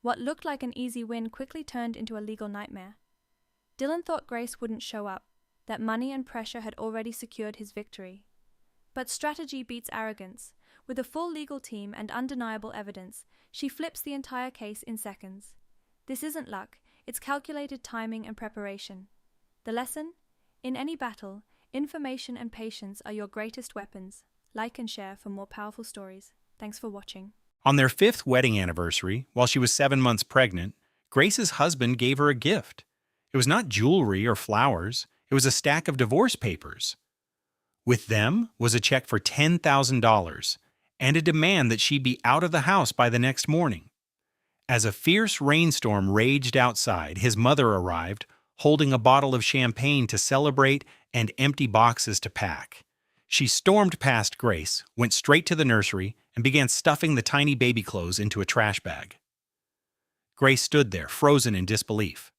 What looked like an easy win quickly turned into a legal nightmare. Dylan thought Grace wouldn't show up, that money and pressure had already secured his victory. But strategy beats arrogance. With a full legal team and undeniable evidence, she flips the entire case in seconds. This isn't luck, it's calculated timing and preparation. The lesson? In any battle, information and patience are your greatest weapons. Like and share for more powerful stories. Thanks for watching. On their 5th wedding anniversary, while she was 7 months pregnant, Grace's husband gave her a gift. It was not jewelry or flowers, it was a stack of divorce papers. With them was a check for $10,000 and a demand that she be out of the house by the next morning. As a fierce rainstorm raged outside, his mother arrived, holding a bottle of champagne to celebrate and empty boxes to pack. She stormed past Grace, went straight to the nursery, and began stuffing the tiny baby clothes into a trash bag. Grace stood there, frozen in disbelief.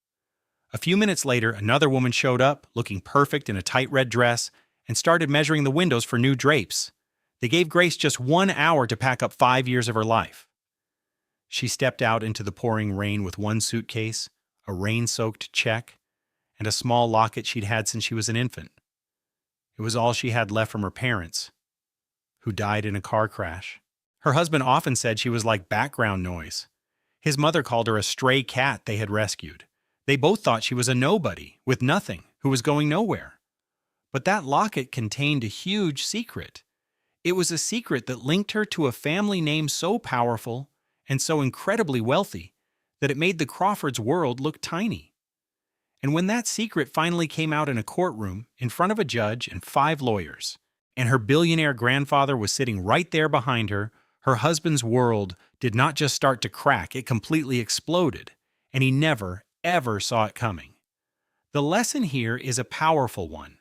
A few minutes later, another woman showed up, looking perfect in a tight red dress, and started measuring the windows for new drapes. They gave Grace just 1 hour to pack up 5 years of her life. She stepped out into the pouring rain with one suitcase, a rain-soaked check, and a small locket she'd had since she was an infant. It was all she had left from her parents, who died in a car crash. Her husband often said she was like background noise. His mother called her a stray cat they had rescued. They both thought she was a nobody, with nothing, who was going nowhere. But that locket contained a huge secret. It was a secret that linked her to a family name so powerful and so incredibly wealthy that it made the Crawfords' world look tiny. And when that secret finally came out in a courtroom, in front of a judge and 5 lawyers, and her billionaire grandfather was sitting right there behind her, her husband's world did not just start to crack, it completely exploded, and he never, ever saw it coming. The lesson here is a powerful one.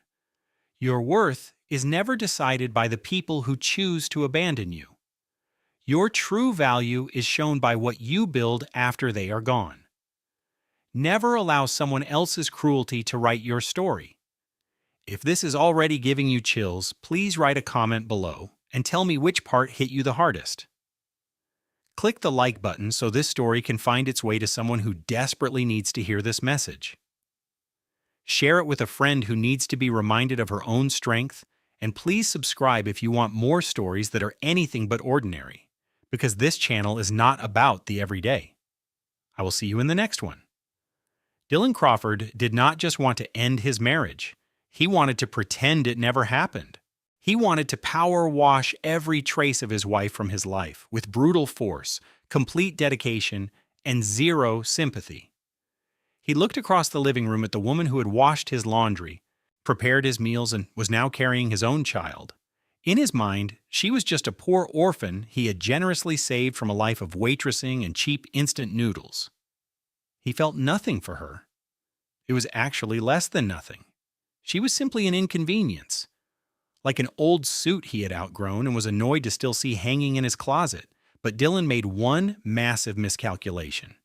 Your worth is never decided by the people who choose to abandon you. Your true value is shown by what you build after they are gone. Never allow someone else's cruelty to write your story. If this is already giving you chills, please write a comment below and tell me which part hit you the hardest. Click the like button so this story can find its way to someone who desperately needs to hear this message. Share it with a friend who needs to be reminded of her own strength, and please subscribe if you want more stories that are anything but ordinary, because this channel is not about the everyday. I will see you in the next one. Dylan Crawford did not just want to end his marriage. He wanted to pretend it never happened. He wanted to power wash every trace of his wife from his life with brutal force, complete dedication, and zero sympathy. He looked across the living room at the woman who had washed his laundry, prepared his meals, and was now carrying his own child. In his mind, she was just a poor orphan he had generously saved from a life of waitressing and cheap instant noodles. He felt nothing for her. It was actually less than nothing. She was simply an inconvenience, like an old suit he had outgrown and was annoyed to still see hanging in his closet. But Dylan made one massive miscalculation.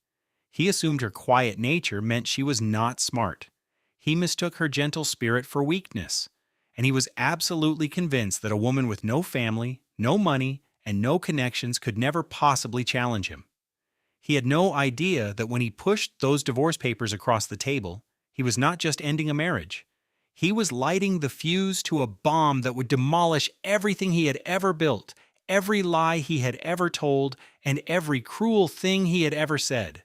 He assumed her quiet nature meant she was not smart. He mistook her gentle spirit for weakness, and he was absolutely convinced that a woman with no family, no money, and no connections could never possibly challenge him. He had no idea that when he pushed those divorce papers across the table, he was not just ending a marriage. He was lighting the fuse to a bomb that would demolish everything he had ever built, every lie he had ever told, and every cruel thing he had ever said.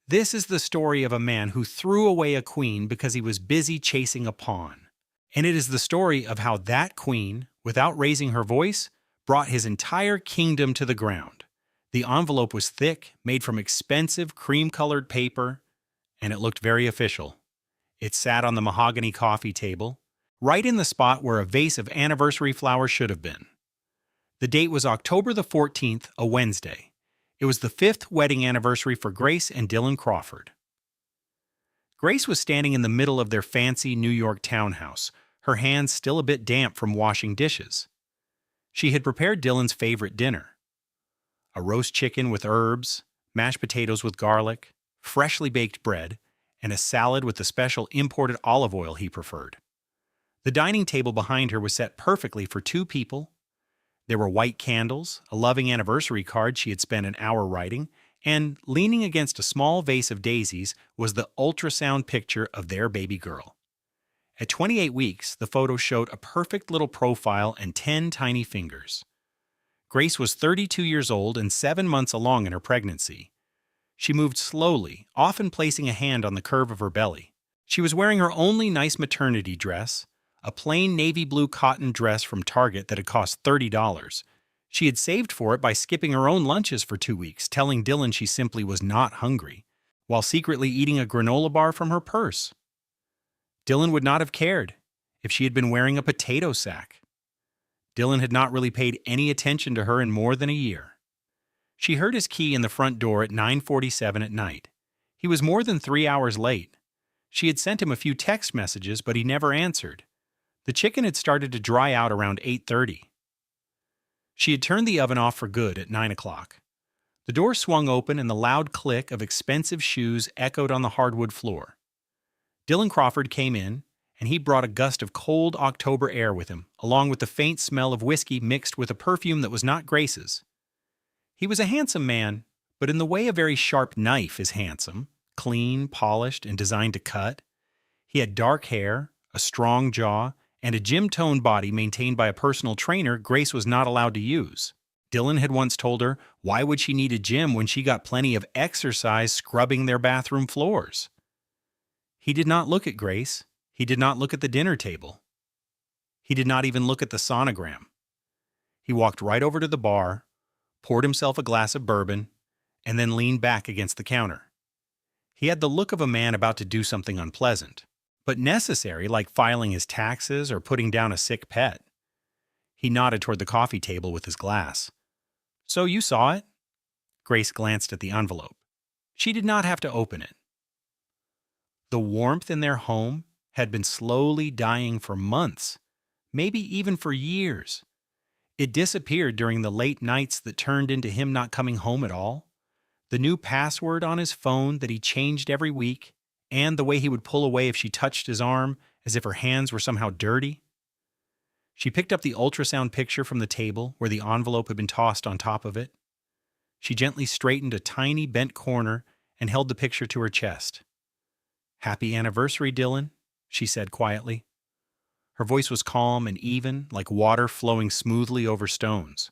This is the story of a man who threw away a queen because he was busy chasing a pawn. And it is the story of how that queen, without raising her voice, brought his entire kingdom to the ground. The envelope was thick, made from expensive cream-colored paper, and it looked very official. It sat on the mahogany coffee table, right in the spot where a vase of anniversary flowers should have been. The date was October the 14th, a Wednesday. It was the 5th wedding anniversary for Grace and Dylan Crawford. Grace was standing in the middle of their fancy New York townhouse, her hands still a bit damp from washing dishes. She had prepared Dylan's favorite dinner: a roast chicken with herbs, mashed potatoes with garlic, freshly baked bread, and a salad with the special imported olive oil he preferred. The dining table behind her was set perfectly for 2 people. There were white candles, a loving anniversary card she had spent an hour writing, and leaning against a small vase of daisies was the ultrasound picture of their baby girl. At 28 weeks, the photo showed a perfect little profile and 10 tiny fingers. Grace was 32 years old and 7 months along in her pregnancy. She moved slowly, often placing a hand on the curve of her belly. She was wearing her only nice maternity dress, a plain navy blue cotton dress from Target that had cost $30. She had saved for it by skipping her own lunches for 2 weeks, telling Dylan she simply was not hungry, while secretly eating a granola bar from her purse. Dylan would not have cared if she had been wearing a potato sack. Dylan had not really paid any attention to her in more than a year. She heard his key in the front door at 9:47 at night. He was more than 3 hours late. She had sent him a few text messages, but he never answered. The chicken had started to dry out around 8:30. She had turned the oven off for good at 9 o'clock. The door swung open and the loud click of expensive shoes echoed on the hardwood floor. Dylan Crawford came in, and he brought a gust of cold October air with him, along with the faint smell of whiskey mixed with a perfume that was not Grace's. He was a handsome man, but in the way a very sharp knife is handsome, clean, polished, and designed to cut. He had dark hair, a strong jaw, and a gym-toned body maintained by a personal trainer Grace was not allowed to use. Dylan had once told her, why would she need a gym when she got plenty of exercise scrubbing their bathroom floors? He did not look at Grace. He did not look at the dinner table. He did not even look at the sonogram. He walked right over to the bar, poured himself a glass of bourbon, and then leaned back against the counter. He had the look of a man about to do something unpleasant, but necessary, like filing his taxes or putting down a sick pet. He nodded toward the coffee table with his glass. "So you saw it?" Grace glanced at the envelope. She did not have to open it. The warmth in their home had been slowly dying for months, maybe even for years. It disappeared during the late nights that turned into him not coming home at all. The new password on his phone that he changed every week, and the way he would pull away if she touched his arm, as if her hands were somehow dirty. She picked up the ultrasound picture from the table where the envelope had been tossed on top of it. She gently straightened a tiny bent corner and held the picture to her chest. "Happy anniversary, Dylan," she said quietly. Her voice was calm and even, like water flowing smoothly over stones.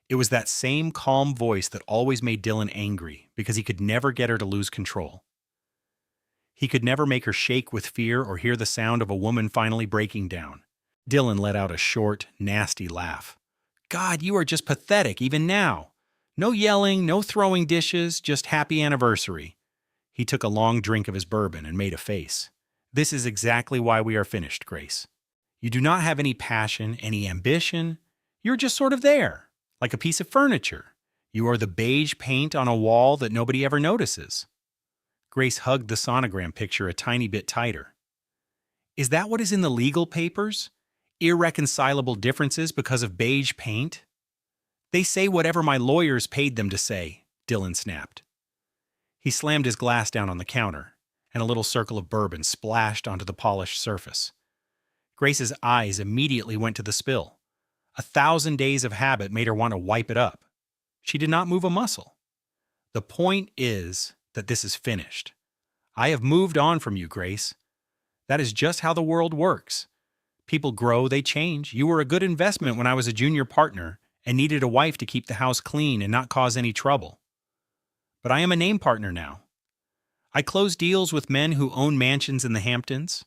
It was that same calm voice that always made Dylan angry because he could never get her to lose control. He could never make her shake with fear or hear the sound of a woman finally breaking down. Dylan let out a short, nasty laugh. "God, you are just pathetic even now. No yelling, no throwing dishes, just happy anniversary." He took a long drink of his bourbon and made a face. "This is exactly why we are finished, Grace. You do not have any passion, any ambition. You're just sort of there, like a piece of furniture. You are the beige paint on a wall that nobody ever notices." Grace hugged the sonogram picture a tiny bit tighter. "Is that what is in the legal papers? Irreconcilable differences because of beige paint?" "They say whatever my lawyers paid them to say," Dylan snapped. He slammed his glass down on the counter, and a little circle of bourbon splashed onto the polished surface. Grace's eyes immediately went to the spill. 1,000 days of habit made her want to wipe it up. She did not move a muscle. "The point is that this is finished. I have moved on from you, Grace. That is just how the world works. People grow, they change. You were a good investment when I was a junior partner and needed a wife to keep the house clean and not cause any trouble. But I am a name partner now. I close deals with men who own mansions in the Hamptons.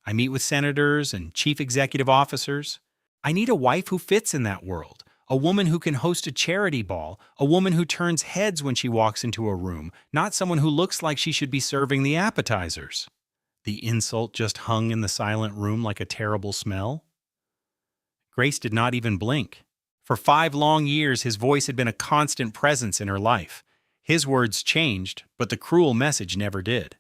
I meet with senators and chief executive officers. I need a wife who fits in that world, a woman who can host a charity ball, a woman who turns heads when she walks into a room, not someone who looks like she should be serving the appetizers." The insult just hung in the silent room like a terrible smell. Grace did not even blink. For 5 long years, his voice had been a constant presence in her life. His words changed, but the cruel message never did.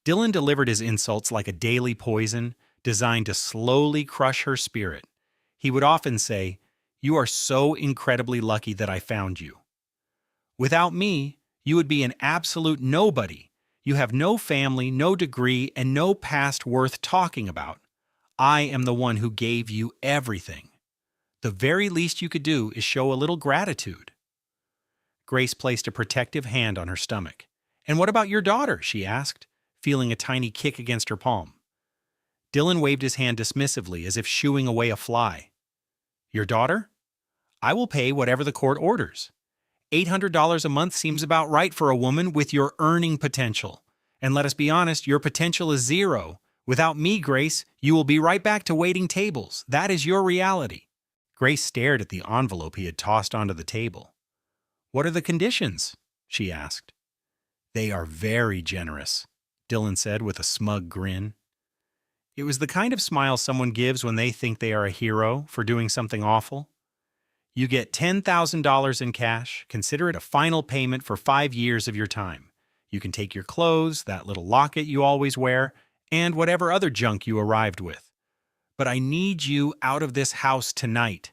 Dylan delivered his insults like a daily poison, designed to slowly crush her spirit. He would often say, "You are so incredibly lucky that I found you. Without me, you would be an absolute nobody. You have no family, no degree, and no past worth talking about. I am the one who gave you everything. The very least you could do is show a little gratitude." Grace placed a protective hand on her stomach. "And what about your daughter?" she asked, feeling a tiny kick against her palm. Dylan waved his hand dismissively as if shooing away a fly. "Your daughter? I will pay whatever the court orders. $800 a month seems about right for a woman with your earning potential. And let us be honest, your potential is zero. Without me, Grace, you will be right back to waiting tables. That is your reality." Grace stared at the envelope he had tossed onto the table. "What are the conditions?" she asked. "They are very generous," Dylan said with a smug grin. It was the kind of smile someone gives when they think they are a hero for doing something awful. "You get $10,000 in cash. Consider it a final payment for 5 years of your time. You can take your clothes, that little locket you always wear, and whatever other junk you arrived with. But I need you out of this house tonight."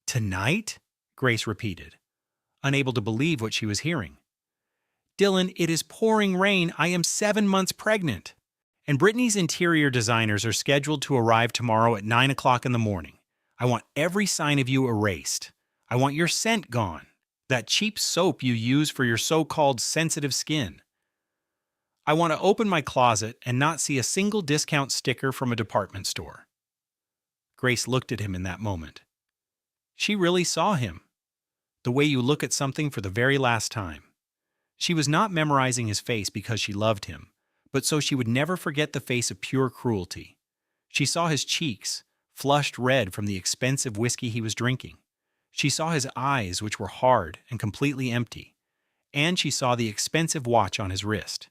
"Tonight?" Grace repeated, unable to believe what she was hearing. "Dylan, it is pouring rain. I am 7 months pregnant. And Brittany's interior designers are scheduled to arrive tomorrow at 9 o'clock in the morning. I want every sign of you erased. I want your scent gone. That cheap soap you use for your so-called sensitive skin. I want to open my closet and not see a single discount sticker from a department store." Grace looked at him in that moment. She really saw him. The way you look at something for the very last time. She was not memorizing his face because she loved him, but so she would never forget the face of pure cruelty. She saw his cheeks, flushed red from the expensive whiskey he was drinking. She saw his eyes, which were hard and completely empty. And she saw the expensive watch on his wrist,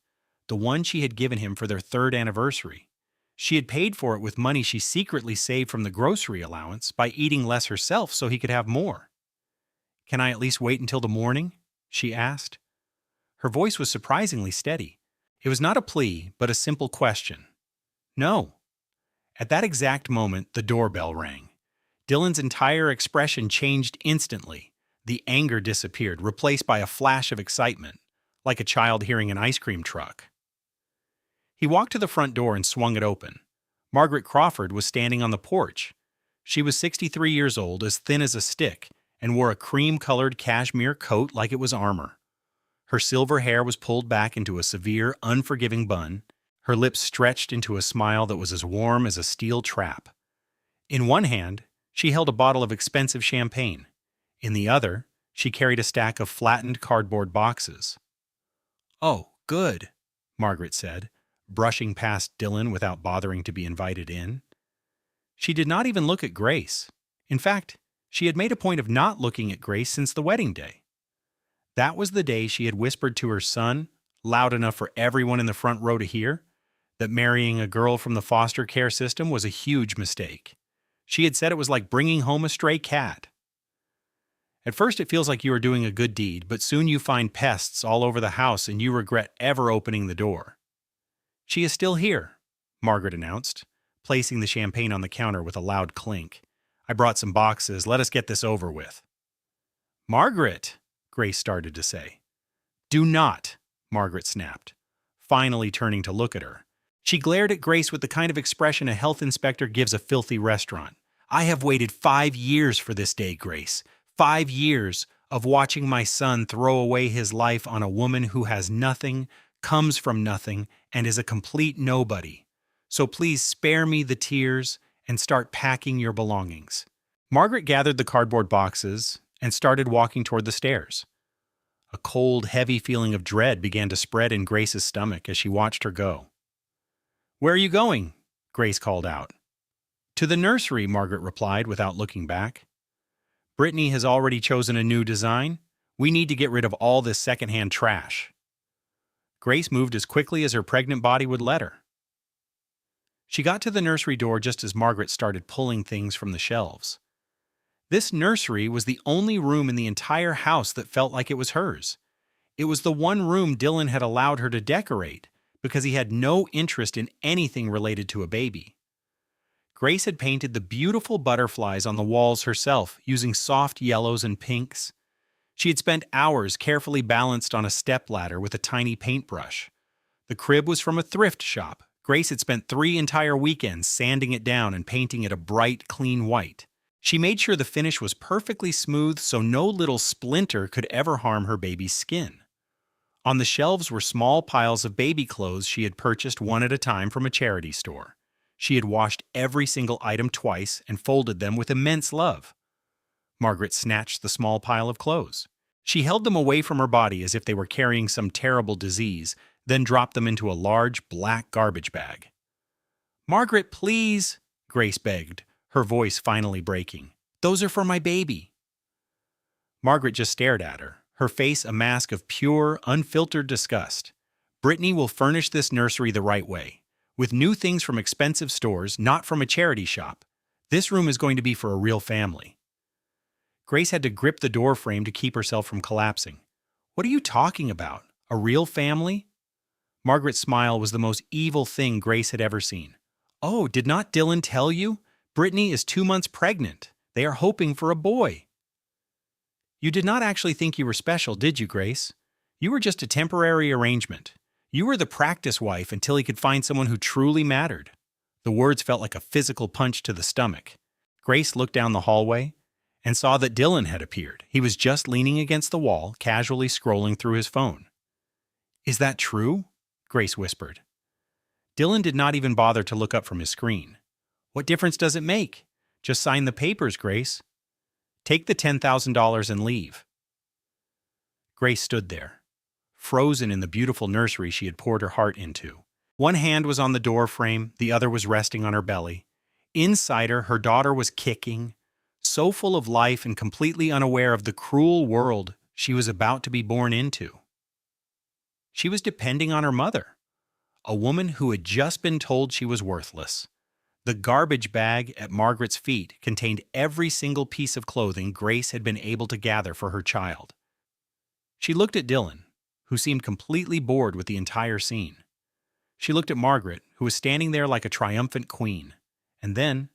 the one she had given him for their 3rd anniversary. She had paid for it with money she secretly saved from the grocery allowance by eating less herself so he could have more. "Can I at least wait until the morning?" she asked. Her voice was surprisingly steady. It was not a plea, but a simple question. "No." At that exact moment, the doorbell rang. Dylan's entire expression changed instantly. The anger disappeared, replaced by a flash of excitement, like a child hearing an ice cream truck. He walked to the front door and swung it open. Margaret Crawford was standing on the porch. She was 63 years old, as thin as a stick, and wore a cream-colored cashmere coat like it was armor. Her silver hair was pulled back into a severe, unforgiving bun. Her lips stretched into a smile that was as warm as a steel trap. In one hand, she held a bottle of expensive champagne. In the other, she carried a stack of flattened cardboard boxes. "Oh, good," Margaret said, brushing past Dylan without bothering to be invited in. She did not even look at Grace. In fact, she had made a point of not looking at Grace since the wedding day. That was the day she had whispered to her son, loud enough for everyone in the front row to hear, that marrying a girl from the foster care system was a huge mistake. She had said it was like bringing home a stray cat. At first it feels like you are doing a good deed, but soon you find pests all over the house and you regret ever opening the door. "She is still here," Margaret announced, placing the champagne on the counter with a loud clink. "I brought some boxes. Let us get this over with." "Margaret," Grace started to say. "Do not," Margaret snapped, finally turning to look at her. She glared at Grace with the kind of expression a health inspector gives a filthy restaurant. "I have waited 5 years for this day, Grace. 5 years of watching my son throw away his life on a woman who has nothing, comes from nothing, and is a complete nobody. So please spare me the tears and start packing your belongings." Margaret gathered the cardboard boxes and started walking toward the stairs. A cold, heavy feeling of dread began to spread in Grace's stomach as she watched her go. "Where are you going?" Grace called out. "To the nursery," Margaret replied without looking back. "Brittany has already chosen a new design. We need to get rid of all this secondhand trash." Grace moved as quickly as her pregnant body would let her. She got to the nursery door just as Margaret started pulling things from the shelves. This nursery was the only room in the entire house that felt like it was hers. It was the one room Dylan had allowed her to decorate because he had no interest in anything related to a baby. Grace had painted the beautiful butterflies on the walls herself using soft yellows and pinks. She had spent hours carefully balanced on a stepladder with a tiny paintbrush. The crib was from a thrift shop. Grace had spent 3 entire weekends sanding it down and painting it a bright, clean white. She made sure the finish was perfectly smooth so no little splinter could ever harm her baby's skin. On the shelves were small piles of baby clothes she had purchased one at a time from a charity store. She had washed every single item twice and folded them with immense love. Margaret snatched the small pile of clothes. She held them away from her body as if they were carrying some terrible disease, then dropped them into a large, black garbage bag. "Margaret, please," Grace begged, her voice finally breaking. "Those are for my baby." Margaret just stared at her, her face a mask of pure, unfiltered disgust. "Brittany will furnish this nursery the right way, with new things from expensive stores, not from a charity shop. This room is going to be for a real family." Grace had to grip the door frame to keep herself from collapsing. "What are you talking about? A real family?" Margaret's smile was the most evil thing Grace had ever seen. "Oh, did not Dylan tell you? Brittany is 2 months pregnant. They are hoping for a boy." "You did not actually think you were special, did you, Grace? You were just a temporary arrangement. You were the practice wife until he could find someone who truly mattered." The words felt like a physical punch to the stomach. Grace looked down the hallway and saw that Dylan had appeared. He was just leaning against the wall, casually scrolling through his phone. "Is that true?" Grace whispered. Dylan did not even bother to look up from his screen. "What difference does it make? Just sign the papers, Grace. Take the $10,000 and leave." Grace stood there, frozen in the beautiful nursery she had poured her heart into. One hand was on the door frame, the other was resting on her belly. Inside her daughter was kicking, so full of life and completely unaware of the cruel world she was about to be born into. She was depending on her mother, a woman who had just been told she was worthless. The garbage bag at Margaret's feet contained every single piece of clothing Grace had been able to gather for her child. She looked at Dylan, who seemed completely bored with the entire scene. She looked at Margaret, who was standing there like a triumphant queen. And then,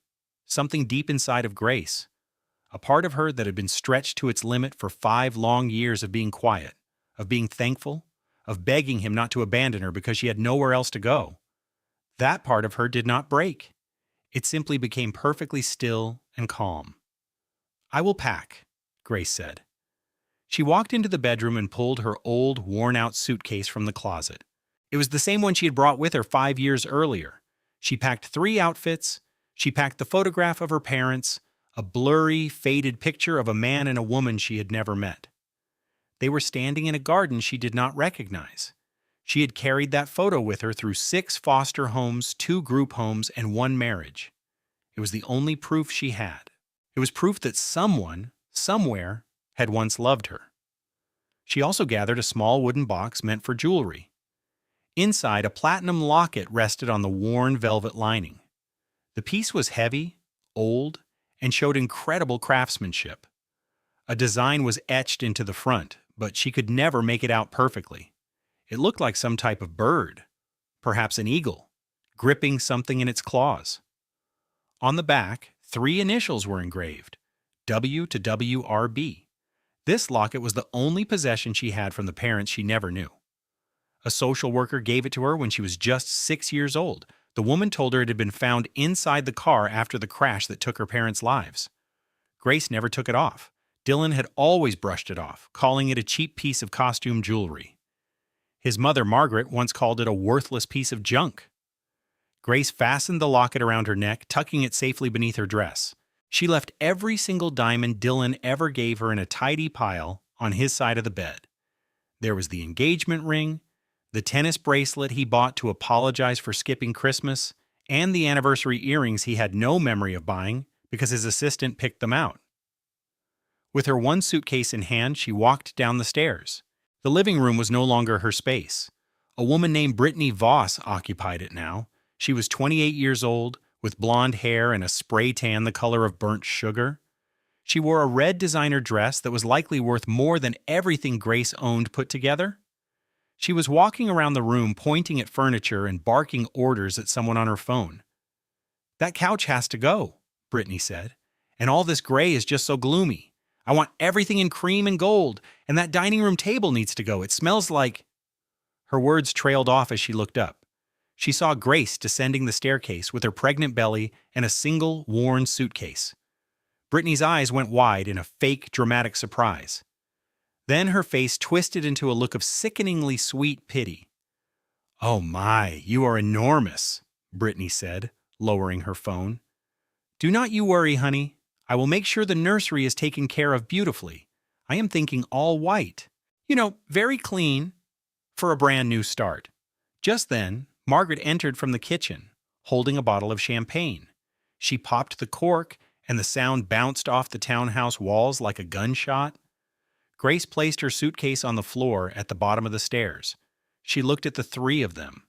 something deep inside of Grace, a part of her that had been stretched to its limit for 5 long years of being quiet, of being thankful, of begging him not to abandon her because she had nowhere else to go. That part of her did not break. It simply became perfectly still and calm. "I will pack," Grace said. She walked into the bedroom and pulled her old, worn-out suitcase from the closet. It was the same one she had brought with her 5 years earlier. She packed 3 outfits. She packed the photograph of her parents, a blurry, faded picture of a man and a woman she had never met. They were standing in a garden she did not recognize. She had carried that photo with her through 6 foster homes, 2 group homes, and 1 marriage. It was the only proof she had. It was proof that someone, somewhere, had once loved her. She also gathered a small wooden box meant for jewelry. Inside, a platinum locket rested on the worn velvet lining. The piece was heavy, old, and showed incredible craftsmanship. A design was etched into the front, but she could never make it out perfectly. It looked like some type of bird, perhaps an eagle, gripping something in its claws. On the back, 3 initials were engraved, W to WRB. This locket was the only possession she had from the parents she never knew. A social worker gave it to her when she was just 6 years old. The woman told her it had been found inside the car after the crash that took her parents' lives. Grace never took it off. Dylan had always brushed it off, calling it a cheap piece of costume jewelry. His mother, Margaret, once called it a worthless piece of junk. Grace fastened the locket around her neck, tucking it safely beneath her dress. She left every single diamond Dylan ever gave her in a tidy pile on his side of the bed. There was the engagement ring, the tennis bracelet he bought to apologize for skipping Christmas, and the anniversary earrings he had no memory of buying because his assistant picked them out. With her 1 suitcase in hand, she walked down the stairs. The living room was no longer her space. A woman named Brittany Voss occupied it now. She was 28 years old, with blonde hair and a spray tan the color of burnt sugar. She wore a red designer dress that was likely worth more than everything Grace owned put together. She was walking around the room pointing at furniture and barking orders at someone on her phone. "That couch has to go," Brittany said, "and all this gray is just so gloomy. I want everything in cream and gold, and that dining room table needs to go. It smells like—" Her words trailed off as she looked up. She saw Grace descending the staircase with her pregnant belly and a single, worn suitcase. Brittany's eyes went wide in a fake, dramatic surprise. Then her face twisted into a look of sickeningly sweet pity. "Oh my, you are enormous," Brittany said, lowering her phone. "Do not you worry, honey. I will make sure the nursery is taken care of beautifully. I am thinking all white. Very clean for a brand new start." Just then, Margaret entered from the kitchen, holding a bottle of champagne. She popped the cork, and the sound bounced off the townhouse walls like a gunshot. Grace placed her suitcase on the floor at the bottom of the stairs. She looked at the three of them.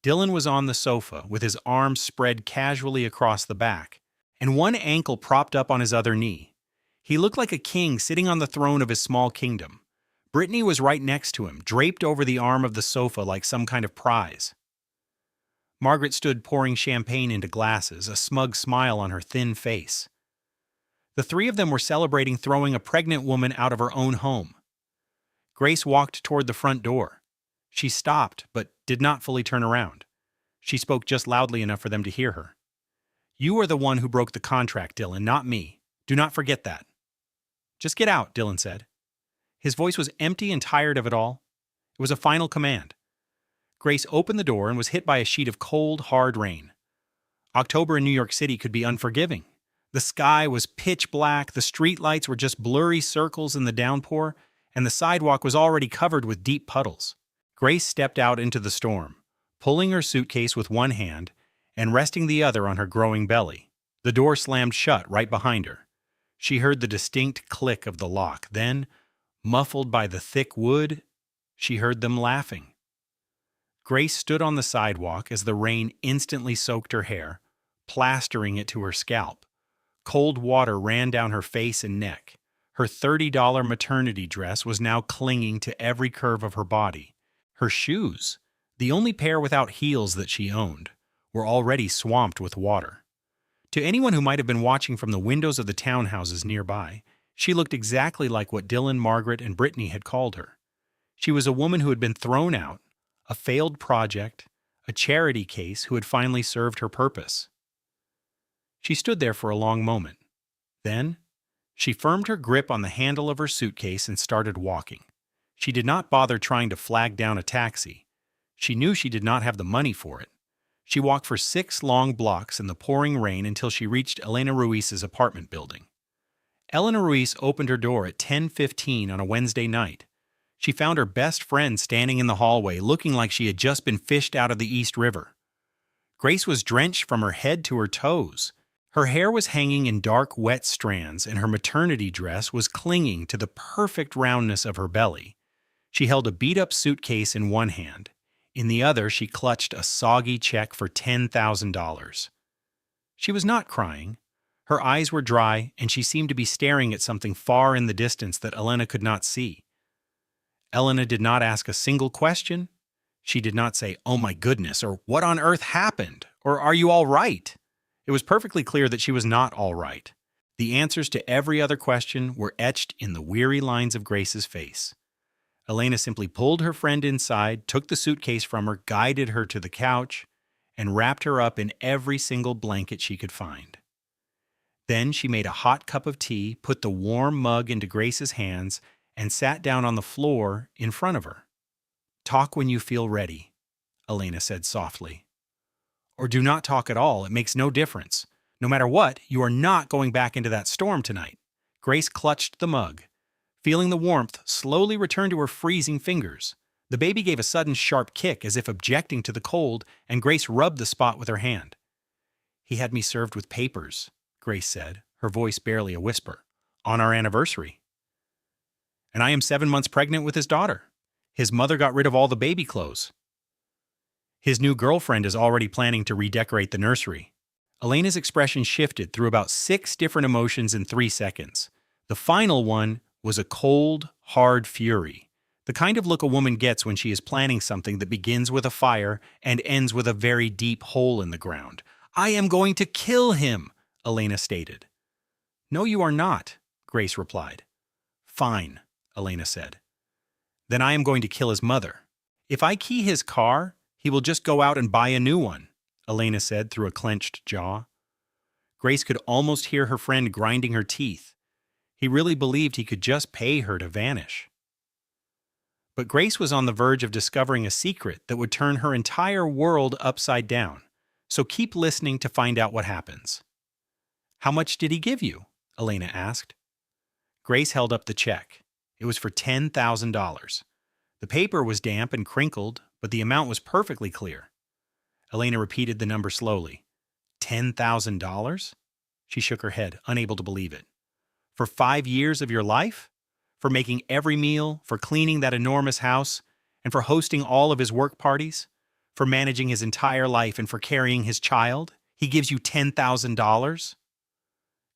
Dylan was on the sofa, with his arms spread casually across the back, and one ankle propped up on his other knee. He looked like a king sitting on the throne of his small kingdom. Brittany was right next to him, draped over the arm of the sofa like some kind of prize. Margaret stood pouring champagne into glasses, a smug smile on her thin face. The three of them were celebrating throwing a pregnant woman out of her own home. Grace walked toward the front door. She stopped, but did not fully turn around. She spoke just loudly enough for them to hear her. "You are the one who broke the contract, Dylan, not me. Do not forget that." "Just get out," Dylan said. His voice was empty and tired of it all. It was a final command. Grace opened the door and was hit by a sheet of cold, hard rain. October in New York City could be unforgiving. The sky was pitch black, the streetlights were just blurry circles in the downpour, and the sidewalk was already covered with deep puddles. Grace stepped out into the storm, pulling her suitcase with one hand and resting the other on her growing belly. The door slammed shut right behind her. She heard the distinct click of the lock. Then, muffled by the thick wood, she heard them laughing. Grace stood on the sidewalk as the rain instantly soaked her hair, plastering it to her scalp. Cold water ran down her face and neck. Her $30 maternity dress was now clinging to every curve of her body. Her shoes, the only pair without heels that she owned, were already swamped with water. To anyone who might have been watching from the windows of the townhouses nearby, she looked exactly like what Dylan, Margaret, and Brittany had called her. She was a woman who had been thrown out, a failed project, a charity case who had finally served her purpose. She stood there for a long moment. Then, she firmed her grip on the handle of her suitcase and started walking. She did not bother trying to flag down a taxi. She knew she did not have the money for it. She walked for 6 long blocks in the pouring rain until she reached Elena Ruiz's apartment building. Elena Ruiz opened her door at 10:15 on a Wednesday night. She found her best friend standing in the hallway looking like she had just been fished out of the East River. Grace was drenched from her head to her toes. Her hair was hanging in dark, wet strands, and her maternity dress was clinging to the perfect roundness of her belly. She held a beat-up suitcase in one hand. In the other, she clutched a soggy check for $10,000. She was not crying. Her eyes were dry, and she seemed to be staring at something far in the distance that Elena could not see. Elena did not ask a single question. She did not say, "Oh my goodness," or "What on earth happened?" or "Are you all right?" It was perfectly clear that she was not all right. The answers to every other question were etched in the weary lines of Grace's face. Elena simply pulled her friend inside, took the suitcase from her, guided her to the couch, and wrapped her up in every single blanket she could find. Then she made a hot cup of tea, put the warm mug into Grace's hands, and sat down on the floor in front of her. "Talk when you feel ready," Elena said softly. "Or do not talk at all. It makes no difference. No matter what, you are not going back into that storm tonight." Grace clutched the mug. Feeling the warmth slowly return to her freezing fingers. The baby gave a sudden sharp kick as if objecting to the cold, and Grace rubbed the spot with her hand. "He had me served with papers," Grace said, her voice barely a whisper, "on our anniversary. And I am 7 months pregnant with his daughter. His mother got rid of all the baby clothes. His new girlfriend is already planning to redecorate the nursery." Elena's expression shifted through about 6 different emotions in 3 seconds. The final one was a cold, hard fury. The kind of look a woman gets when she is planning something that begins with a fire and ends with a very deep hole in the ground. "I am going to kill him," Elena stated. "No, you are not," Grace replied. "Fine," Elena said. "Then I am going to kill his mother. If I key his car, he will just go out and buy a new one," Elena said through a clenched jaw. Grace could almost hear her friend grinding her teeth. He really believed he could just pay her to vanish. But Grace was on the verge of discovering a secret that would turn her entire world upside down. So keep listening to find out what happens. "How much did he give you?" Elena asked. Grace held up the check. It was for $10,000. The paper was damp and crinkled, but the amount was perfectly clear. Elena repeated the number slowly. $10,000? She shook her head, unable to believe it. For 5 years of your life? For making every meal, for cleaning that enormous house, and for hosting all of his work parties? For managing his entire life and for carrying his child? He gives you $10,000?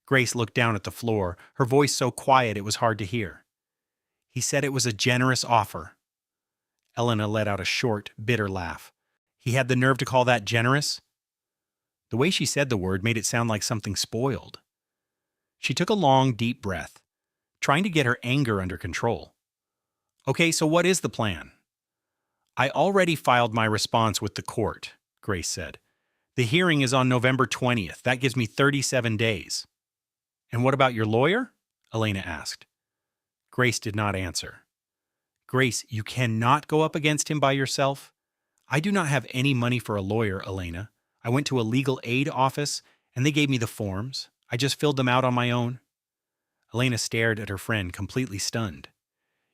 Grace looked down at the floor, her voice so quiet it was hard to hear. "He said it was a generous offer." Elena let out a short, bitter laugh. "He had the nerve to call that generous?" The way she said the word made it sound like something spoiled. She took a long, deep breath, trying to get her anger under control. "Okay, so what is the plan?" "I already filed my response with the court," Grace said. "The hearing is on November 20th. That gives me 37 days. "And what about your lawyer?" Elena asked. Grace did not answer. "Grace, you cannot go up against him by yourself. I do not have any money for a lawyer, Elena. I went to a legal aid office, and they gave me the forms. I just filled them out on my own." Elena stared at her friend, completely stunned.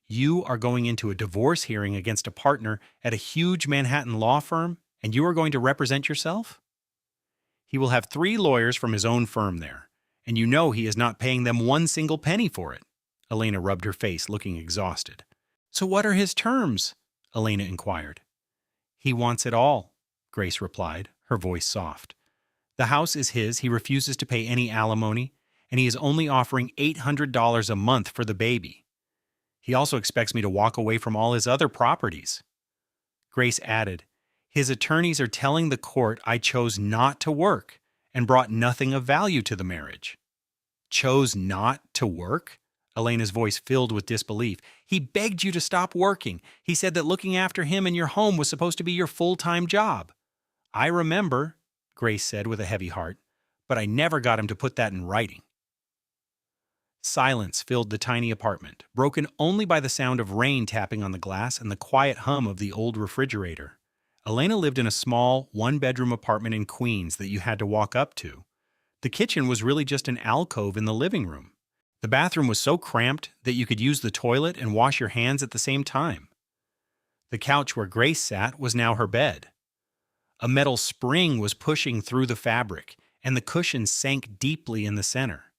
"You are going into a divorce hearing against a partner at a huge Manhattan law firm, and you are going to represent yourself?" "He will have 3 lawyers from his own firm there, and you know he is not paying them one single penny for it." Elena rubbed her face, looking exhausted. "So what are his terms?" Elena inquired. "He wants it all," Grace replied, her voice soft. "The house is his, he refuses to pay any alimony, and he is only offering $800 a month for the baby. He also expects me to walk away from all his other properties." Grace added, "His attorneys are telling the court I chose not to work and brought nothing of value to the marriage." "Chose not to work?" Elena's voice filled with disbelief. "He begged you to stop working. He said that looking after him and your home was supposed to be your full-time job." "I remember," Grace said with a heavy heart, "but I never got him to put that in writing." Silence filled the tiny apartment, broken only by the sound of rain tapping on the glass and the quiet hum of the old refrigerator. Elena lived in a small, one-bedroom apartment in Queens that you had to walk up to. The kitchen was really just an alcove in the living room. The bathroom was so cramped that you could use the toilet and wash your hands at the same time. The couch where Grace sat was now her bed. A metal spring was pushing through the fabric, and the cushions sank deeply in the center.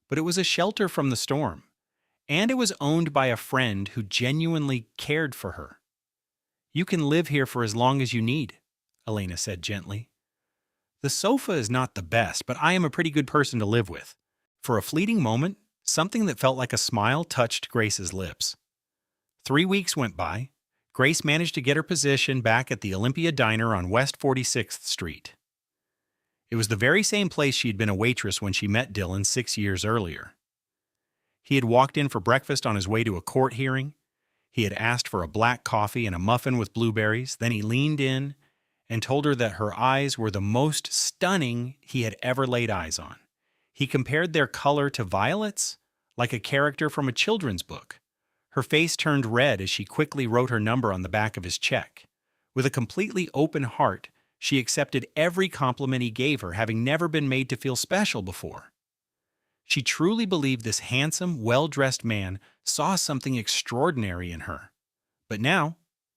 But it was a shelter from the storm, and it was owned by a friend who genuinely cared for her. "You can live here for as long as you need," Elena said gently. "The sofa is not the best, but I am a pretty good person to live with." For a fleeting moment, something that felt like a smile touched Grace's lips. 3 weeks went by. Grace managed to get her position back at the Olympia Diner on West 46th Street. It was the very same place she had been a waitress when she met Dylan 6 years earlier. He had walked in for breakfast on his way to a court hearing. He had asked for a black coffee and a muffin with blueberries. Then he leaned in and told her that her eyes were the most stunning he had ever laid eyes on. He compared their color to violets, like a character from a children's book. Her face turned red as she quickly wrote her number on the back of his check. With a completely open heart, she accepted every compliment he gave her, having never been made to feel special before. She truly believed this handsome, well-dressed man saw something extraordinary in her. But now,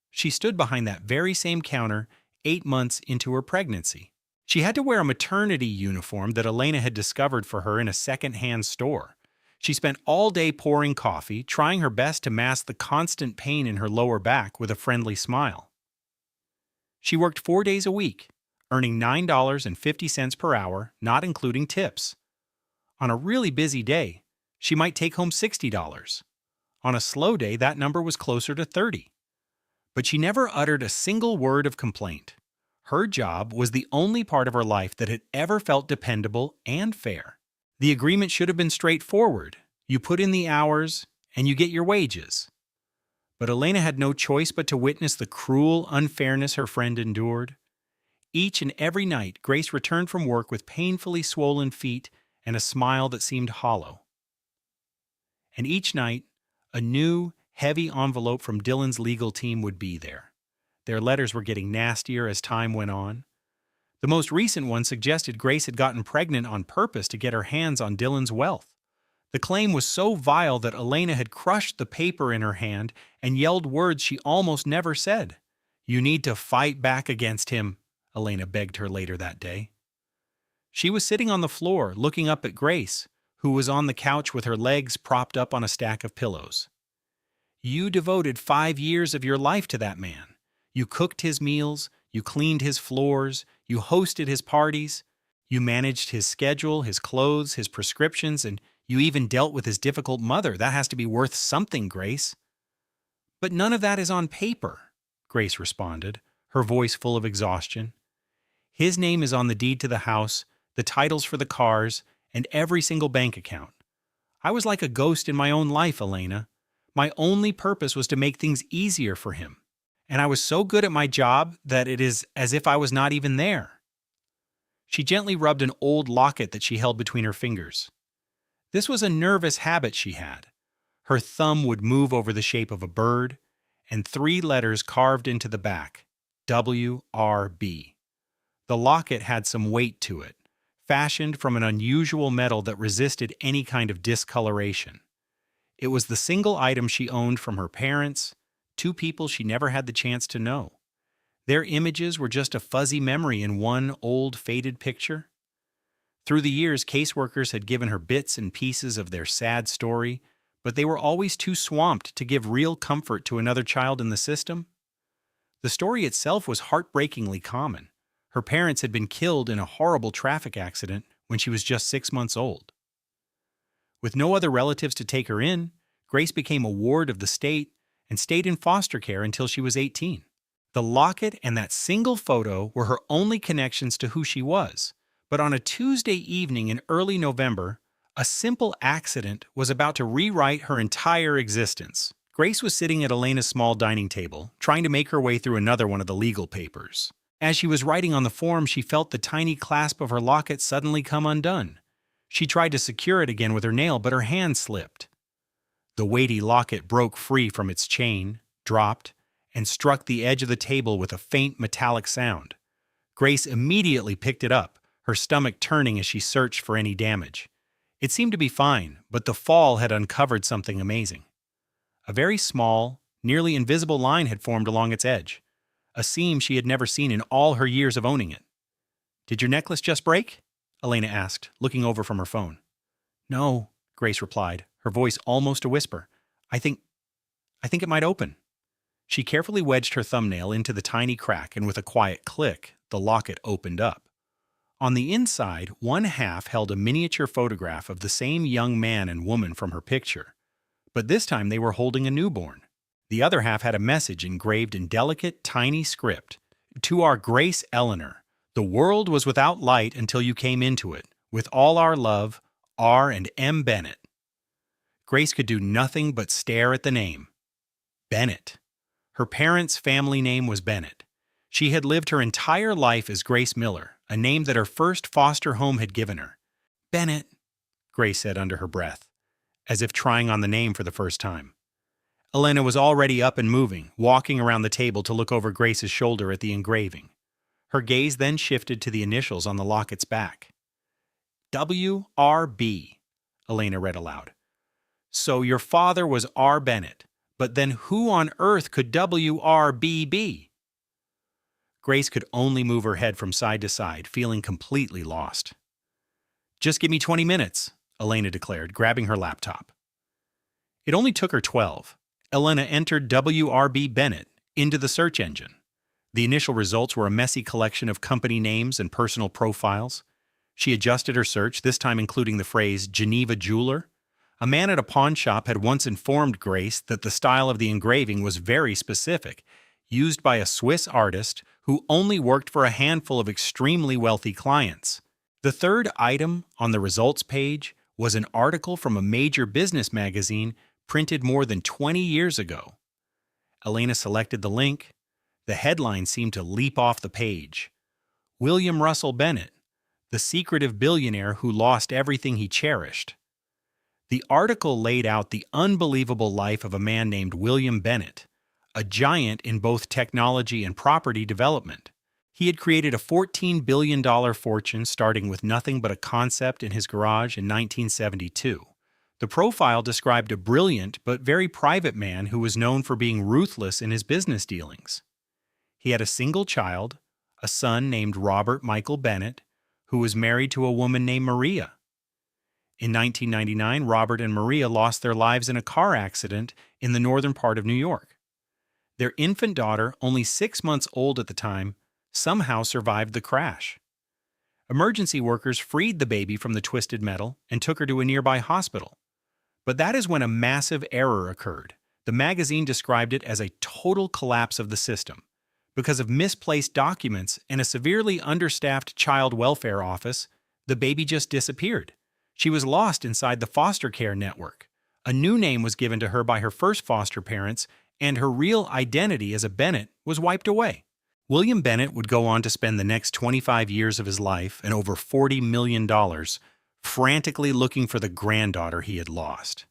she stood behind that very same counter 8 months into her pregnancy. She had to wear a maternity uniform that Elena had discovered for her in a second-hand store. She spent all day pouring coffee, trying her best to mask the constant pain in her lower back with a friendly smile. She worked 4 days a week, earning $9.50 per hour, not including tips. On a really busy day, she might take home $60. On a slow day, that number was closer to $30. But she never uttered a single word of complaint. Her job was the only part of her life that had ever felt dependable and fair. The agreement should have been straightforward. You put in the hours, and you get your wages. But Elena had no choice but to witness the cruel unfairness her friend endured. Each and every night, Grace returned from work with painfully swollen feet and a smile that seemed hollow. And each night, a new, heavy envelope from Dylan's legal team would be there. Their letters were getting nastier as time went on. The most recent one suggested Grace had gotten pregnant on purpose to get her hands on Dylan's wealth. The claim was so vile that Elena had crushed the paper in her hand and yelled words she almost never said. "You need to fight back against him," Elena begged her later that day. She was sitting on the floor, looking up at Grace, who was on the couch with her legs propped up on a stack of pillows. "You devoted 5 years of your life to that man. You cooked his meals, you cleaned his floors, you hosted his parties, you managed his schedule, his clothes, his prescriptions, and you even dealt with his difficult mother. That has to be worth something, Grace." "But none of that is on paper," Grace responded, her voice full of exhaustion. "His name is on the deed to the house, the titles for the cars, and every single bank account. I was like a ghost in my own life, Elena. My only purpose was to make things easier for him. And I was so good at my job that it is as if I was not even there." She gently rubbed an old locket that she held between her fingers. This was a nervous habit she had. Her thumb would move over the shape of a bird, and 3 letters carved into the back, WRB. The locket had some weight to it, fashioned from an unusual metal that resisted any kind of discoloration. It was the single item she owned from her parents, 2 people she never had the chance to know. Their images were just a fuzzy memory in one old faded picture. Through the years, caseworkers had given her bits and pieces of their sad story, but they were always too swamped to give real comfort to another child in the system. The story itself was heartbreakingly common. Her parents had been killed in a horrible traffic accident when she was just 6 months old. With no other relatives to take her in, Grace became a ward of the state and stayed in foster care until she was 18. The locket and that single photo were her only connections to who she was. But on a Tuesday evening in early November, a simple accident was about to rewrite her entire existence. Grace was sitting at Elena's small dining table, trying to make her way through another one of the legal papers. As she was writing on the form, she felt the tiny clasp of her locket suddenly come undone. She tried to secure it again with her nail, but her hand slipped. The weighty locket broke free from its chain, dropped, and struck the edge of the table with a faint metallic sound. Grace immediately picked it up, her stomach turning as she searched for any damage. It seemed to be fine, but the fall had uncovered something amazing. A very small, nearly invisible line had formed along its edge, a seam she had never seen in all her years of owning it. "Did your necklace just break?" Elena asked, looking over from her phone. "No," Grace replied, her voice almost a whisper. I think it might open." She carefully wedged her thumbnail into the tiny crack, and with a quiet click, the locket opened up. On the inside, one half held a miniature photograph of the same young man and woman from her picture. But this time they were holding a newborn. The other half had a message engraved in delicate, tiny script. "To our Grace Eleanor, the world was without light until you came into it. With all our love, R. and M. Bennett." Grace could do nothing but stare at the name. Bennett. Her parents' family name was Bennett. She had lived her entire life as Grace Miller, a name that her first foster home had given her. "Bennett," Grace said under her breath, as if trying on the name for the first time. Elena was already up and moving, walking around the table to look over Grace's shoulder at the engraving. Her gaze then shifted to the initials on the locket's back. "WRB," Elena read aloud. "So your father was R. Bennett, but then who on earth could WRB be?" Grace could only move her head from side to side, feeling completely lost. "Just give me 20 minutes, Elena declared, grabbing her laptop. It only took her 12. Elena entered WRB Bennett into the search engine. The initial results were a messy collection of company names and personal profiles. She adjusted her search, this time including the phrase Geneva Jeweler. A man at a pawn shop had once informed Grace that the style of the engraving was very specific, used by a Swiss artist who only worked for a handful of extremely wealthy clients. The third item on the results page was an article from a major business magazine printed more than 20 years ago. Elena selected the link. The headline seemed to leap off the page. William Russell Bennett, the secretive billionaire who lost everything he cherished. The article laid out the unbelievable life of a man named William Bennett, a giant in both technology and property development. He had created a $14 billion fortune starting with nothing but a concept in his garage in 1972. The profile described a brilliant but very private man who was known for being ruthless in his business dealings. He had a single child, a son named Robert Michael Bennett, who was married to a woman named Maria. In 1999, Robert and Maria lost their lives in a car accident in the northern part of New York. Their infant daughter, only 6 months old at the time, somehow survived the crash. Emergency workers freed the baby from the twisted metal and took her to a nearby hospital. But that is when a massive error occurred. The magazine described it as a total collapse of the system. Because of misplaced documents and a severely understaffed child welfare office, the baby just disappeared. She was lost inside the foster care network. A new name was given to her by her first foster parents, and her real identity as a Bennett was wiped away. William Bennett would go on to spend the next 25 years of his life and over $40 million frantically looking for the granddaughter he had lost.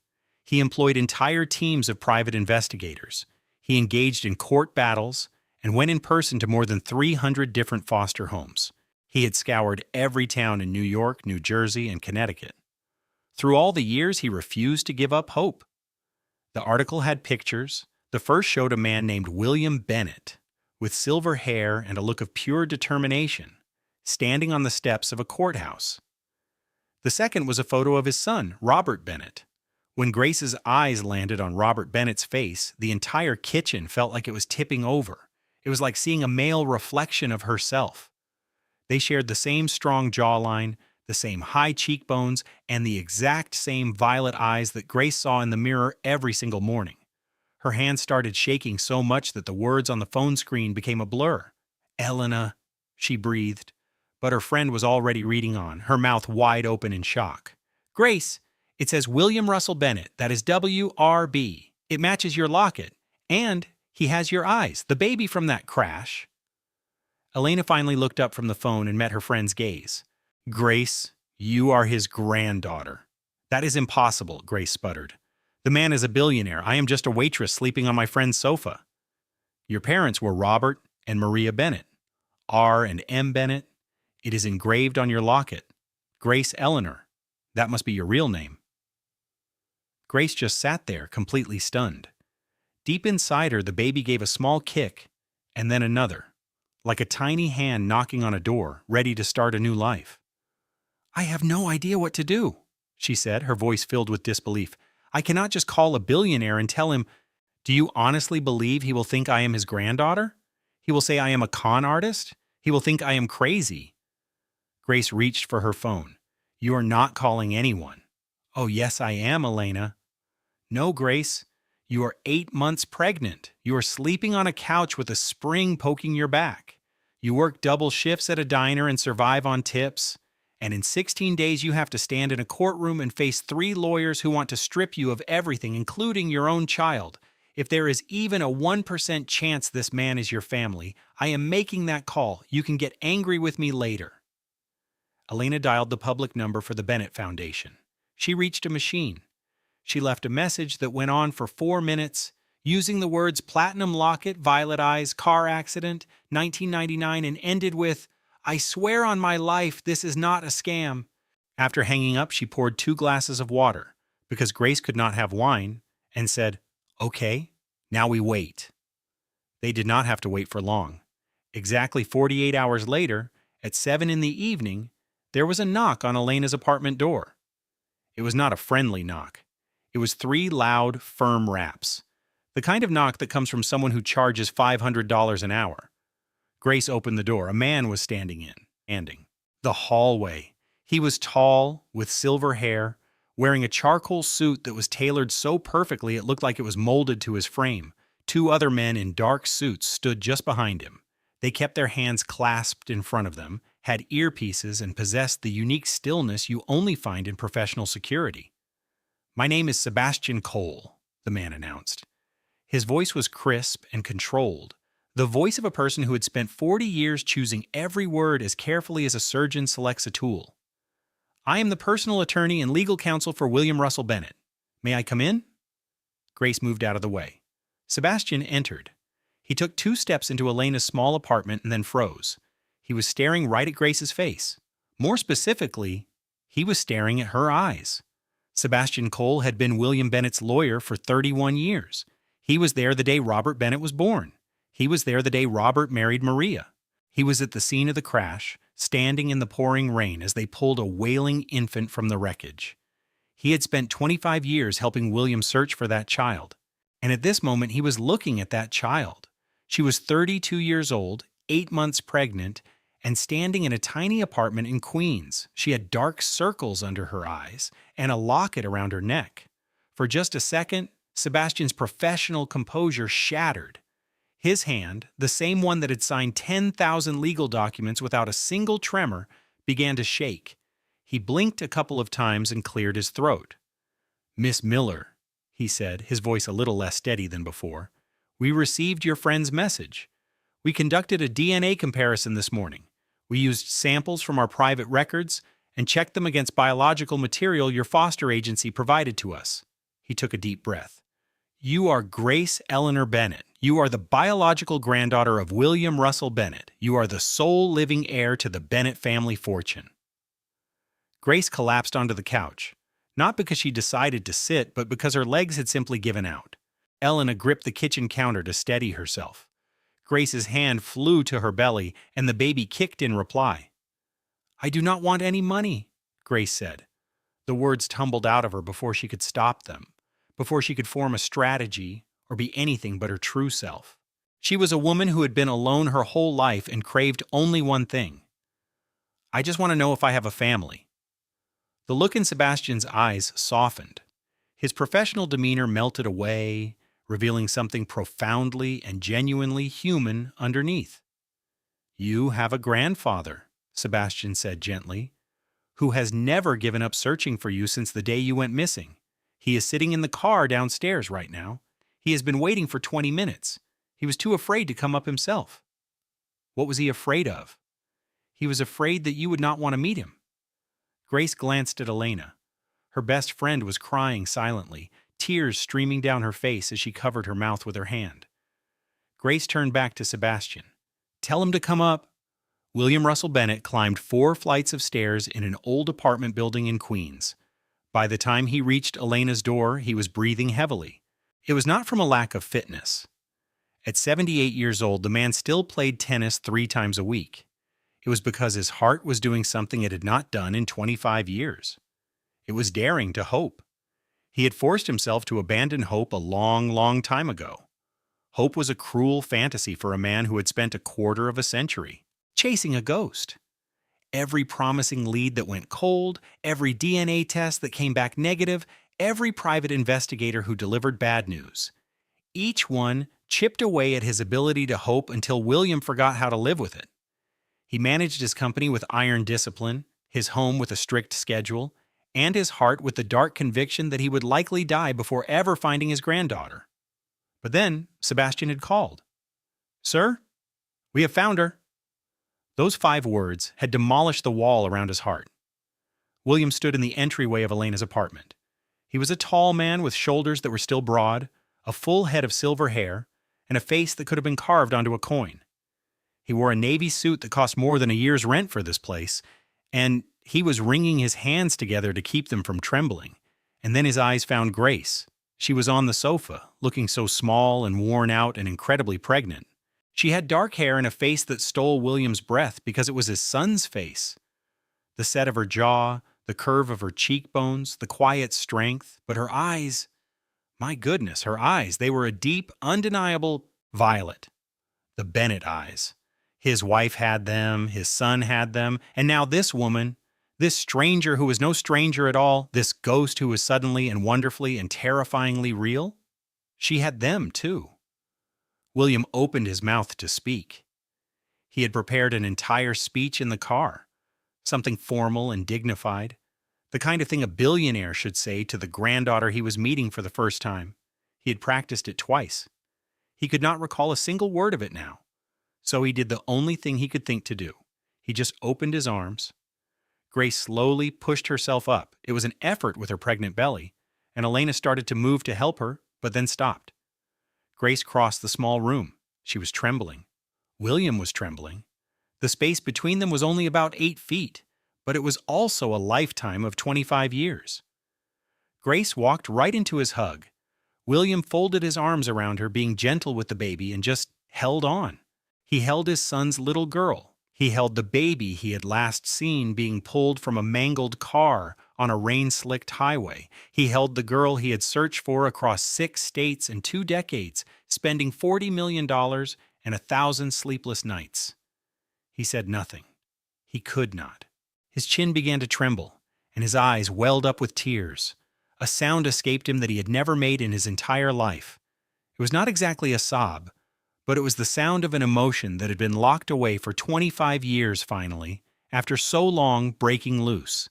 He employed entire teams of private investigators. He engaged in court battles and went in person to more than 300 different foster homes. He had scoured every town in New York, New Jersey, and Connecticut. Through all the years, he refused to give up hope. The article had pictures. The first showed a man named William Bennett, with silver hair and a look of pure determination, standing on the steps of a courthouse. The second was a photo of his son, Robert Bennett. When Grace's eyes landed on Robert Bennett's face, the entire kitchen felt like it was tipping over. It was like seeing a male reflection of herself. They shared the same strong jawline, the same high cheekbones, and the exact same violet eyes that Grace saw in the mirror every single morning. Her hands started shaking so much that the words on the phone screen became a blur. "Elena," she breathed, but her friend was already reading on, her mouth wide open in shock. "Grace, it says William Russell Bennett. That is WRB. It matches your locket. And he has your eyes, the baby from that crash." Elena finally looked up from the phone and met her friend's gaze. "Grace, you are his granddaughter." "That is impossible," Grace sputtered. "The man is a billionaire. I am just a waitress sleeping on my friend's sofa." "Your parents were Robert and Maria Bennett. R and M Bennett. It is engraved on your locket. Grace Eleanor. That must be your real name." Grace just sat there, completely stunned. Deep inside her, the baby gave a small kick, and then another, like a tiny hand knocking on a door, ready to start a new life. "I have no idea what to do," she said, her voice filled with disbelief. "I cannot just call a billionaire and tell him, 'Do you honestly believe he will think I am his granddaughter? He will say I am a con artist? He will think I am crazy.'" Grace reached for her phone. "You are not calling anyone." "Oh, yes, I am, Elena." "No, Grace. You are 8 months pregnant. You are sleeping on a couch with a spring poking your back. You work double shifts at a diner and survive on tips. And in 16 days, you have to stand in a courtroom and face 3 lawyers who want to strip you of everything, including your own child. If there is even a 1% chance this man is your family, I am making that call. You can get angry with me later." Elena dialed the public number for the Bennett Foundation. She reached a machine. She left a message that went on for 4 minutes, using the words platinum locket, violet eyes, car accident, 1999, and ended with, "I swear on my life this is not a scam." After hanging up, she poured 2 glasses of water, because Grace could not have wine, and said, "Okay, now we wait." They did not have to wait for long. Exactly 48 hours later, at 7 in the evening, there was a knock on Elena's apartment door. It was not a friendly knock. It was 3 loud, firm raps. The kind of knock that comes from someone who charges $500 an hour. Grace opened the door. A man was standing. The hallway. He was tall, with silver hair, wearing a charcoal suit that was tailored so perfectly it looked like it was molded to his frame. 2 other men in dark suits stood just behind him. They kept their hands clasped in front of them, had earpieces, and possessed the unique stillness you only find in professional security. "My name is Sebastian Cole," the man announced. His voice was crisp and controlled, The voice of a person who had spent 40 years choosing every word as carefully as a surgeon selects a tool. "I am the personal attorney and legal counsel for William Russell Bennett. May I come in?" Grace moved out of the way. Sebastian entered. He took 2 steps into Elena's small apartment and then froze. He was staring right at Grace's face. More specifically, he was staring at her eyes. Sebastian Cole had been William Bennett's lawyer for 31 years. He was there the day Robert Bennett was born. He was there the day Robert married Maria. He was at the scene of the crash, standing in the pouring rain as they pulled a wailing infant from the wreckage. He had spent 25 years helping William search for that child. And at this moment, he was looking at that child. She was 32 years old, 8 months pregnant, and standing in a tiny apartment in Queens. She had dark circles under her eyes and a locket around her neck. For just a second, Sebastian's professional composure shattered. His hand, the same one that had signed 10,000 legal documents without a single tremor, began to shake. He blinked a couple of times and cleared his throat. "Miss Miller," he said, his voice a little less steady than before, "we received your friend's message. We conducted a DNA comparison this morning. We used samples from our private records and checked them against biological material your foster agency provided to us." He took a deep breath. "You are Grace Eleanor Bennett. You are the biological granddaughter of William Russell Bennett. You are the sole living heir to the Bennett family fortune." Grace collapsed onto the couch, not because she decided to sit, but because her legs had simply given out. Elena gripped the kitchen counter to steady herself. Grace's hand flew to her belly, and the baby kicked in reply. "I do not want any money," Grace said. The words tumbled out of her before she could stop them, before she could form a strategy or be anything but her true self. She was a woman who had been alone her whole life and craved only one thing. "I just want to know if I have a family." The look in Sebastian's eyes softened. His professional demeanor melted away, revealing something profoundly and genuinely human underneath. "You have a grandfather," Sebastian said gently, "who has never given up searching for you since the day you went missing. He is sitting in the car downstairs right now. He has been waiting for 20 minutes. He was too afraid to come up himself." "What was he afraid of?" "He was afraid that you would not want to meet him." Grace glanced at Elena. Her best friend was crying silently, tears streaming down her face as she covered her mouth with her hand. Grace turned back to Sebastian. "Tell him to come up." William Russell Bennett climbed 4 flights of stairs in an old apartment building in Queens. By the time he reached Elena's door, he was breathing heavily. It was not from a lack of fitness. At 78 years old, the man still played tennis 3 times a week. It was because his heart was doing something it had not done in 25 years. It was daring to hope. He had forced himself to abandon hope a long, long time ago. Hope was a cruel fantasy for a man who had spent a quarter of a century chasing a ghost. Every promising lead that went cold, every DNA test that came back negative, every private investigator who delivered bad news. Each one chipped away at his ability to hope until William forgot how to live with it. He managed his company with iron discipline, his home with a strict schedule, and his heart with the dark conviction that he would likely die before ever finding his granddaughter. But then Sebastian had called. "Sir, we have found her." Those 5 words had demolished the wall around his heart. William stood in the entryway of Elena's apartment. He was a tall man with shoulders that were still broad, a full head of silver hair, and a face that could have been carved onto a coin. He wore a navy suit that cost more than a year's rent for this place, and he was wringing his hands together to keep them from trembling. And then his eyes found Grace. She was on the sofa, looking so small and worn out and incredibly pregnant. She had dark hair and a face that stole William's breath because it was his son's face. The set of her jaw, the curve of her cheekbones, the quiet strength, but her eyes, my goodness, her eyes, they were a deep, undeniable violet. The Bennett eyes. His wife had them, his son had them, and now this woman, this stranger who was no stranger at all, this ghost who was suddenly and wonderfully and terrifyingly real, she had them too. William opened his mouth to speak. He had prepared an entire speech in the car, something formal and dignified, the kind of thing a billionaire should say to the granddaughter he was meeting for the first time. He had practiced it twice. He could not recall a single word of it now. So he did the only thing he could think to do. He just opened his arms. Grace slowly pushed herself up. It was an effort with her pregnant belly, and Elena started to move to help her, but then stopped. Grace crossed the small room. She was trembling. William was trembling. The space between them was only about 8 feet, but it was also a lifetime of 25 years. Grace walked right into his hug. William folded his arms around her, being gentle with the baby, and just held on. He held his son's little girl. He held the baby he had last seen being pulled from a mangled car on a rain-slicked highway. He held the girl he had searched for across 6 states and 2 decades, spending $40 million and 1,000 sleepless nights. He said nothing. He could not. His chin began to tremble, and his eyes welled up with tears. A sound escaped him that he had never made in his entire life. It was not exactly a sob, but it was the sound of an emotion that had been locked away for 25 years finally, after so long breaking loose.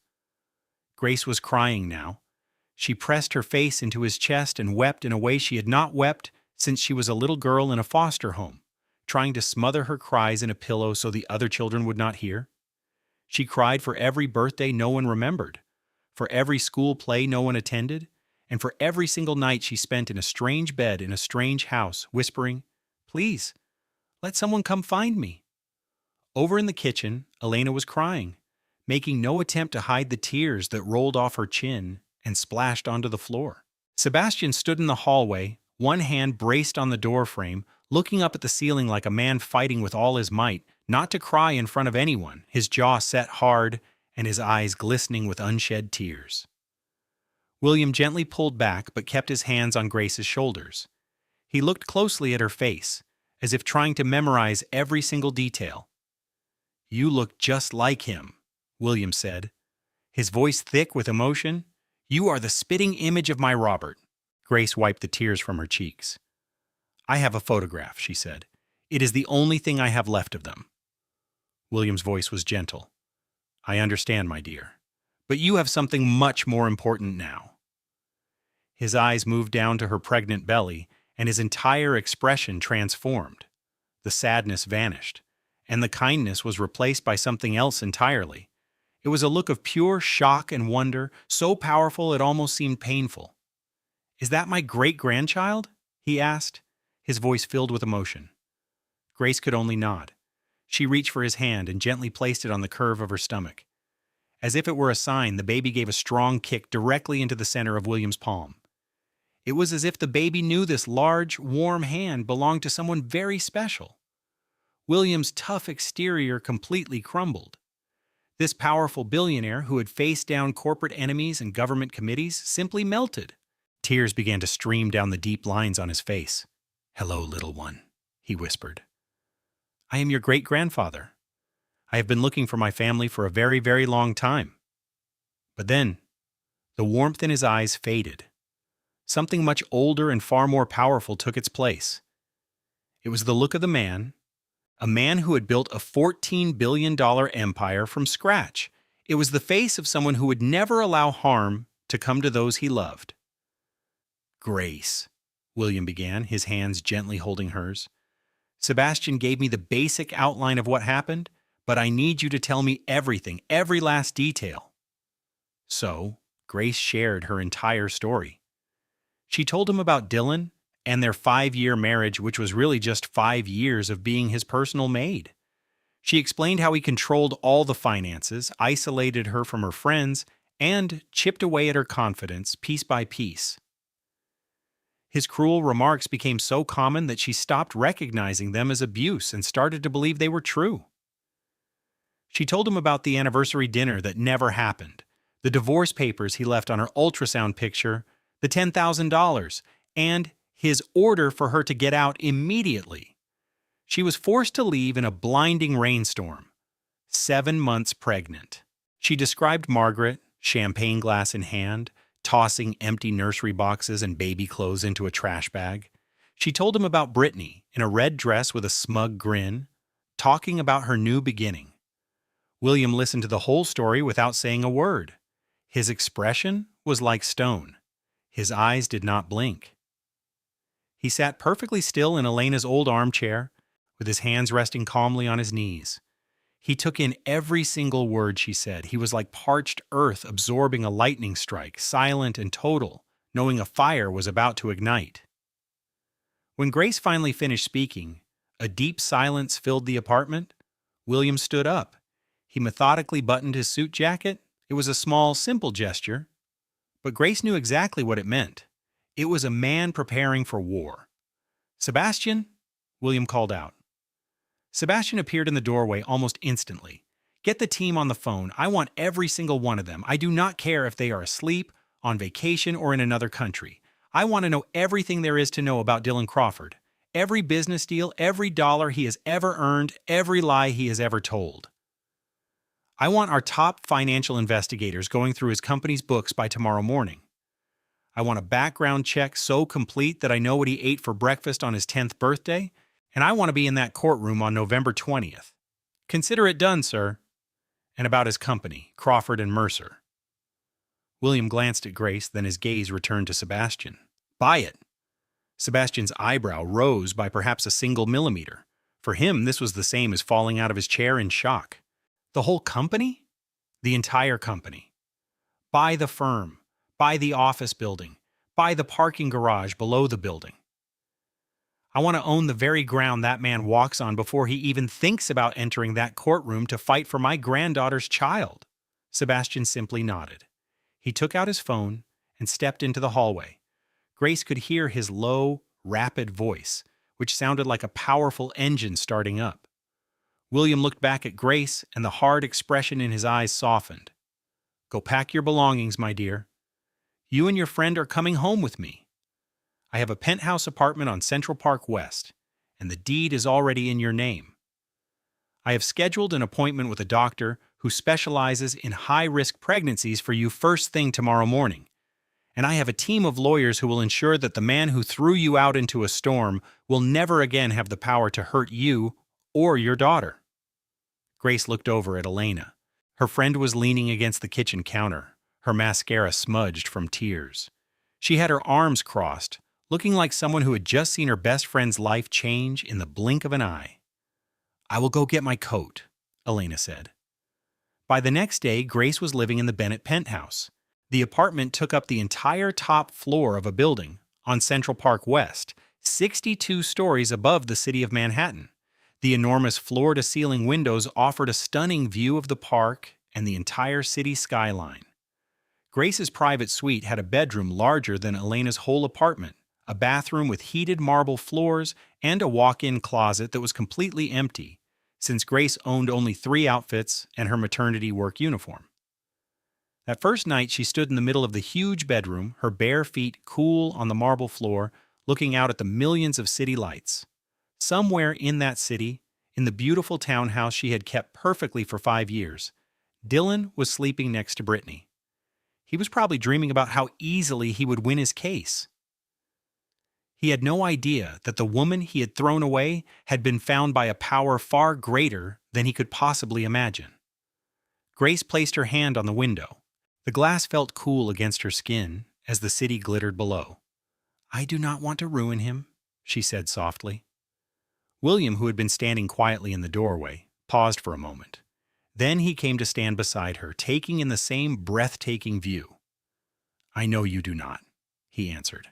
Grace was crying now. She pressed her face into his chest and wept in a way she had not wept since she was a little girl in a foster home, trying to smother her cries in a pillow so the other children would not hear. She cried for every birthday no one remembered, for every school play no one attended, and for every single night she spent in a strange bed in a strange house, whispering, "Please, let someone come find me." Over in the kitchen, Elena was crying, making no attempt to hide the tears that rolled off her chin and splashed onto the floor. Sebastian stood in the hallway, one hand braced on the doorframe, looking up at the ceiling like a man fighting with all his might, not to cry in front of anyone, his jaw set hard and his eyes glistening with unshed tears. William gently pulled back but kept his hands on Grace's shoulders. He looked closely at her face, as if trying to memorize every single detail. "You look just like him," William said, his voice thick with emotion. "You are the spitting image of my Robert." Grace wiped the tears from her cheeks. "I have a photograph," she said. "It is the only thing I have left of them." William's voice was gentle. "I understand, my dear. But you have something much more important now." His eyes moved down to her pregnant belly, and his entire expression transformed. The sadness vanished, and the kindness was replaced by something else entirely. It was a look of pure shock and wonder, so powerful it almost seemed painful. "Is that my great-grandchild?" he asked, his voice filled with emotion. Grace could only nod. She reached for his hand and gently placed it on the curve of her stomach. As if it were a sign, the baby gave a strong kick directly into the center of William's palm. It was as if the baby knew this large, warm hand belonged to someone very special. William's tough exterior completely crumbled. This powerful billionaire who had faced down corporate enemies and government committees simply melted. Tears began to stream down the deep lines on his face. "Hello, little one," he whispered. "I am your great-grandfather. I have been looking for my family for a very, very long time." But then, the warmth in his eyes faded. Something much older and far more powerful took its place. It was the look of the man, a man who had built a $14 billion empire from scratch. It was the face of someone who would never allow harm to come to those he loved. "Grace," William began, his hands gently holding hers. "Sebastian gave me the basic outline of what happened, but I need you to tell me everything, every last detail." So, Grace shared her entire story. She told him about Dylan and their 5-year marriage, which was really just 5 years of being his personal maid. She explained how he controlled all the finances, isolated her from her friends, and chipped away at her confidence piece by piece. His cruel remarks became so common that she stopped recognizing them as abuse and started to believe they were true. She told him about the anniversary dinner that never happened, the divorce papers he left on her ultrasound picture, the $10,000, and his order for her to get out immediately. She was forced to leave in a blinding rainstorm, 7 months pregnant. She described Margaret, champagne glass in hand, tossing empty nursery boxes and baby clothes into a trash bag. She told him about Brittany, in a red dress with a smug grin, talking about her new beginning. William listened to the whole story without saying a word. His expression was like stone. His eyes did not blink. He sat perfectly still in Elena's old armchair, with his hands resting calmly on his knees. He took in every single word she said. He was like parched earth absorbing a lightning strike, silent and total, knowing a fire was about to ignite. When Grace finally finished speaking, a deep silence filled the apartment. William stood up. He methodically buttoned his suit jacket. It was a small, simple gesture, but Grace knew exactly what it meant. It was a man preparing for war. "Sebastian?" William called out. Sebastian appeared in the doorway almost instantly. "Get the team on the phone. I want every single one of them. I do not care if they are asleep, on vacation, or in another country. I want to know everything there is to know about Dylan Crawford. Every business deal, every dollar he has ever earned, every lie he has ever told. I want our top financial investigators going through his company's books by tomorrow morning. I want a background check so complete that I know what he ate for breakfast on his 10th birthday, and I want to be in that courtroom on November 20th. Consider it done, sir." And about his company, Crawford and Mercer. William glanced at Grace, then his gaze returned to Sebastian. "Buy it." Sebastian's eyebrow rose by perhaps a single millimeter. For him, this was the same as falling out of his chair in shock. "The whole company?" "The entire company. Buy the firm. Buy the office building. Buy the parking garage below the building. I want to own the very ground that man walks on before he even thinks about entering that courtroom to fight for my granddaughter's child." Sebastian simply nodded. He took out his phone and stepped into the hallway. Grace could hear his low, rapid voice, which sounded like a powerful engine starting up. William looked back at Grace, and the hard expression in his eyes softened. "Go pack your belongings, my dear. You and your friend are coming home with me. I have a penthouse apartment on Central Park West, and the deed is already in your name. I have scheduled an appointment with a doctor who specializes in high-risk pregnancies for you first thing tomorrow morning. And I have a team of lawyers who will ensure that the man who threw you out into a storm will never again have the power to hurt you or your daughter." Grace looked over at Elena. Her friend was leaning against the kitchen counter, her mascara smudged from tears. She had her arms crossed, looking like someone who had just seen her best friend's life change in the blink of an eye. "I will go get my coat," Elena said. By the next day, Grace was living in the Bennett penthouse. The apartment took up the entire top floor of a building on Central Park West, 62 stories above the city of Manhattan. The enormous floor-to-ceiling windows offered a stunning view of the park and the entire city skyline. Grace's private suite had a bedroom larger than Elena's whole apartment, a bathroom with heated marble floors, and a walk-in closet that was completely empty, since Grace owned only 3 outfits and her maternity work uniform. That first night, she stood in the middle of the huge bedroom, her bare feet cool on the marble floor, looking out at the millions of city lights. Somewhere in that city, in the beautiful townhouse she had kept perfectly for 5 years, Dylan was sleeping next to Brittany. He was probably dreaming about how easily he would win his case. He had no idea that the woman he had thrown away had been found by a power far greater than he could possibly imagine. Grace placed her hand on the window. The glass felt cool against her skin as the city glittered below. "I do not want to ruin him," she said softly. William, who had been standing quietly in the doorway, paused for a moment. Then he came to stand beside her, taking in the same breathtaking view. "I know you do not," he answered.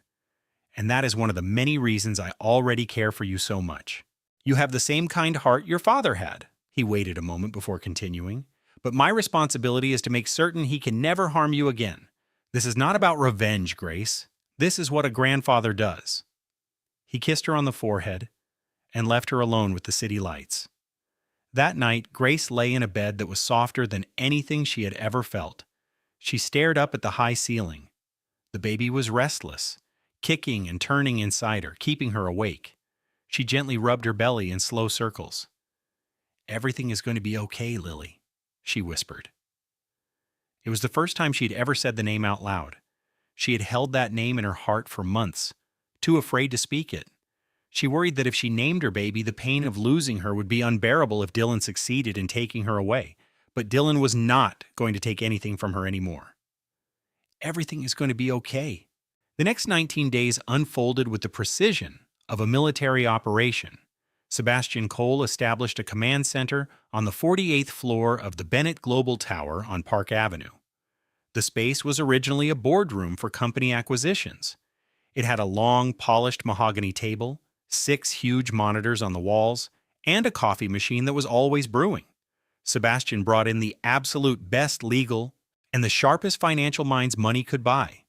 "And that is one of the many reasons I already care for you so much. You have the same kind heart your father had." He waited a moment before continuing. "But my responsibility is to make certain he can never harm you again. This is not about revenge, Grace. This is what a grandfather does." He kissed her on the forehead and left her alone with the city lights. That night, Grace lay in a bed that was softer than anything she had ever felt. She stared up at the high ceiling. The baby was restless, kicking and turning inside her, keeping her awake. She gently rubbed her belly in slow circles. "Everything is going to be okay, Lily," she whispered. It was the first time she had ever said the name out loud. She had held that name in her heart for months, too afraid to speak it. She worried that if she named her baby, the pain of losing her would be unbearable if Dylan succeeded in taking her away. But Dylan was not going to take anything from her anymore. "Everything is going to be okay." The next 19 days unfolded with the precision of a military operation. Sebastian Cole established a command center on the 48th floor of the Bennett Global Tower on Park Avenue. The space was originally a boardroom for company acquisitions. It had a long, polished mahogany table, 6 huge monitors on the walls, and a coffee machine that was always brewing. Sebastian brought in the absolute best legal and the sharpest financial minds money could buy.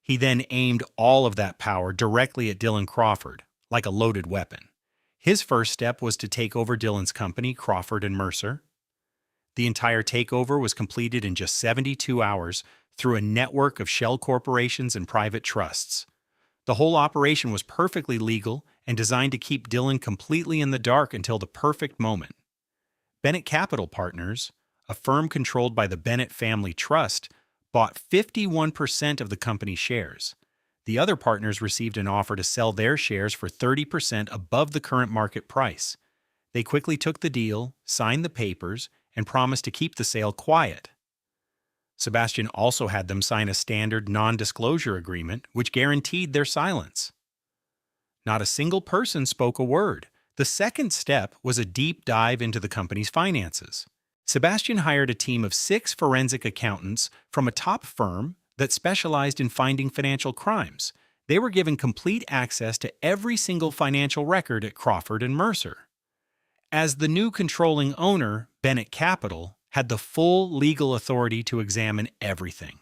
He then aimed all of that power directly at Dylan Crawford, like a loaded weapon. His first step was to take over Dylan's company, Crawford and Mercer. The entire takeover was completed in just 72 hours through a network of shell corporations and private trusts. The whole operation was perfectly legal and designed to keep Dylan completely in the dark until the perfect moment. Bennett Capital Partners, a firm controlled by the Bennett Family Trust, bought 51% of the company's shares. The other partners received an offer to sell their shares for 30% above the current market price. They quickly took the deal, signed the papers, and promised to keep the sale quiet. Sebastian also had them sign a standard non-disclosure agreement which guaranteed their silence. Not a single person spoke a word. The second step was a deep dive into the company's finances. Sebastian hired a team of 6 forensic accountants from a top firm that specialized in finding financial crimes. They were given complete access to every single financial record at Crawford and Mercer. As the new controlling owner, Bennett Capital had the full legal authority to examine everything.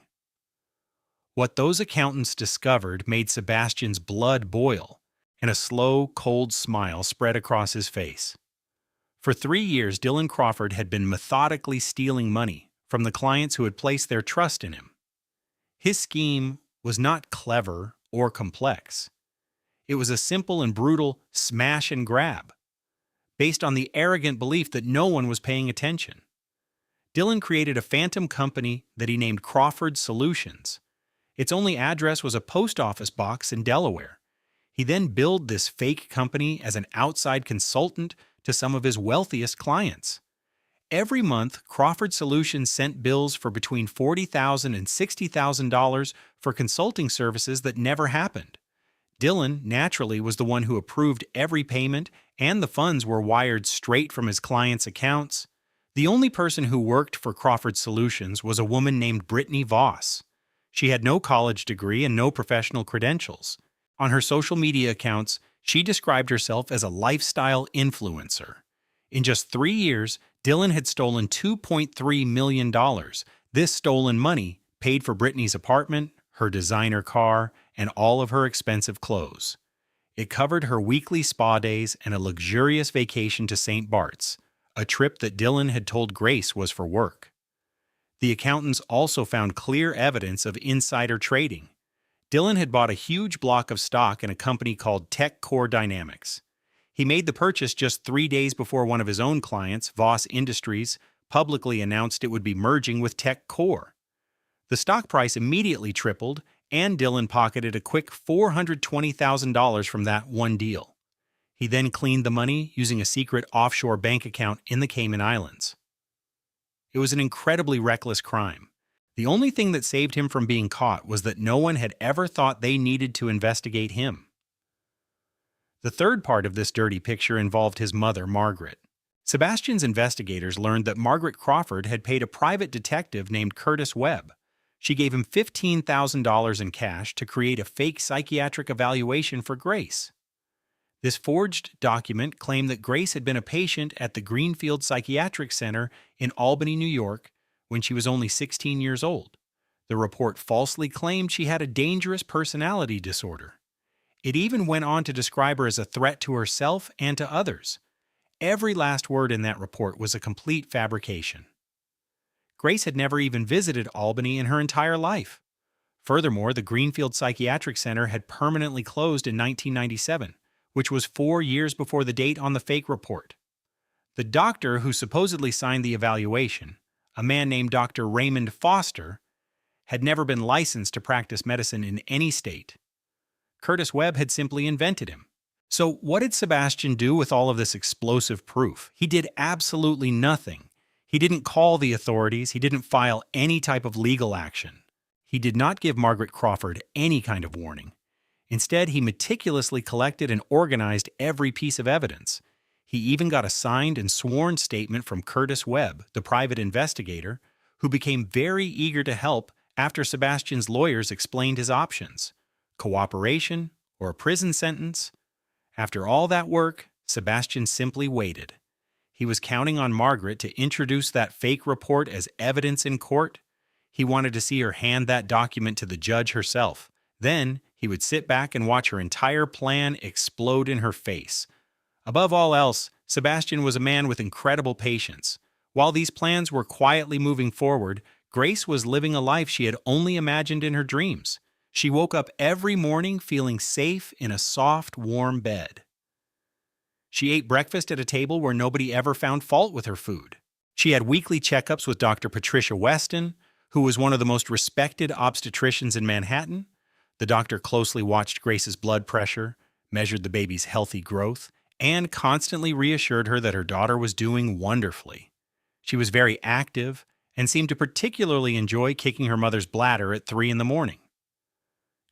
What those accountants discovered made Sebastian's blood boil, and a slow, cold smile spread across his face. For 3 years, Dylan Crawford had been methodically stealing money from the clients who had placed their trust in him. His scheme was not clever or complex. It was a simple and brutal smash and grab, based on the arrogant belief that no one was paying attention. Dylan created a phantom company that he named Crawford Solutions. Its only address was a post office box in Delaware. He then billed this fake company as an outside consultant to some of his wealthiest clients. Every month, Crawford Solutions sent bills for between $40,000 and $60,000 for consulting services that never happened. Dylan, naturally, was the one who approved every payment, and the funds were wired straight from his clients' accounts. The only person who worked for Crawford Solutions was a woman named Brittany Voss. She had no college degree and no professional credentials. On her social media accounts, she described herself as a lifestyle influencer. In just 3 years, Dylan had stolen $2.3 million. This stolen money paid for Brittany's apartment, her designer car, and all of her expensive clothes. It covered her weekly spa days and a luxurious vacation to St. Bart's, a trip that Dylan had told Grace was for work. The accountants also found clear evidence of insider trading. Dylan had bought a huge block of stock in a company called Tech Core Dynamics. He made the purchase just 3 days before one of his own clients, Voss Industries, publicly announced it would be merging with Tech Core. The stock price immediately tripled, and Dylan pocketed a quick $420,000 from that one deal. He then cleaned the money using a secret offshore bank account in the Cayman Islands. It was an incredibly reckless crime. The only thing that saved him from being caught was that no one had ever thought they needed to investigate him. The third part of this dirty picture involved his mother, Margaret. Sebastian's investigators learned that Margaret Crawford had paid a private detective named Curtis Webb. She gave him $15,000 in cash to create a fake psychiatric evaluation for Grace. This forged document claimed that Grace had been a patient at the Greenfield Psychiatric Center in Albany, New York, when she was only 16 years old. The report falsely claimed she had a dangerous personality disorder. It even went on to describe her as a threat to herself and to others. Every last word in that report was a complete fabrication. Grace had never even visited Albany in her entire life. Furthermore, the Greenfield Psychiatric Center had permanently closed in 1997, which was 4 years before the date on the fake report. The doctor who supposedly signed the evaluation, a man named Dr. Raymond Foster, had never been licensed to practice medicine in any state. Curtis Webb had simply invented him. So what did Sebastian do with all of this explosive proof? He did absolutely nothing. He didn't call the authorities. He didn't file any type of legal action. He did not give Margaret Crawford any kind of warning. Instead, he meticulously collected and organized every piece of evidence. He even got a signed and sworn statement from Curtis Webb, the private investigator, who became very eager to help after Sebastian's lawyers explained his options: cooperation or a prison sentence. After all that work, Sebastian simply waited. He was counting on Margaret to introduce that fake report as evidence in court. He wanted to see her hand that document to the judge herself. Then he would sit back and watch her entire plan explode in her face. Above all else, Sebastian was a man with incredible patience. While these plans were quietly moving forward, Grace was living a life she had only imagined in her dreams. She woke up every morning feeling safe in a soft, warm bed. She ate breakfast at a table where nobody ever found fault with her food. She had weekly checkups with Dr. Patricia Weston, who was one of the most respected obstetricians in Manhattan. The doctor closely watched Grace's blood pressure, measured the baby's healthy growth, and constantly reassured her that her daughter was doing wonderfully. She was very active and seemed to particularly enjoy kicking her mother's bladder at 3 in the morning.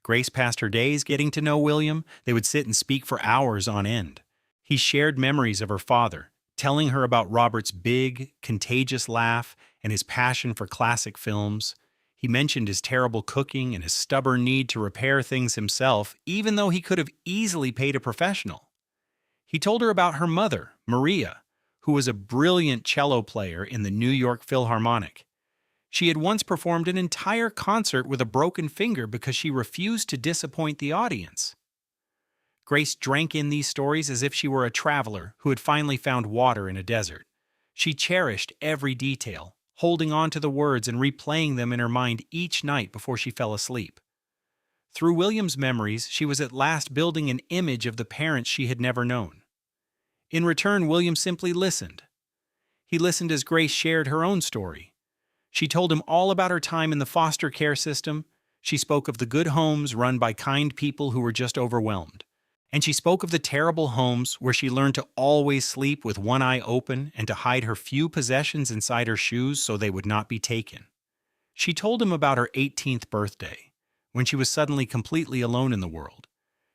Grace passed her days getting to know William. They would sit and speak for hours on end. He shared memories of her father, telling her about Robert's big, contagious laugh and his passion for classic films. He mentioned his terrible cooking and his stubborn need to repair things himself, even though he could have easily paid a professional. He told her about her mother, Maria, who was a brilliant cello player in the New York Philharmonic. She had once performed an entire concert with a broken finger because she refused to disappoint the audience. Grace drank in these stories as if she were a traveler who had finally found water in a desert. She cherished every detail, holding on to the words and replaying them in her mind each night before she fell asleep. Through William's memories, she was at last building an image of the parents she had never known. In return, William simply listened. He listened as Grace shared her own story. She told him all about her time in the foster care system. She spoke of the good homes run by kind people who were just overwhelmed. And she spoke of the terrible homes where she learned to always sleep with one eye open and to hide her few possessions inside her shoes so they would not be taken. She told him about her 18th birthday, when she was suddenly completely alone in the world.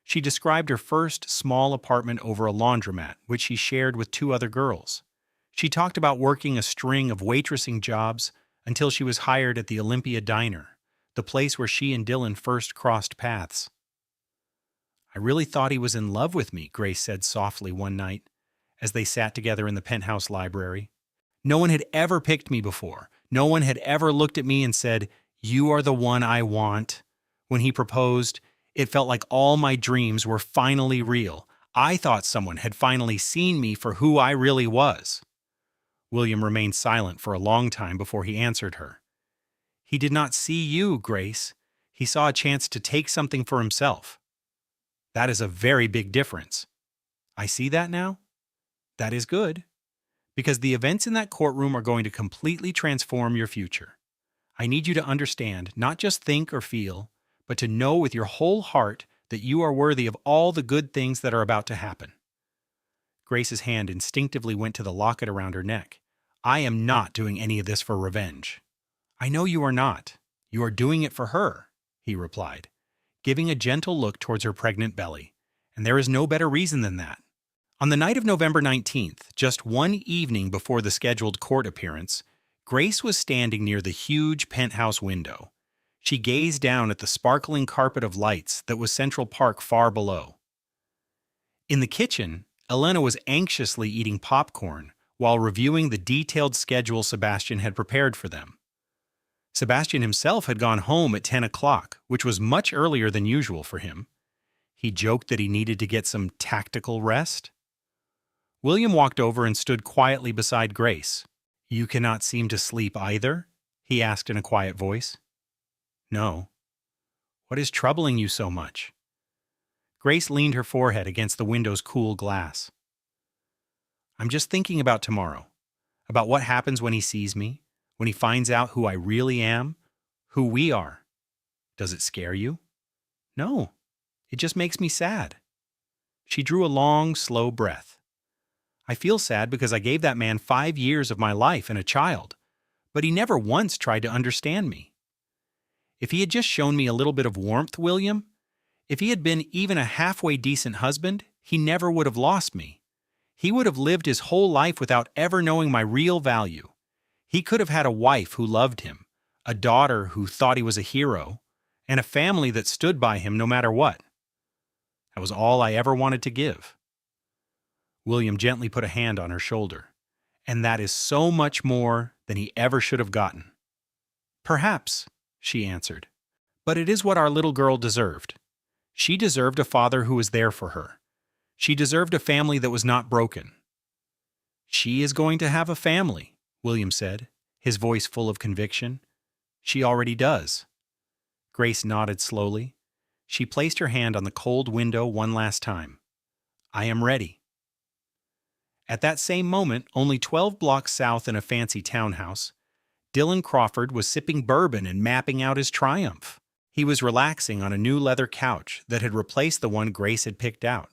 She described her first small apartment over a laundromat, which she shared with 2 other girls. She talked about working a string of waitressing jobs until she was hired at the Olympia Diner, the place where she and Dylan first crossed paths. "I really thought he was in love with me," Grace said softly one night, as they sat together in the penthouse library. "No one had ever picked me before. No one had ever looked at me and said, 'You are the one I want.' When he proposed, it felt like all my dreams were finally real. I thought someone had finally seen me for who I really was." William remained silent for a long time before he answered her. "He did not see you, Grace. He saw a chance to take something for himself. That is a very big difference. I see that now? That is good. Because the events in that courtroom are going to completely transform your future. I need you to understand, not just think or feel, but to know with your whole heart that you are worthy of all the good things that are about to happen." Grace's hand instinctively went to the locket around her neck. "I am not doing any of this for revenge." "I know you are not. You are doing it for her," he replied, giving a gentle look towards her pregnant belly. "And there is no better reason than that." On the night of November 19th, just one evening before the scheduled court appearance, Grace was standing near the huge penthouse window. She gazed down at the sparkling carpet of lights that was Central Park far below. In the kitchen, Elena was anxiously eating popcorn while reviewing the detailed schedule Sebastian had prepared for them. Sebastian himself had gone home at 10 o'clock, which was much earlier than usual for him. He joked that he needed to get some tactical rest. William walked over and stood quietly beside Grace. "You cannot seem to sleep either?" he asked in a quiet voice. "No." "What is troubling you so much?" Grace leaned her forehead against the window's cool glass. "I'm just thinking about tomorrow, about what happens when he sees me, when he finds out who I really am, who we are. Does it scare you?" "No, it just makes me sad." She drew a long, slow breath. "I feel sad because I gave that man 5 years of my life and a child, but he never once tried to understand me. If he had just shown me a little bit of warmth, William, if he had been even a halfway decent husband, he never would have lost me. He would have lived his whole life without ever knowing my real value. He could have had a wife who loved him, a daughter who thought he was a hero, and a family that stood by him no matter what. That was all I ever wanted to give. William gently put a hand on her shoulder. And that is so much more than he ever should have gotten. Perhaps, she answered, but it is what our little girl deserved. She deserved a father who was there for her. She deserved a family that was not broken. She is going to have a family, William said, his voice full of conviction. She already does. Grace nodded slowly. She placed her hand on the cold window one last time. I am ready. At that same moment, only 12 blocks south in a fancy townhouse, Dylan Crawford was sipping bourbon and mapping out his triumph. He was relaxing on a new leather couch that had replaced the one Grace had picked out.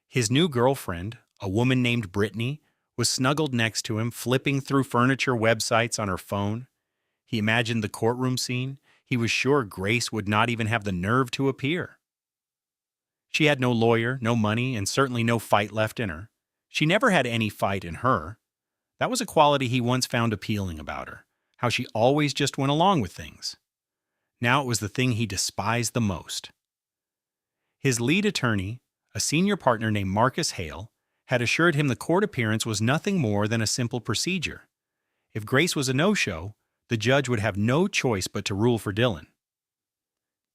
His new girlfriend, a woman named Brittany, was snuggled next to him, flipping through furniture websites on her phone. He imagined the courtroom scene. He was sure Grace would not even have the nerve to appear. She had no lawyer, no money, and certainly no fight left in her. She never had any fight in her. That was a quality he once found appealing about her, how she always just went along with things. Now it was the thing he despised the most. His lead attorney, a senior partner named Marcus Hale, had assured him the court appearance was nothing more than a simple procedure. If Grace was a no-show, the judge would have no choice but to rule for Dylan.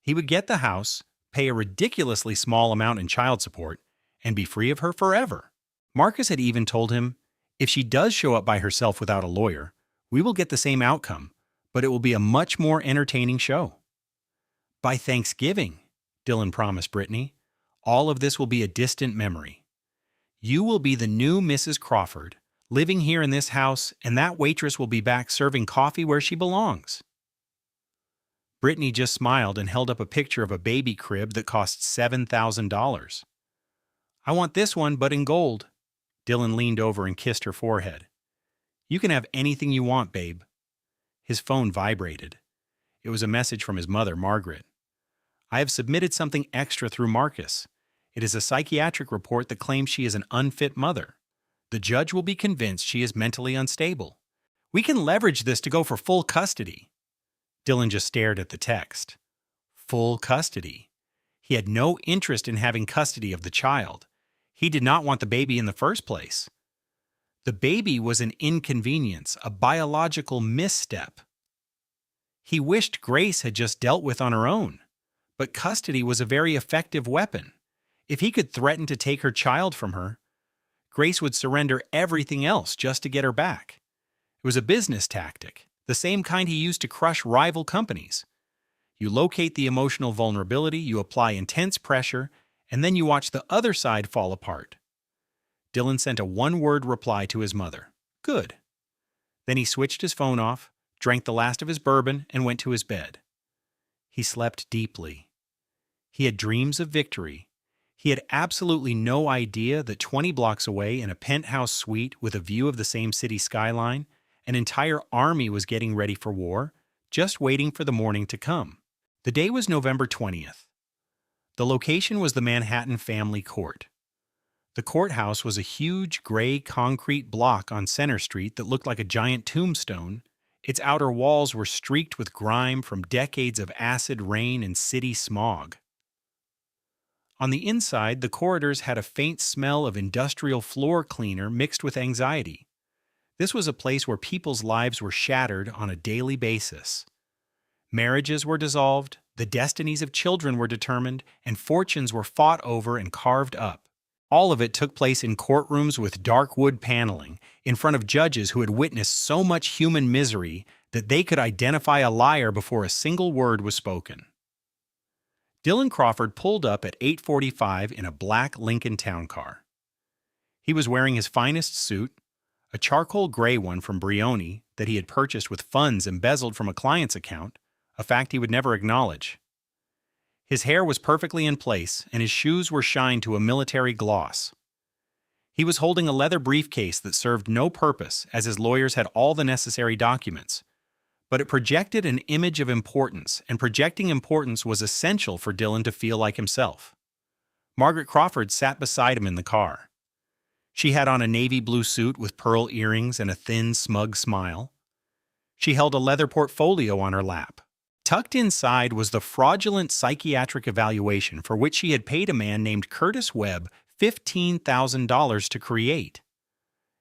He would get the house, pay a ridiculously small amount in child support, and be free of her forever. Marcus had even told him, if she does show up by herself without a lawyer, we will get the same outcome, but it will be a much more entertaining show. By Thanksgiving, Dylan promised Brittany, all of this will be a distant memory. You will be the new Mrs. Crawford, living here in this house, and that waitress will be back serving coffee where she belongs. Brittany just smiled and held up a picture of a baby crib that cost $7,000. I want this one, but in gold. Dylan leaned over and kissed her forehead. You can have anything you want, babe. His phone vibrated. It was a message from his mother, Margaret. I have submitted something extra through Marcus. It is a psychiatric report that claims she is an unfit mother. The judge will be convinced she is mentally unstable. We can leverage this to go for full custody. Dylan just stared at the text. Full custody. He had no interest in having custody of the child. He did not want the baby in the first place. The baby was an inconvenience, a biological misstep. He wished Grace had just dealt with on her own. But custody was a very effective weapon. If he could threaten to take her child from her, Grace would surrender everything else just to get her back. It was a business tactic, the same kind he used to crush rival companies. You locate the emotional vulnerability, you apply intense pressure, and then you watch the other side fall apart. Dylan sent a one-word reply to his mother. Good. Then he switched his phone off, drank the last of his bourbon, and went to his bed. He slept deeply. He had dreams of victory. He had absolutely no idea that 20 blocks away in a penthouse suite with a view of the same city skyline, an entire army was getting ready for war, just waiting for the morning to come. The day was November 20th. The location was the Manhattan Family Court. The courthouse was a huge gray concrete block on Center Street that looked like a giant tombstone. Its outer walls were streaked with grime from decades of acid rain and city smog. On the inside, the corridors had a faint smell of industrial floor cleaner mixed with anxiety. This was a place where people's lives were shattered on a daily basis. Marriages were dissolved, the destinies of children were determined, and fortunes were fought over and carved up. All of it took place in courtrooms with dark wood paneling, in front of judges who had witnessed so much human misery that they could identify a liar before a single word was spoken. Dylan Crawford pulled up at 8:45 in a black Lincoln Town Car. He was wearing his finest suit, a charcoal gray one from Brioni that he had purchased with funds embezzled from a client's account, a fact he would never acknowledge. His hair was perfectly in place, and his shoes were shined to a military gloss. He was holding a leather briefcase that served no purpose, as his lawyers had all the necessary documents. but it projected an image of importance, and projecting importance was essential for Dylan to feel like himself. Margaret Crawford sat beside him in the car. She had on a navy blue suit with pearl earrings and a thin, smug smile. She held a leather portfolio on her lap. Tucked inside was the fraudulent psychiatric evaluation for which she had paid a man named Curtis Webb $15,000 to create.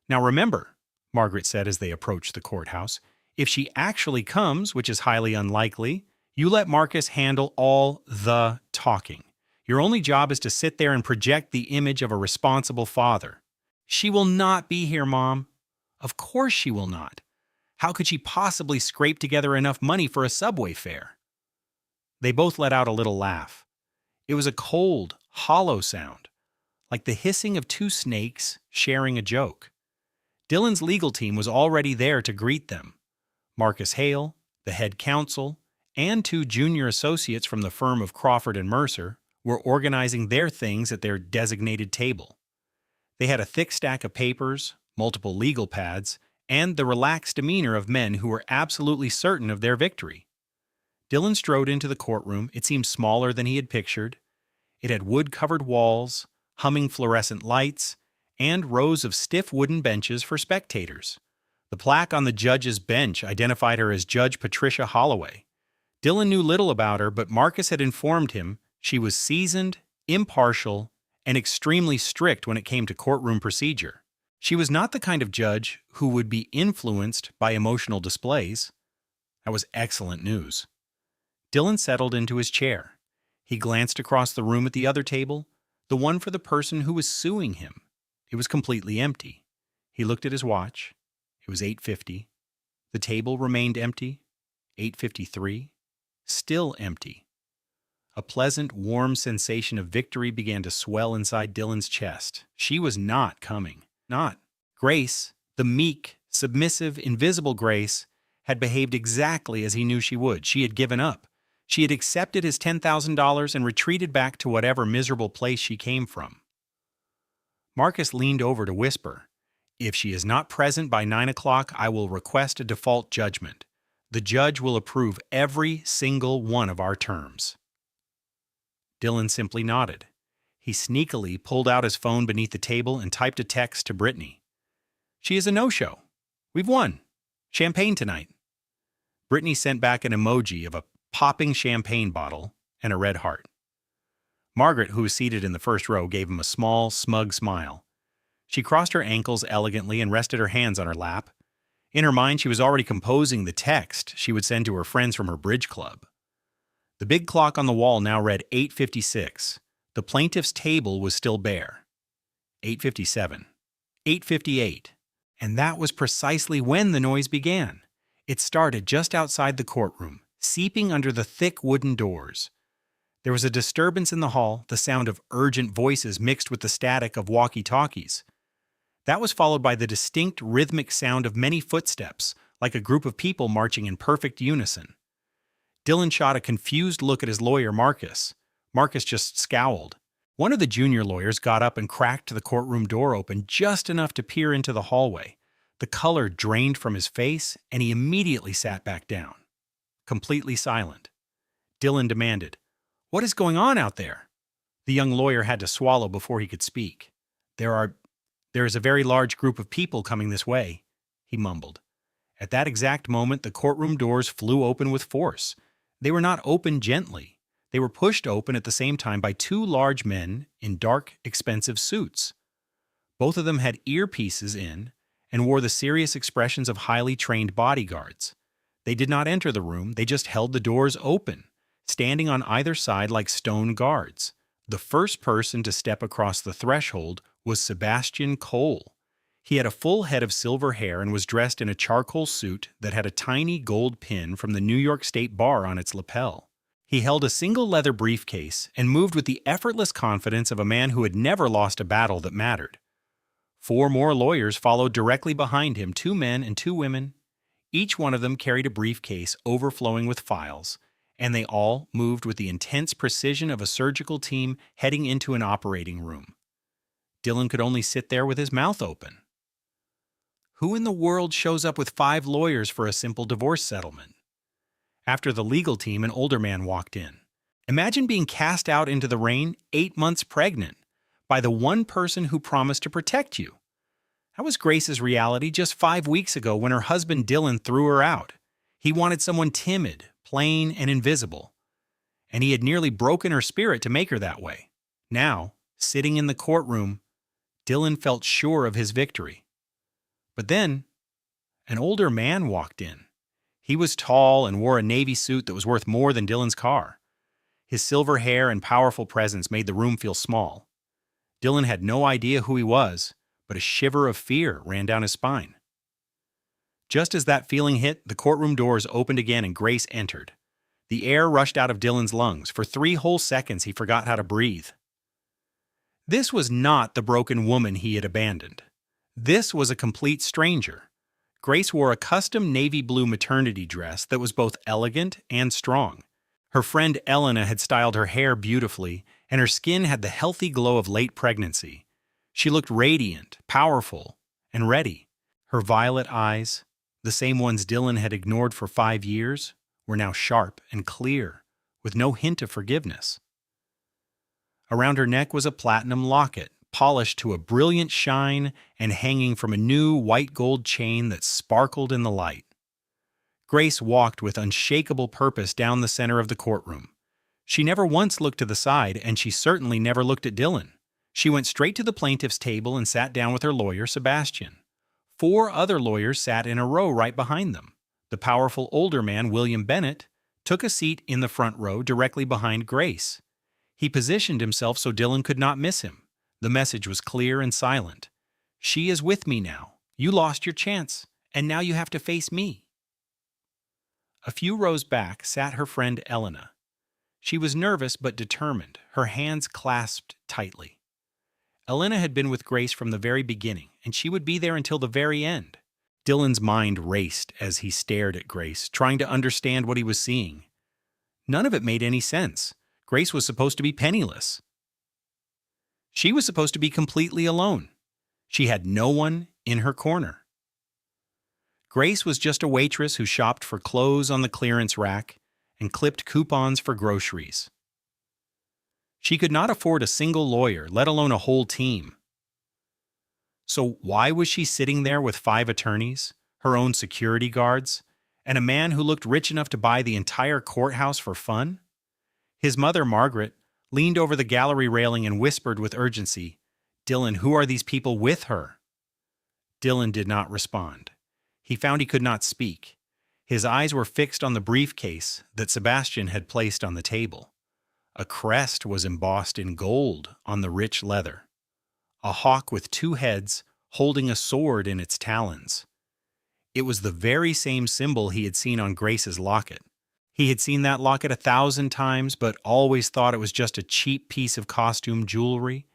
Now remember, Margaret said as they approached the courthouse, if she actually comes, which is highly unlikely, you let Marcus handle all the talking. Your only job is to sit there and project the image of a responsible father. She will not be here, Mom. Of course she will not. How could she possibly scrape together enough money for a subway fare? They both let out a little laugh. It was a cold, hollow sound, like the hissing of two snakes sharing a joke. Dylan's legal team was already there to greet them. Marcus Hale, the head counsel, and two junior associates from the firm of Crawford and Mercer were organizing their things at their designated table. They had a thick stack of papers, multiple legal pads, and the relaxed demeanor of men who were absolutely certain of their victory. Dylan strode into the courtroom. It seemed smaller than he had pictured. It had wood-covered walls, humming fluorescent lights, and rows of stiff wooden benches for spectators. The plaque on the judge's bench identified her as Judge Patricia Holloway. Dylan knew little about her, but Marcus had informed him she was seasoned, impartial, and extremely strict when it came to courtroom procedure. She was not the kind of judge who would be influenced by emotional displays. That was excellent news. Dylan settled into his chair. He glanced across the room at the other table, the one for the person who was suing him. It was completely empty. He looked at his watch. It was 8:50. The table remained empty. 8:53. Still empty. A pleasant, warm sensation of victory began to swell inside Dylan's chest. She was not coming. Not. Grace, the meek, submissive, invisible Grace, had behaved exactly as he knew she would. She had given up. She had accepted his $10,000 and retreated back to whatever miserable place she came from. Marcus leaned over to whisper, "If she is not present by 9 o'clock, I will request a default judgment. The judge will approve every single one of our terms." Dylan simply nodded. He sneakily pulled out his phone beneath the table and typed a text to Brittany. "She is a no-show. We've won. Champagne tonight." Brittany sent back an emoji of a popping champagne bottle and a red heart. Margaret, who was seated in the first row, gave him a small, smug smile. She crossed her ankles elegantly and rested her hands on her lap. In her mind, she was already composing the text she would send to her friends from her bridge club. The big clock on the wall now read 8:56. The plaintiff's table was still bare. 8:57. 8:58. And that was precisely when the noise began. It started just outside the courtroom, seeping under the thick wooden doors. There was a disturbance in the hall, the sound of urgent voices mixed with the static of walkie-talkies. That was followed by the distinct rhythmic sound of many footsteps, like a group of people marching in perfect unison. Dylan shot a confused look at his lawyer, Marcus. Marcus just scowled. One of the junior lawyers got up and cracked the courtroom door open just enough to peer into the hallway. The color drained from his face, and he immediately sat back down. Completely silent. Dylan demanded, "What is going on out there?" The young lawyer had to swallow before he could speak. There is a very large group of people coming this way," he mumbled. At that exact moment, the courtroom doors flew open with force. They were not opened gently. They were pushed open at the same time by two large men in dark, expensive suits. Both of them had earpieces in and wore the serious expressions of highly trained bodyguards. They did not enter the room, they just held the doors open, standing on either side like stone guards. The first person to step across the threshold was Sebastian Cole. He had a full head of silver hair and was dressed in a charcoal suit that had a tiny gold pin from the New York State Bar on its lapel. He held a single leather briefcase and moved with the effortless confidence of a man who had never lost a battle that mattered. 4 more lawyers followed directly behind him, 2 men and 2 women. Each one of them carried a briefcase overflowing with files, and they all moved with the intense precision of a surgical team heading into an operating room. Dylan could only sit there with his mouth open. Who in the world shows up with 5 lawyers for a simple divorce settlement? After the legal team, an older man walked in. Imagine being cast out into the rain 8 months pregnant by the one person who promised to protect you. That was Grace's reality just 5 weeks ago when her husband Dylan threw her out. He wanted someone timid, plain, and invisible. And he had nearly broken her spirit to make her that way. Now, sitting in the courtroom, Dylan felt sure of his victory. But then, an older man walked in. He was tall and wore a navy suit that was worth more than Dylan's car. His silver hair and powerful presence made the room feel small. Dylan had no idea who he was, but a shiver of fear ran down his spine. Just as that feeling hit, the courtroom doors opened again and Grace entered. The air rushed out of Dylan's lungs. For 3 whole seconds, he forgot how to breathe. This was not the broken woman he had abandoned. This was a complete stranger. Grace wore a custom navy blue maternity dress that was both elegant and strong. Her friend Elena had styled her hair beautifully, and her skin had the healthy glow of late pregnancy. She looked radiant, powerful, and ready. Her violet eyes, the same ones Dylan had ignored for 5 years, were now sharp and clear, with no hint of forgiveness. Around her neck was a platinum locket, polished to a brilliant shine and hanging from a new white gold chain that sparkled in the light. Grace walked with unshakable purpose down the center of the courtroom. She never once looked to the side, and she certainly never looked at Dylan. She went straight to the plaintiff's table and sat down with her lawyer, Sebastian. 4 other lawyers sat in a row right behind them. The powerful older man, William Bennett, took a seat in the front row directly behind Grace. He positioned himself so Dylan could not miss him. The message was clear and silent. "She is with me now. You lost your chance, and now you have to face me." A few rows back sat her friend Elena. She was nervous but determined, her hands clasped tightly. Elena had been with Grace from the very beginning, and she would be there until the very end. Dylan's mind raced as he stared at Grace, trying to understand what he was seeing. None of it made any sense. Grace was supposed to be penniless. She was supposed to be completely alone. She had no one in her corner. Grace was just a waitress who shopped for clothes on the clearance rack and clipped coupons for groceries. She could not afford a single lawyer, let alone a whole team. So why was she sitting there with 5 attorneys, her own security guards, and a man who looked rich enough to buy the entire courthouse for fun? His mother, Margaret, leaned over the gallery railing and whispered with urgency, "Dylan, who are these people with her?" Dylan did not respond. He found he could not speak. His eyes were fixed on the briefcase that Sebastian had placed on the table. A crest was embossed in gold on the rich leather. A hawk with 2 heads holding a sword in its talons. It was the very same symbol he had seen on Grace's locket. He had seen that locket 1,000 times, but always thought it was just a cheap piece of costume jewelry.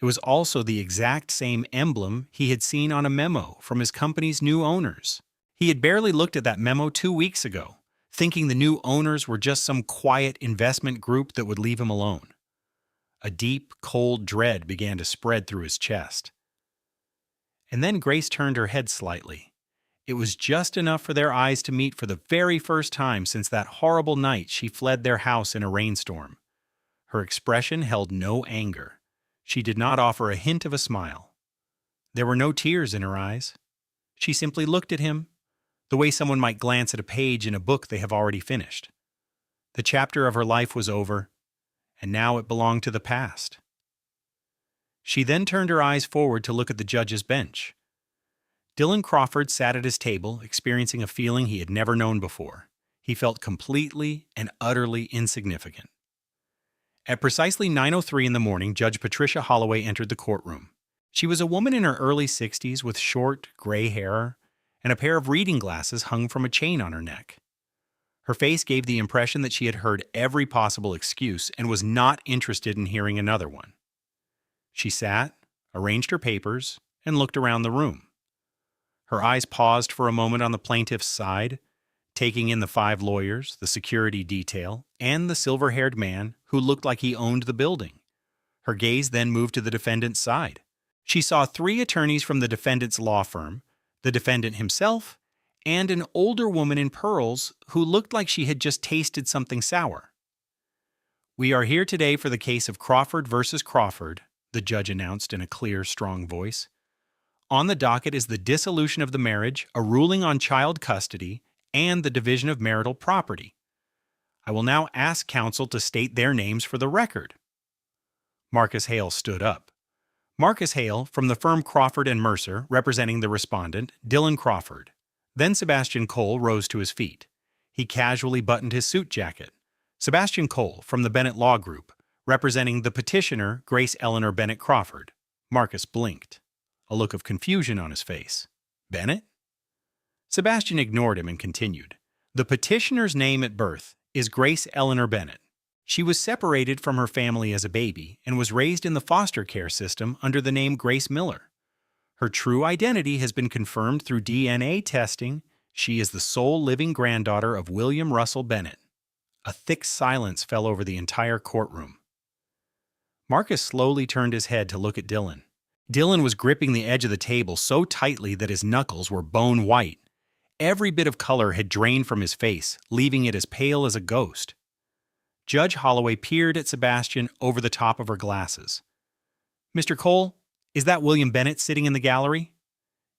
It was also the exact same emblem he had seen on a memo from his company's new owners. He had barely looked at that memo 2 weeks ago, thinking the new owners were just some quiet investment group that would leave him alone. A deep, cold dread began to spread through his chest. And then Grace turned her head slightly. It was just enough for their eyes to meet for the very first time since that horrible night she fled their house in a rainstorm. Her expression held no anger. She did not offer a hint of a smile. There were no tears in her eyes. She simply looked at him, the way someone might glance at a page in a book they have already finished. The chapter of her life was over, and now it belonged to the past. She then turned her eyes forward to look at the judge's bench. Dylan Crawford sat at his table, experiencing a feeling he had never known before. He felt completely and utterly insignificant. At precisely 9:03 in the morning, Judge Patricia Holloway entered the courtroom. She was a woman in her early 60s with short, gray hair, and a pair of reading glasses hung from a chain on her neck. Her face gave the impression that she had heard every possible excuse and was not interested in hearing another one. She sat, arranged her papers, and looked around the room. Her eyes paused for a moment on the plaintiff's side, taking in the 5 lawyers, the security detail, and the silver-haired man who looked like he owned the building. Her gaze then moved to the defendant's side. She saw 3 attorneys from the defendant's law firm, the defendant himself, and an older woman in pearls who looked like she had just tasted something sour. "We are here today for the case of Crawford versus Crawford," the judge announced in a clear, strong voice. "On the docket is the dissolution of the marriage, a ruling on child custody, and the division of marital property. I will now ask counsel to state their names for the record." Marcus Hale stood up. Marcus Hale, from the firm Crawford and Mercer, representing the respondent, Dylan Crawford. Then Sebastian Cole rose to his feet. He casually buttoned his suit jacket. Sebastian Cole, from the Bennett Law Group, representing the petitioner, Grace Eleanor Bennett Crawford. Marcus blinked, a look of confusion on his face. "Bennett?" Sebastian ignored him and continued. "The petitioner's name at birth is Grace Eleanor Bennett. She was separated from her family as a baby and was raised in the foster care system under the name Grace Miller. Her true identity has been confirmed through DNA testing. She is the sole living granddaughter of William Russell Bennett." A thick silence fell over the entire courtroom. Marcus slowly turned his head to look at Dylan. Dylan was gripping the edge of the table so tightly that his knuckles were bone white. Every bit of color had drained from his face, leaving it as pale as a ghost. Judge Holloway peered at Sebastian over the top of her glasses. "Mr. Cole, is that William Bennett sitting in the gallery?"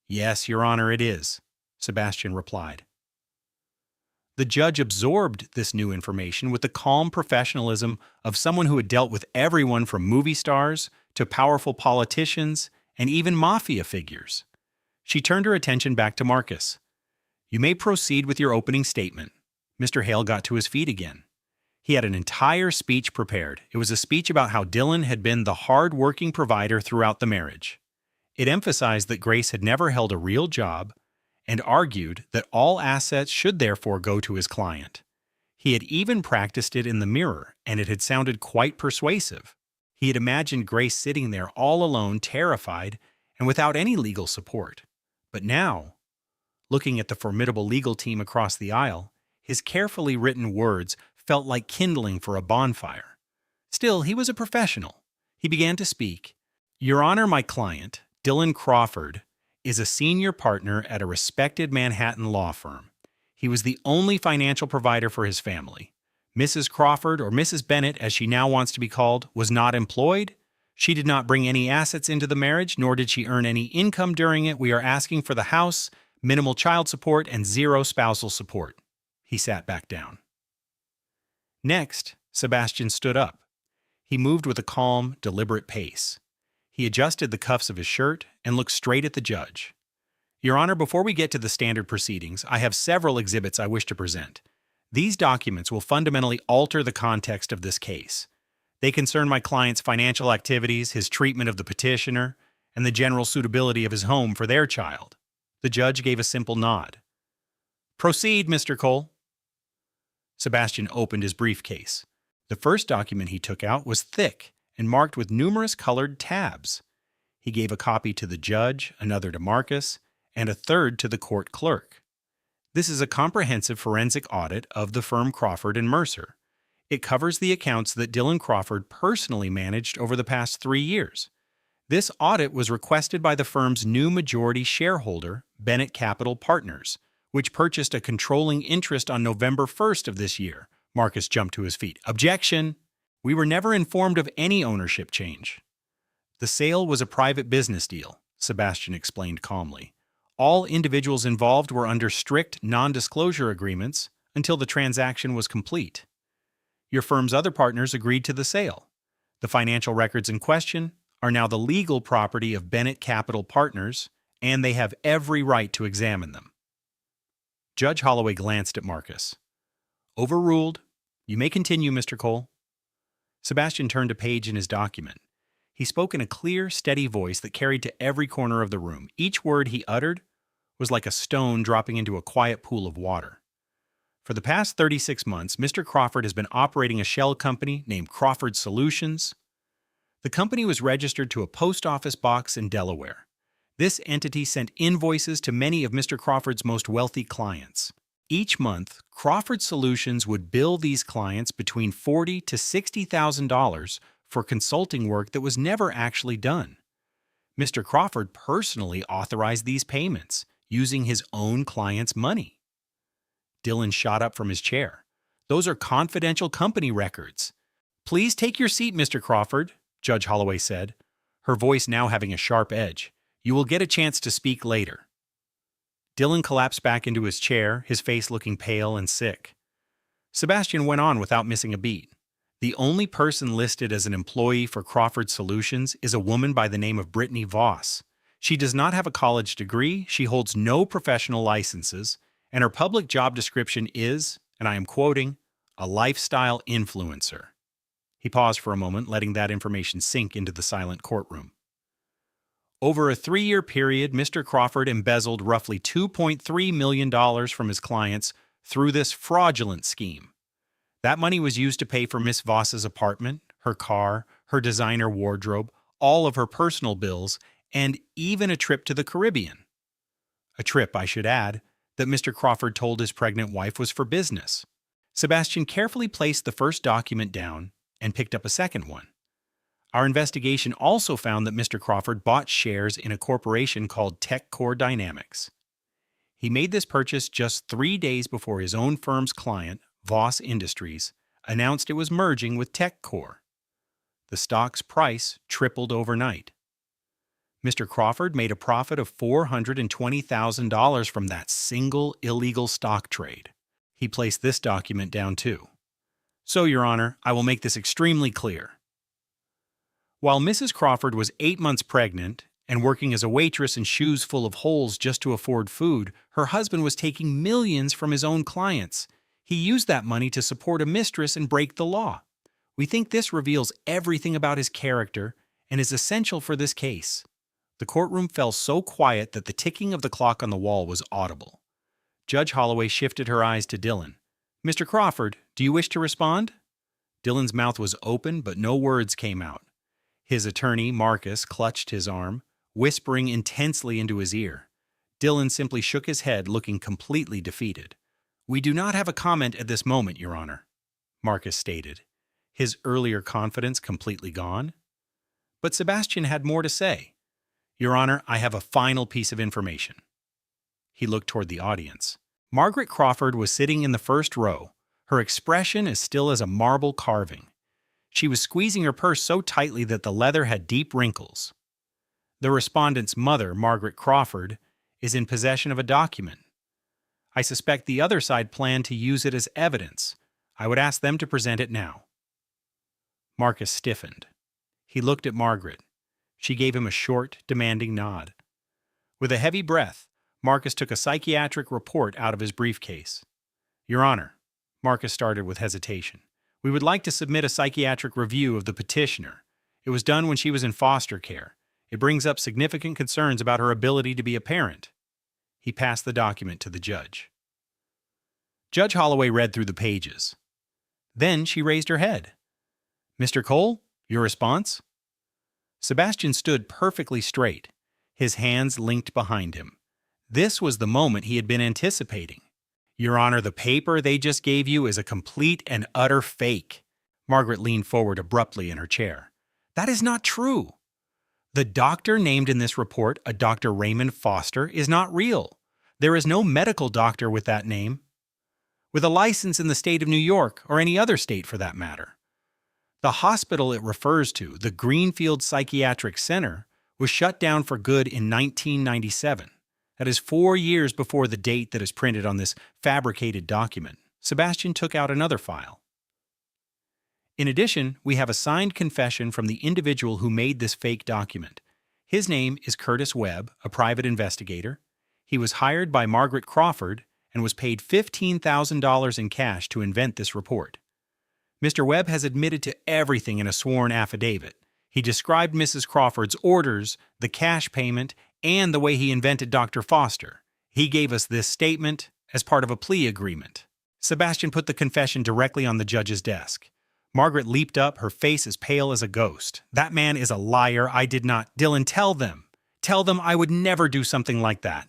"Yes, Your Honor, it is," Sebastian replied. The judge absorbed this new information with the calm professionalism of someone who had dealt with everyone from movie stars to powerful politicians and even mafia figures. She turned her attention back to Marcus. "You may proceed with your opening statement." Mr. Hale got to his feet again. He had an entire speech prepared. It was a speech about how Dylan had been the hard-working provider throughout the marriage. It emphasized that Grace had never held a real job and argued that all assets should therefore go to his client. He had even practiced it in the mirror, and it had sounded quite persuasive. He had imagined Grace sitting there all alone, terrified, and without any legal support. But now, looking at the formidable legal team across the aisle, his carefully written words felt like kindling for a bonfire. Still, he was a professional. He began to speak. "Your Honor, my client, Dylan Crawford, is a senior partner at a respected Manhattan law firm. He was the only financial provider for his family. Mrs. Crawford, or Mrs. Bennett as she now wants to be called, was not employed. She did not bring any assets into the marriage, nor did she earn any income during it. We are asking for the house, minimal child support, and zero spousal support." He sat back down. Next, Sebastian stood up. He moved with a calm, deliberate pace. He adjusted the cuffs of his shirt and looked straight at the judge. "Your Honor, before we get to the standard proceedings, I have several exhibits I wish to present. These documents will fundamentally alter the context of this case. They concern my client's financial activities, his treatment of the petitioner, and the general suitability of his home for their child." The judge gave a simple nod. "Proceed, Mr. Cole." Sebastian opened his briefcase. The first document he took out was thick and marked with numerous colored tabs. He gave a copy to the judge, another to Marcus, and a third to the court clerk. "This is a comprehensive forensic audit of the firm Crawford and Mercer. It covers the accounts that Dylan Crawford personally managed over the past 3 years. This audit was requested by the firm's new majority shareholder, Bennett Capital Partners, which purchased a controlling interest on November 1st of this year." Marcus jumped to his feet. "Objection! We were never informed of any ownership change." "The sale was a private business deal," Sebastian explained calmly. "All individuals involved were under strict non-disclosure agreements until the transaction was complete. Your firm's other partners agreed to the sale. The financial records in question are now the legal property of Bennett Capital Partners, and they have every right to examine them." Judge Holloway glanced at Marcus. "Overruled. You may continue, Mr. Cole." Sebastian turned a page in his document. He spoke in a clear, steady voice that carried to every corner of the room. Each word he uttered was like a stone dropping into a quiet pool of water. "For the past 36 months, Mr. Crawford has been operating a shell company named Crawford Solutions. The company was registered to a post office box in Delaware. This entity sent invoices to many of Mr. Crawford's most wealthy clients. Each month, Crawford Solutions would bill these clients between $40,000 to $60,000 for consulting work that was never actually done. Mr. Crawford personally authorized these payments, using his own client's money. Dillon shot up from his chair. Those are confidential company records. Please take your seat, Mr. Crawford, Judge Holloway said, her voice now having a sharp edge. You will get a chance to speak later. Dillon collapsed back into his chair, his face looking pale and sick. Sebastian went on without missing a beat. The only person listed as an employee for Crawford Solutions is a woman by the name of Brittany Voss. She does not have a college degree, she holds no professional licenses, and her public job description is, and I am quoting, a lifestyle influencer. He paused for a moment, letting that information sink into the silent courtroom. Over a 3-year period, Mr. Crawford embezzled roughly $2.3 million from his clients through this fraudulent scheme. That money was used to pay for Miss Voss's apartment, her car, her designer wardrobe, all of her personal bills, and even a trip to the Caribbean. A trip, I should add, that Mr. Crawford told his pregnant wife was for business. Sebastian carefully placed the first document down and picked up a second one. Our investigation also found that Mr. Crawford bought shares in a corporation called TechCore Dynamics. He made this purchase just 3 days before his own firm's client, Voss Industries, announced it was merging with TechCore. The stock's price tripled overnight. Mr. Crawford made a profit of $420,000 from that single illegal stock trade. He placed this document down too. So, Your Honor, I will make this extremely clear. While Mrs. Crawford was 8 months pregnant and working as a waitress in shoes full of holes just to afford food, her husband was taking millions from his own clients. He used that money to support a mistress and break the law. We think this reveals everything about his character and is essential for this case. The courtroom fell so quiet that the ticking of the clock on the wall was audible. Judge Holloway shifted her eyes to Dillon. Mr. Crawford, do you wish to respond? Dillon's mouth was open, but no words came out. His attorney, Marcus, clutched his arm, whispering intensely into his ear. Dillon simply shook his head, looking completely defeated. We do not have a comment at this moment, Your Honor, Marcus stated, his earlier confidence completely gone. But Sebastian had more to say. Your Honor, I have a final piece of information. He looked toward the audience. Margaret Crawford was sitting in the first row, her expression as still as a marble carving. She was squeezing her purse so tightly that the leather had deep wrinkles. The respondent's mother, Margaret Crawford, is in possession of a document. I suspect the other side planned to use it as evidence. I would ask them to present it now. Marcus stiffened. He looked at Margaret. She gave him a short, demanding nod. With a heavy breath, Marcus took a psychiatric report out of his briefcase. Your Honor, Marcus started with hesitation, we would like to submit a psychiatric review of the petitioner. It was done when she was in foster care. It brings up significant concerns about her ability to be a parent. He passed the document to the judge. Judge Holloway read through the pages. Then she raised her head. Mr. Cole, your response? Sebastian stood perfectly straight, his hands linked behind him. This was the moment he had been anticipating. Your Honor, the paper they just gave you is a complete and utter fake. Margaret leaned forward abruptly in her chair. That is not true. The doctor named in this report, a Dr. Raymond Foster, is not real. There is no medical doctor with that name, with a license in the state of New York or any other state for that matter. The hospital it refers to, the Greenfield Psychiatric Center, was shut down for good in 1997. That is 4 years before the date that is printed on this fabricated document. Sebastian took out another file. In addition, we have a signed confession from the individual who made this fake document. His name is Curtis Webb, a private investigator. He was hired by Margaret Crawford and was paid $15,000 in cash to invent this report. Mr. Webb has admitted to everything in a sworn affidavit. He described Mrs. Crawford's orders, the cash payment, and the way he invented Dr. Foster. He gave us this statement as part of a plea agreement. Sebastian put the confession directly on the judge's desk. Margaret leaped up, her face as pale as a ghost. That man is a liar. I did not. Dillon, tell them. Tell them I would never do something like that.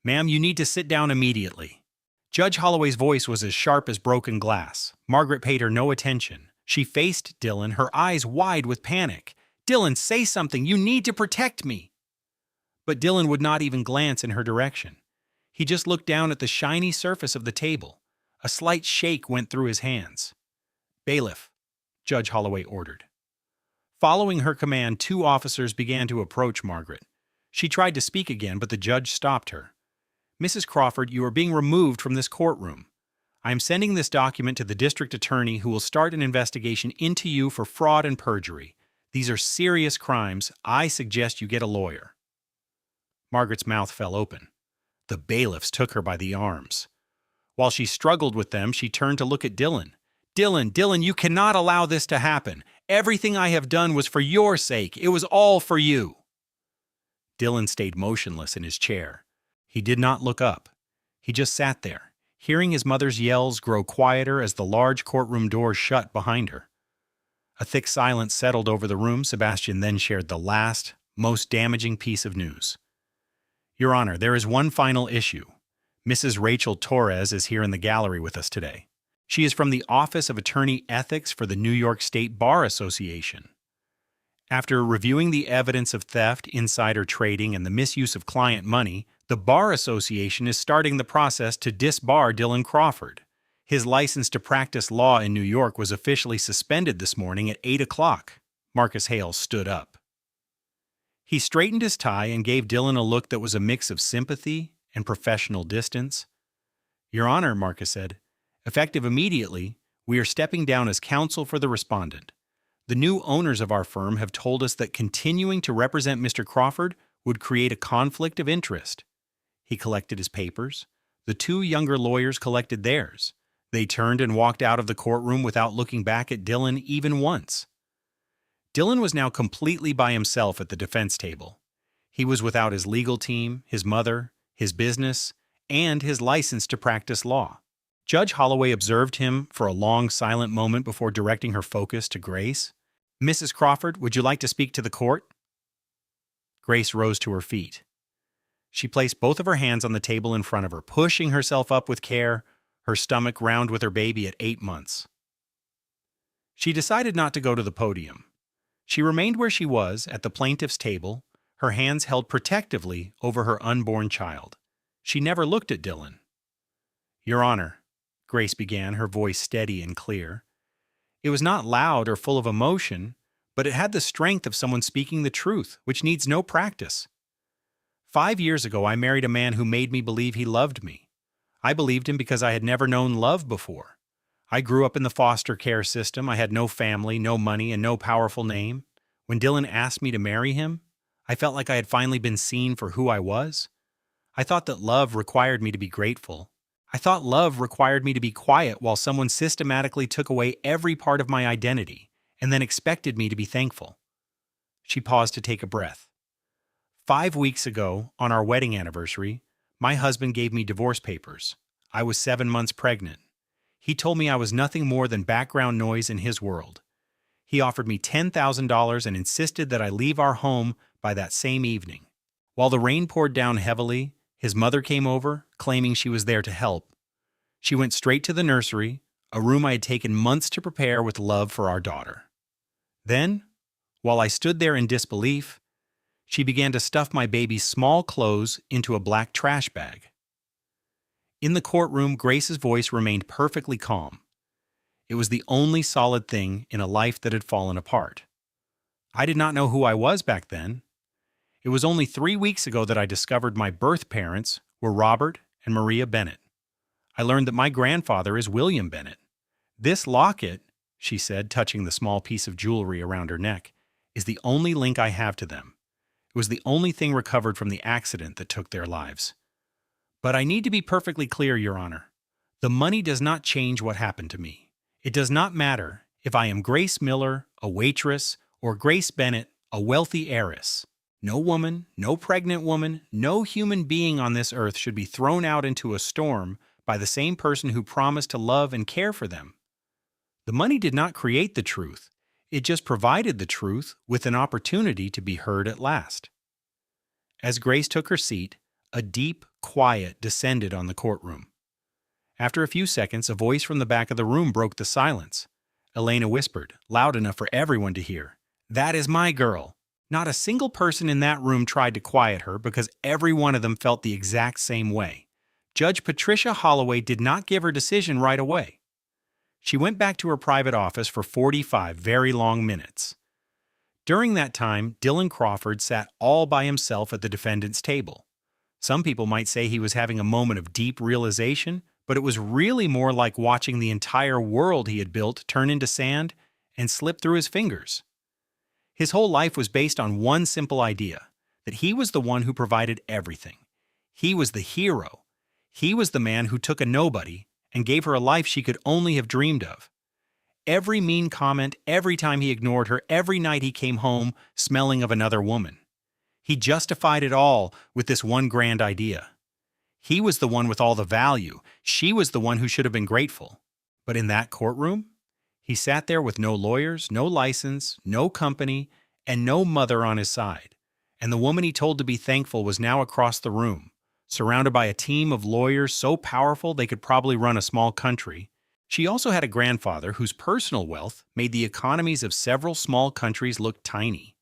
Ma'am, you need to sit down immediately. Judge Holloway's voice was as sharp as broken glass. Margaret paid her no attention. She faced Dillon, her eyes wide with panic. Dillon, say something. You need to protect me. But Dillon would not even glance in her direction. He just looked down at the shiny surface of the table. A slight shake went through his hands. "Bailiff," Judge Holloway ordered. Following her command, 2 officers began to approach Margaret. She tried to speak again, but the judge stopped her. "Mrs. Crawford, you are being removed from this courtroom. I am sending this document to the district attorney who will start an investigation into you for fraud and perjury. These are serious crimes. I suggest you get a lawyer." Margaret's mouth fell open. The bailiffs took her by the arms. While she struggled with them, she turned to look at Dylan. Dylan, you cannot allow this to happen. Everything I have done was for your sake. It was all for you." Dylan stayed motionless in his chair. He did not look up. He just sat there, hearing his mother's yells grow quieter as the large courtroom door shut behind her. A thick silence settled over the room. Sebastian then shared the last, most damaging piece of news. "Your Honor, there is one final issue. Mrs. Rachel Torres is here in the gallery with us today. She is from the Office of Attorney Ethics for the New York State Bar Association. After reviewing the evidence of theft, insider trading, and the misuse of client money, the Bar Association is starting the process to disbar Dylan Crawford. His license to practice law in New York was officially suspended this morning at 8 o'clock. Marcus Hale stood up. He straightened his tie and gave Dylan a look that was a mix of sympathy and professional distance. "Your Honor," Marcus said, "effective immediately, we are stepping down as counsel for the respondent. The new owners of our firm have told us that continuing to represent Mr. Crawford would create a conflict of interest." He collected his papers. The 2 younger lawyers collected theirs. They turned and walked out of the courtroom without looking back at Dylan even once. Dylan was now completely by himself at the defense table. He was without his legal team, his mother, his business, and his license to practice law. Judge Holloway observed him for a long, silent moment before directing her focus to Grace. "Mrs. Crawford, would you like to speak to the court?" Grace rose to her feet. She placed both of her hands on the table in front of her, pushing herself up with care, her stomach round with her baby at 8 months. She decided not to go to the podium. She remained where she was, at the plaintiff's table, her hands held protectively over her unborn child. She never looked at Dylan. "Your Honor," Grace began, her voice steady and clear. It was not loud or full of emotion, but it had the strength of someone speaking the truth, which needs no practice. 5 years ago, I married a man who made me believe he loved me. I believed him because I had never known love before. I grew up in the foster care system. I had no family, no money, and no powerful name. When Dylan asked me to marry him, I felt like I had finally been seen for who I was. I thought that love required me to be grateful. I thought love required me to be quiet while someone systematically took away every part of my identity and then expected me to be thankful." She paused to take a breath. 5 weeks ago, on our wedding anniversary, my husband gave me divorce papers. I was 7 months pregnant. He told me I was nothing more than background noise in his world. He offered me $10,000 and insisted that I leave our home by that same evening. While the rain poured down heavily, his mother came over, claiming she was there to help. She went straight to the nursery, a room I had taken months to prepare with love for our daughter. Then, while I stood there in disbelief, she began to stuff my baby's small clothes into a black trash bag. In the courtroom, Grace's voice remained perfectly calm. It was the only solid thing in a life that had fallen apart. I did not know who I was back then. It was only 3 weeks ago that I discovered my birth parents were Robert and Maria Bennett. I learned that my grandfather is William Bennett. This locket, she said, touching the small piece of jewelry around her neck, is the only link I have to them. It was the only thing recovered from the accident that took their lives. But I need to be perfectly clear, Your Honor. The money does not change what happened to me. It does not matter if I am Grace Miller, a waitress, or Grace Bennett, a wealthy heiress. No woman, no pregnant woman, no human being on this earth should be thrown out into a storm by the same person who promised to love and care for them. The money did not create the truth. It just provided the truth with an opportunity to be heard at last. As Grace took her seat, a deep quiet descended on the courtroom. After a few seconds, a voice from the back of the room broke the silence. Elena whispered, loud enough for everyone to hear, "That is my girl." Not a single person in that room tried to quiet her because every one of them felt the exact same way. Judge Patricia Holloway did not give her decision right away. She went back to her private office for 45 very long minutes. During that time, Dylan Crawford sat all by himself at the defendant's table. Some people might say he was having a moment of deep realization, but it was really more like watching the entire world he had built turn into sand and slip through his fingers. His whole life was based on one simple idea, that he was the one who provided everything. He was the hero. He was the man who took a nobody and gave her a life she could only have dreamed of. Every mean comment, every time he ignored her, every night he came home smelling of another woman. He justified it all with this one grand idea. He was the one with all the value. She was the one who should have been grateful. But in that courtroom, he sat there with no lawyers, no license, no company, and no mother on his side. And the woman he told to be thankful was now across the room, surrounded by a team of lawyers so powerful they could probably run a small country. She also had a grandfather whose personal wealth made the economies of several small countries look tiny.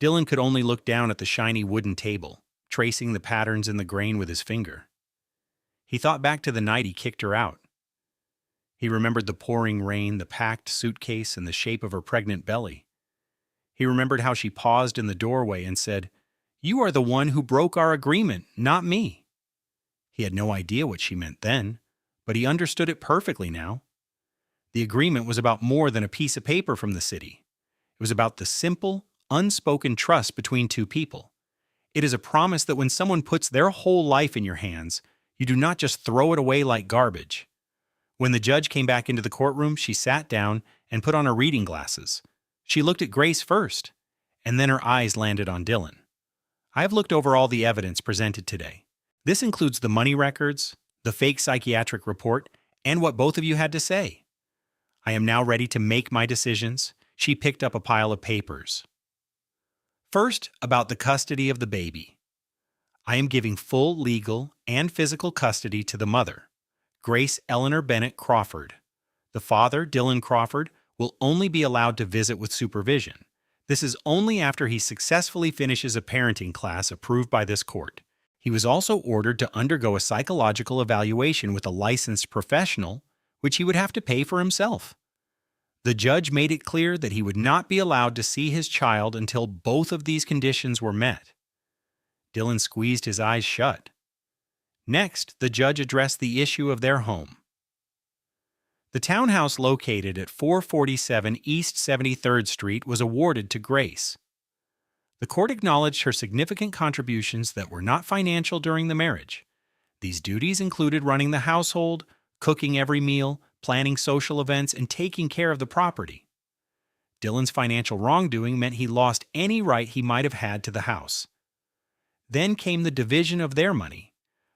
Dylan could only look down at the shiny wooden table, tracing the patterns in the grain with his finger. He thought back to the night he kicked her out. He remembered the pouring rain, the packed suitcase, and the shape of her pregnant belly. He remembered how she paused in the doorway and said, "You are the one who broke our agreement, not me." He had no idea what she meant then, but he understood it perfectly now. The agreement was about more than a piece of paper from the city. It was about the simple, unspoken trust between two people. It is a promise that when someone puts their whole life in your hands, you do not just throw it away like garbage. When the judge came back into the courtroom, she sat down and put on her reading glasses. She looked at Grace first, and then her eyes landed on Dylan. "I have looked over all the evidence presented today. This includes the money records, the fake psychiatric report, and what both of you had to say. I am now ready to make my decisions." She picked up a pile of papers. "First, about the custody of the baby. I am giving full legal and physical custody to the mother, Grace Eleanor Bennett Crawford. The father, Dylan Crawford, will only be allowed to visit with supervision. This is only after he successfully finishes a parenting class approved by this court. He was also ordered to undergo a psychological evaluation with a licensed professional, which he would have to pay for himself. The judge made it clear that he would not be allowed to see his child until both of these conditions were met." Dylan squeezed his eyes shut. Next, the judge addressed the issue of their home. The townhouse located at 447 East 73rd Street was awarded to Grace. The court acknowledged her significant contributions that were not financial during the marriage. These duties included running the household, cooking every meal, planning social events, and taking care of the property. Dylan's financial wrongdoing meant he lost any right he might have had to the house. Then came the division of their money.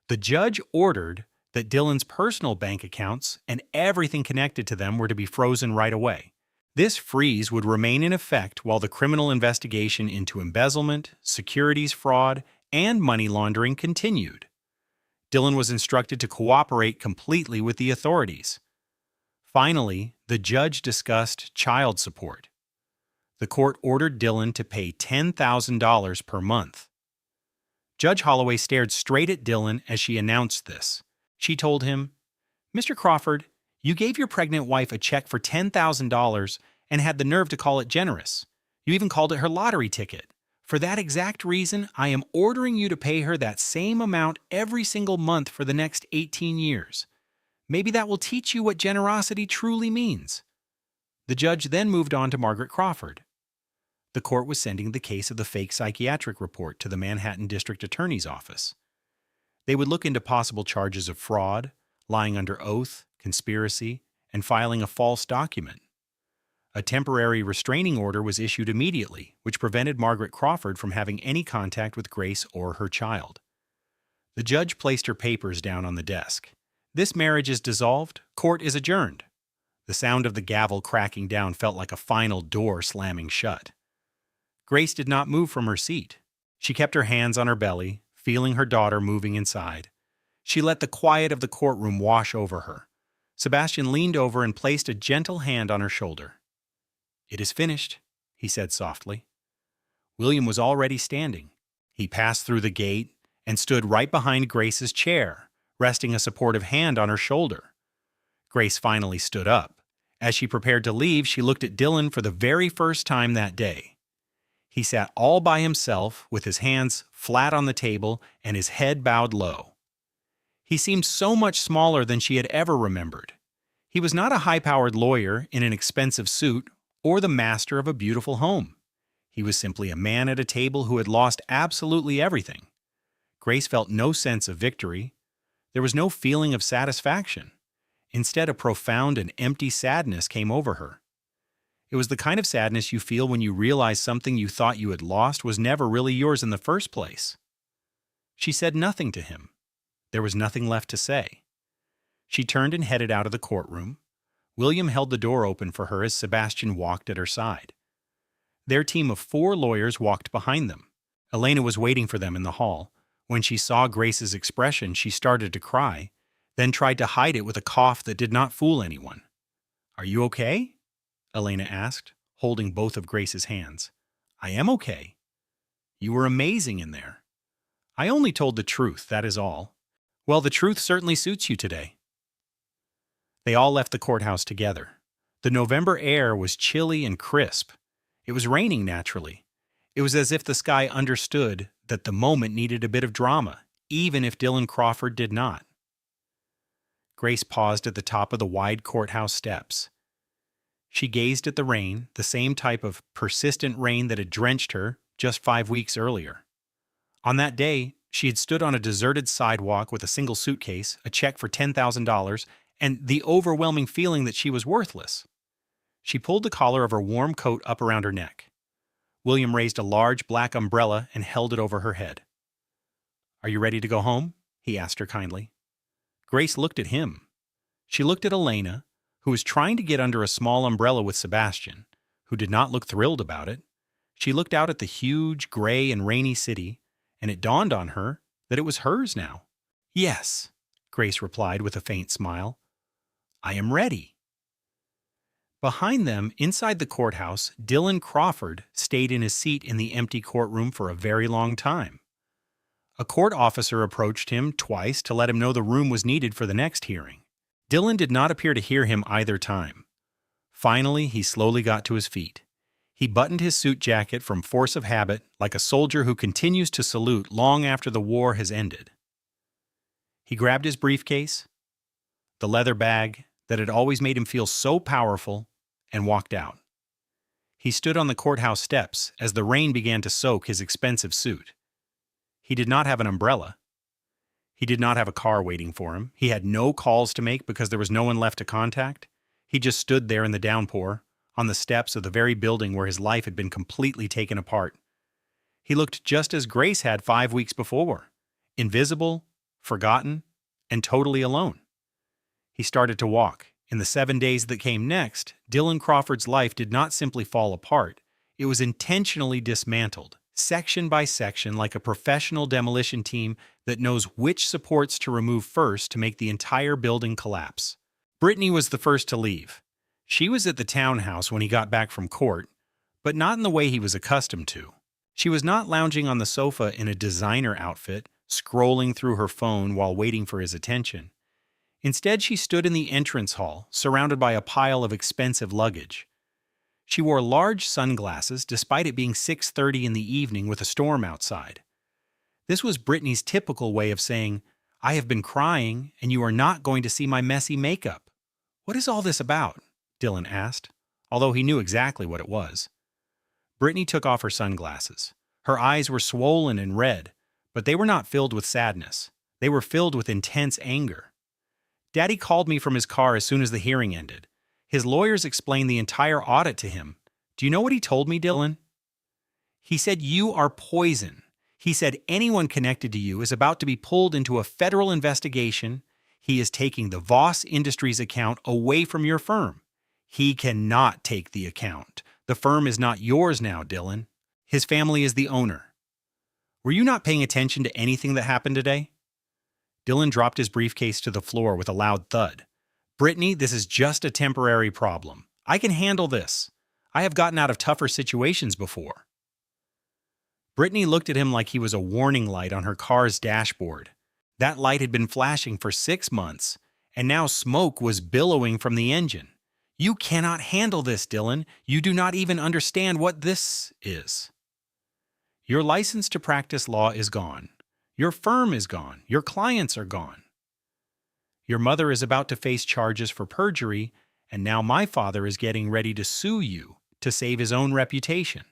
The judge ordered that Dylan's personal bank accounts and everything connected to them were to be frozen right away. This freeze would remain in effect while the criminal investigation into embezzlement, securities fraud, and money laundering continued. Dylan was instructed to cooperate completely with the authorities. Finally, the judge discussed child support. The court ordered Dylan to pay $10,000 per month. Judge Holloway stared straight at Dylan as she announced this. She told him, "Mr. Crawford, you gave your pregnant wife a check for $10,000 and had the nerve to call it generous. You even called it her lottery ticket. For that exact reason, I am ordering you to pay her that same amount every single month for the next 18 years. Maybe that will teach you what generosity truly means." The judge then moved on to Margaret Crawford. The court was sending the case of the fake psychiatric report to the Manhattan District Attorney's Office. They would look into possible charges of fraud, lying under oath, conspiracy, and filing a false document. A temporary restraining order was issued immediately, which prevented Margaret Crawford from having any contact with Grace or her child. The judge placed her papers down on the desk. "This marriage is dissolved. Court is adjourned." The sound of the gavel cracking down felt like a final door slamming shut. Grace did not move from her seat. She kept her hands on her belly, feeling her daughter moving inside. She let the quiet of the courtroom wash over her. Sebastian leaned over and placed a gentle hand on her shoulder. "It is finished," he said softly. William was already standing. He passed through the gate and stood right behind Grace's chair, resting a supportive hand on her shoulder. Grace finally stood up. As she prepared to leave, she looked at Dylan for the very first time that day. He sat all by himself with his hands flat on the table and his head bowed low. He seemed so much smaller than she had ever remembered. He was not a high-powered lawyer in an expensive suit or the master of a beautiful home. He was simply a man at a table who had lost absolutely everything. Grace felt no sense of victory. There was no feeling of satisfaction. Instead, a profound and empty sadness came over her. It was the kind of sadness you feel when you realize something you thought you had lost was never really yours in the first place. She said nothing to him. There was nothing left to say. She turned and headed out of the courtroom. William held the door open for her as Sebastian walked at her side. Their team of 4 lawyers walked behind them. Elena was waiting for them in the hall. When she saw Grace's expression, she started to cry, then tried to hide it with a cough that did not fool anyone. "Are you okay?" Elena asked, holding both of Grace's hands. "I am okay. You were amazing in there." "I only told the truth, that is all." "Well, the truth certainly suits you today." They all left the courthouse together. The November air was chilly and crisp. It was raining naturally. It was as if the sky understood that the moment needed a bit of drama, even if Dylan Crawford did not. Grace paused at the top of the wide courthouse steps. She gazed at the rain, the same type of persistent rain that had drenched her just 5 weeks earlier. On that day, she had stood on a deserted sidewalk with a single suitcase, a check for $10,000, and the overwhelming feeling that she was worthless. She pulled the collar of her warm coat up around her neck. William raised a large black umbrella and held it over her head. "Are you ready to go home?" he asked her kindly. Grace looked at him. She looked at Elena, who was trying to get under a small umbrella with Sebastian, who did not look thrilled about it. She looked out at the huge, gray, and rainy city, and it dawned on her that it was hers now. "Yes," Grace replied with a faint smile. "I am ready." Behind them, inside the courthouse, Dylan Crawford stayed in his seat in the empty courtroom for a very long time. A court officer approached him twice to let him know the room was needed for the next hearing. Dylan did not appear to hear him either time. Finally, he slowly got to his feet. He buttoned his suit jacket from force of habit, like a soldier who continues to salute long after the war has ended. He grabbed his briefcase, the leather bag that had always made him feel so powerful, and walked out. He stood on the courthouse steps as the rain began to soak his expensive suit. He did not have an umbrella. He did not have a car waiting for him. He had no calls to make because there was no one left to contact. He just stood there in the downpour, on the steps of the very building where his life had been completely taken apart. He looked just as Grace had 5 weeks before, invisible, forgotten, and totally alone. He started to walk. In the 7 days that came next, Dylan Crawford's life did not simply fall apart. It was intentionally dismantled, section by section, like a professional demolition team that knows which supports to remove first to make the entire building collapse. Brittany was the first to leave. She was at the townhouse when he got back from court, but not in the way he was accustomed to. She was not lounging on the sofa in a designer outfit, scrolling through her phone while waiting for his attention. Instead, she stood in the entrance hall, surrounded by a pile of expensive luggage. She wore large sunglasses, despite it being 6:30 in the evening with a storm outside. This was Brittany's typical way of saying, "I have been crying, and you are not going to see my messy makeup." "What is all this about?" Dylan asked, although he knew exactly what it was. Brittany took off her sunglasses. Her eyes were swollen and red, but they were not filled with sadness. They were filled with intense anger. "Daddy called me from his car as soon as the hearing ended. His lawyers explained the entire audit to him. Do you know what he told me, Dylan? He said you are poison. He said anyone connected to you is about to be pulled into a federal investigation. He is taking the Voss Industries account away from your firm. He cannot take the account. The firm is not yours now, Dylan. His family is the owner. Were you not paying attention to anything that happened today?" Dylan dropped his briefcase to the floor with a loud thud. "Brittany, this is just a temporary problem. I can handle this. I have gotten out of tougher situations before." Brittany looked at him like he was a warning light on her car's dashboard. That light had been flashing for 6 months, and now smoke was billowing from the engine. You cannot handle this, Dylan. You do not even understand what this is. Your license to practice law is gone. Your firm is gone. Your clients are gone. Your mother is about to face charges for perjury, and now my father is getting ready to sue you to save his own reputation.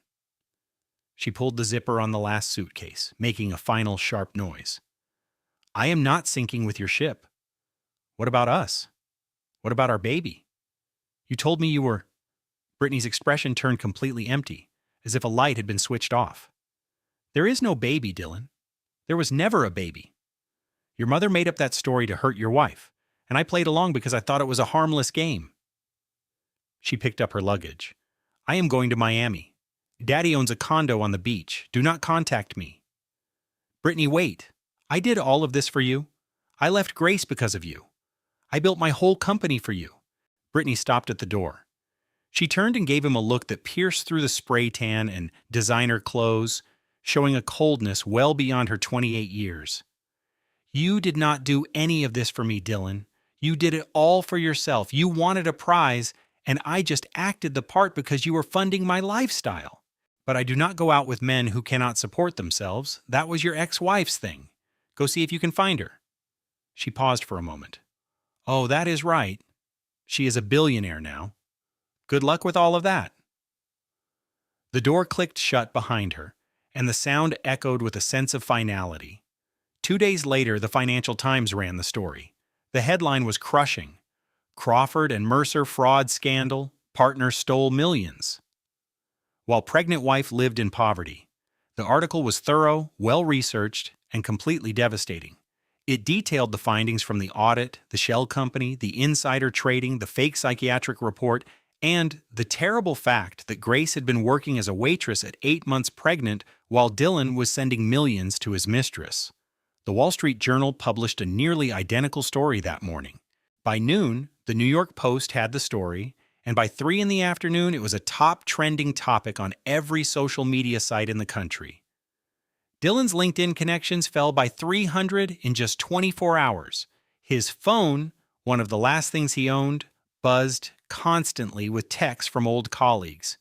She pulled the zipper on the last suitcase, making a final sharp noise. I am not sinking with your ship. What about us? What about our baby? You told me you were... Brittany's expression turned completely empty, as if a light had been switched off. There is no baby, Dylan. There was never a baby. Your mother made up that story to hurt your wife, and I played along because I thought it was a harmless game. She picked up her luggage. I am going to Miami. Daddy owns a condo on the beach. Do not contact me. Brittany, wait. I did all of this for you. I left Grace because of you. I built my whole company for you. Brittany stopped at the door. She turned and gave him a look that pierced through the spray tan and designer clothes, showing a coldness well beyond her 28 years. You did not do any of this for me, Dylan. You did it all for yourself. You wanted a prize, and I just acted the part because you were funding my lifestyle. But I do not go out with men who cannot support themselves. That was your ex-wife's thing. Go see if you can find her. She paused for a moment. Oh, that is right. She is a billionaire now. Good luck with all of that. The door clicked shut behind her, and the sound echoed with a sense of finality. 2 days later, the Financial Times ran the story. The headline was crushing. Crawford and Mercer fraud scandal, partner stole millions. While pregnant wife lived in poverty. The article was thorough, well-researched, and completely devastating. It detailed the findings from the audit, the shell company, the insider trading, the fake psychiatric report, and the terrible fact that Grace had been working as a waitress at 8 months pregnant while Dylan was sending millions to his mistress. The Wall Street Journal published a nearly identical story that morning. By noon, the New York Post had the story, and by 3 in the afternoon, it was a top trending topic on every social media site in the country. Dylan's LinkedIn connections fell by 300 in just 24 hours. His phone, one of the last things he owned, buzzed constantly with texts from old colleagues.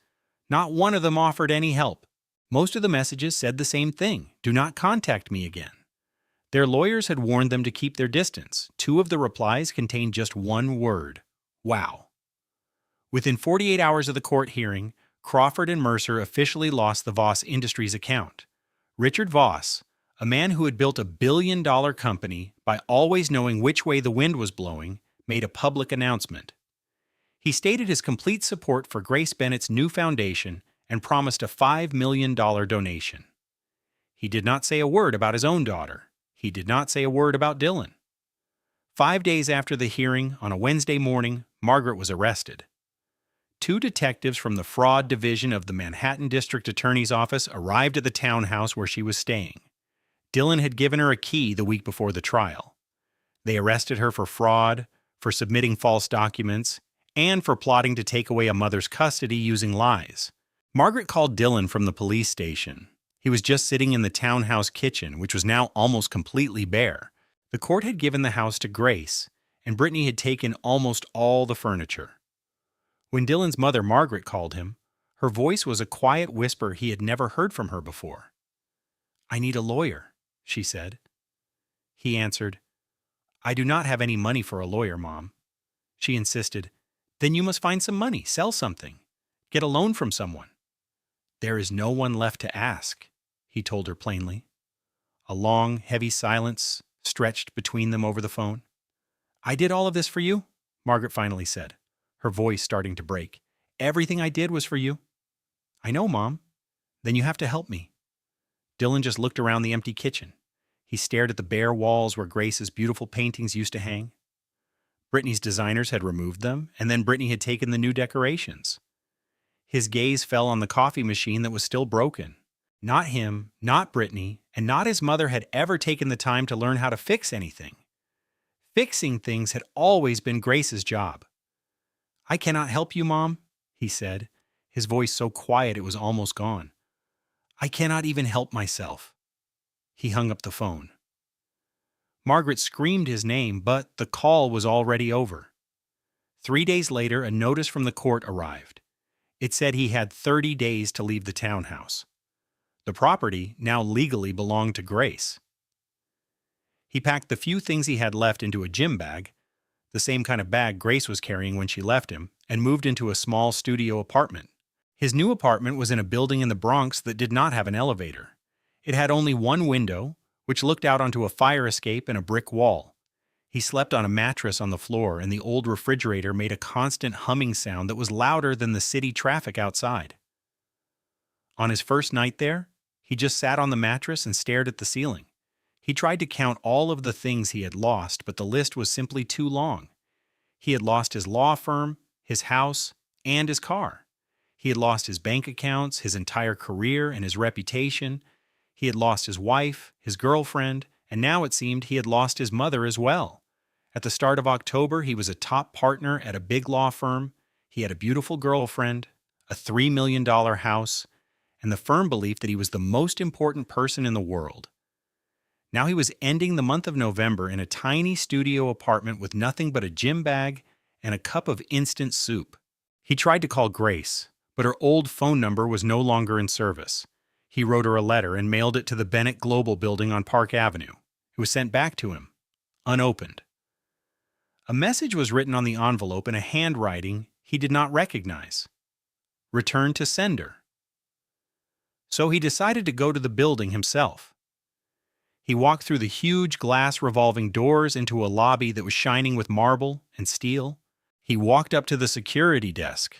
Not one of them offered any help. Most of the messages said the same thing: do not contact me again. Their lawyers had warned them to keep their distance. 2 of the replies contained just one word: wow. Within 48 hours of the court hearing, Crawford and Mercer officially lost the Voss Industries account. Richard Voss, a man who had built a billion-dollar company by always knowing which way the wind was blowing, made a public announcement. He stated his complete support for Grace Bennett's new foundation and promised a $5 million donation. He did not say a word about his own daughter. He did not say a word about Dylan. 5 days after the hearing, on a Wednesday morning, Margaret was arrested. 2 detectives from the fraud division of the Manhattan District Attorney's Office arrived at the townhouse where she was staying. Dylan had given her a key the week before the trial. They arrested her for fraud, for submitting false documents, and for plotting to take away a mother's custody using lies. Margaret called Dylan from the police station. He was just sitting in the townhouse kitchen, which was now almost completely bare. The court had given the house to Grace, and Brittany had taken almost all the furniture. When Dylan's mother, Margaret, called him, her voice was a quiet whisper he had never heard from her before. I need a lawyer, she said. He answered, I do not have any money for a lawyer, Mom. She insisted, then you must find some money, sell something, get a loan from someone. There is no one left to ask, he told her plainly. A long, heavy silence stretched between them over the phone. I did all of this for you, Margaret finally said, her voice starting to break. Everything I did was for you. I know, Mom. Then you have to help me. Dylan just looked around the empty kitchen. He stared at the bare walls where Grace's beautiful paintings used to hang. Brittany's designers had removed them, and then Brittany had taken the new decorations. His gaze fell on the coffee machine that was still broken. Not him, not Brittany, and not his mother had ever taken the time to learn how to fix anything. Fixing things had always been Grace's job. I cannot help you, Mom, he said, his voice so quiet it was almost gone. I cannot even help myself. He hung up the phone. Margaret screamed his name, but the call was already over. 3 days later, a notice from the court arrived. It said he had 30 days to leave the townhouse. The property now legally belonged to Grace. He packed the few things he had left into a gym bag, the same kind of bag Grace was carrying when she left him, and moved into a small studio apartment. His new apartment was in a building in the Bronx that did not have an elevator. It had only one window, which looked out onto a fire escape and a brick wall. He slept on a mattress on the floor, and the old refrigerator made a constant humming sound that was louder than the city traffic outside. On his first night there, he just sat on the mattress and stared at the ceiling. He tried to count all of the things he had lost, but the list was simply too long. He had lost his law firm, his house, and his car. He had lost his bank accounts, his entire career, and his reputation. He had lost his wife, his girlfriend, and now it seemed he had lost his mother as well. At the start of October, he was a top partner at a big law firm. He had a beautiful girlfriend, a $3 million house, and the firm belief that he was the most important person in the world. Now he was ending the month of November in a tiny studio apartment with nothing but a gym bag and a cup of instant soup. He tried to call Grace, but her old phone number was no longer in service. He wrote her a letter and mailed it to the Bennett Global building on Park Avenue. It was sent back to him, unopened. A message was written on the envelope in a handwriting he did not recognize. Return to sender. So he decided to go to the building himself. He walked through the huge glass revolving doors into a lobby that was shining with marble and steel. He walked up to the security desk.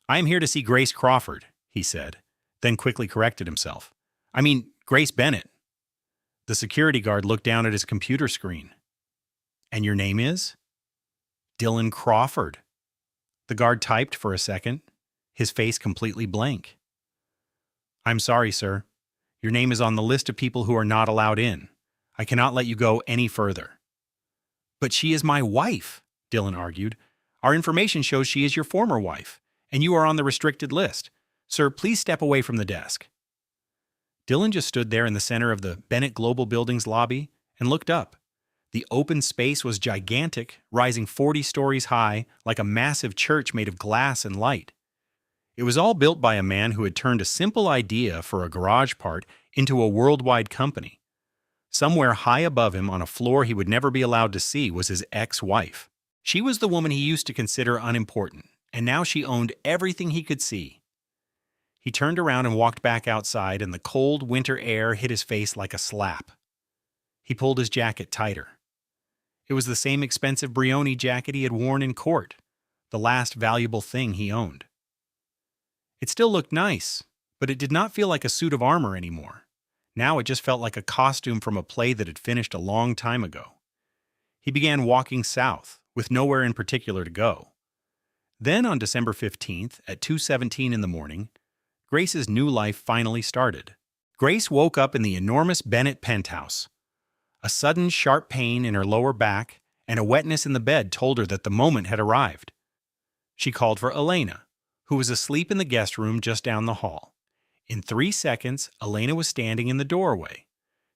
"I am here to see Grace Crawford," he said, then quickly corrected himself. "I mean, Grace Bennett." The security guard looked down at his computer screen. "And your name is?" "Dylan Crawford." The guard typed for a second, his face completely blank. "I'm sorry, sir. Your name is on the list of people who are not allowed in. I cannot let you go any further." "But she is my wife," Dylan argued. "Our information shows she is your former wife, and you are on the restricted list. Sir, please step away from the desk." Dylan just stood there in the center of the Bennett Global Building's lobby and looked up. The open space was gigantic, rising 40 stories high, like a massive church made of glass and light. It was all built by a man who had turned a simple idea for a garage part into a worldwide company. Somewhere high above him on a floor he would never be allowed to see was his ex-wife. She was the woman he used to consider unimportant, and now she owned everything he could see. He turned around and walked back outside, and the cold winter air hit his face like a slap. He pulled his jacket tighter. It was the same expensive Brioni jacket he had worn in court, the last valuable thing he owned. It still looked nice, but it did not feel like a suit of armor anymore. Now it just felt like a costume from a play that had finished a long time ago. He began walking south, with nowhere in particular to go. Then on December 15th, at 2:17 in the morning, Grace's new life finally started. Grace woke up in the enormous Bennett penthouse. A sudden sharp pain in her lower back and a wetness in the bed told her that the moment had arrived. She called for Elena, who was asleep in the guest room just down the hall. In 3 seconds, Elena was standing in the doorway.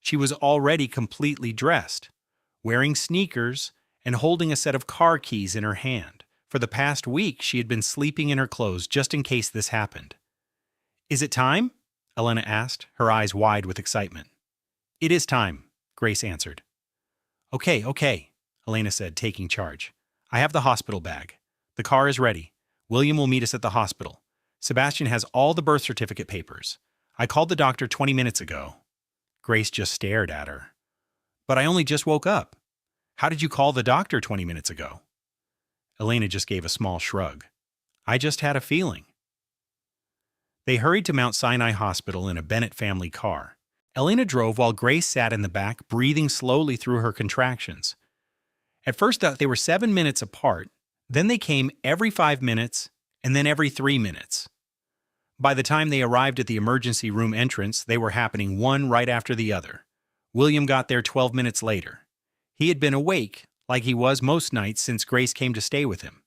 She was already completely dressed, wearing sneakers and holding a set of car keys in her hand. For the past week, she had been sleeping in her clothes just in case this happened. "Is it time?" Elena asked, her eyes wide with excitement. "It is time," Grace answered. Okay, Elena said, taking charge. "I have the hospital bag. The car is ready. William will meet us at the hospital. Sebastian has all the birth certificate papers. I called the doctor 20 minutes ago." Grace just stared at her. "But I only just woke up. How did you call the doctor 20 minutes ago?" Elena just gave a small shrug. "I just had a feeling." They hurried to Mount Sinai Hospital in a Bennett family car. Elena drove while Grace sat in the back, breathing slowly through her contractions. At first they were 7 minutes apart, then they came every 5 minutes, and then every 3 minutes. By the time they arrived at the emergency room entrance, they were happening one right after the other. William got there 12 minutes later. He had been awake, like he was most nights since Grace came to stay with him.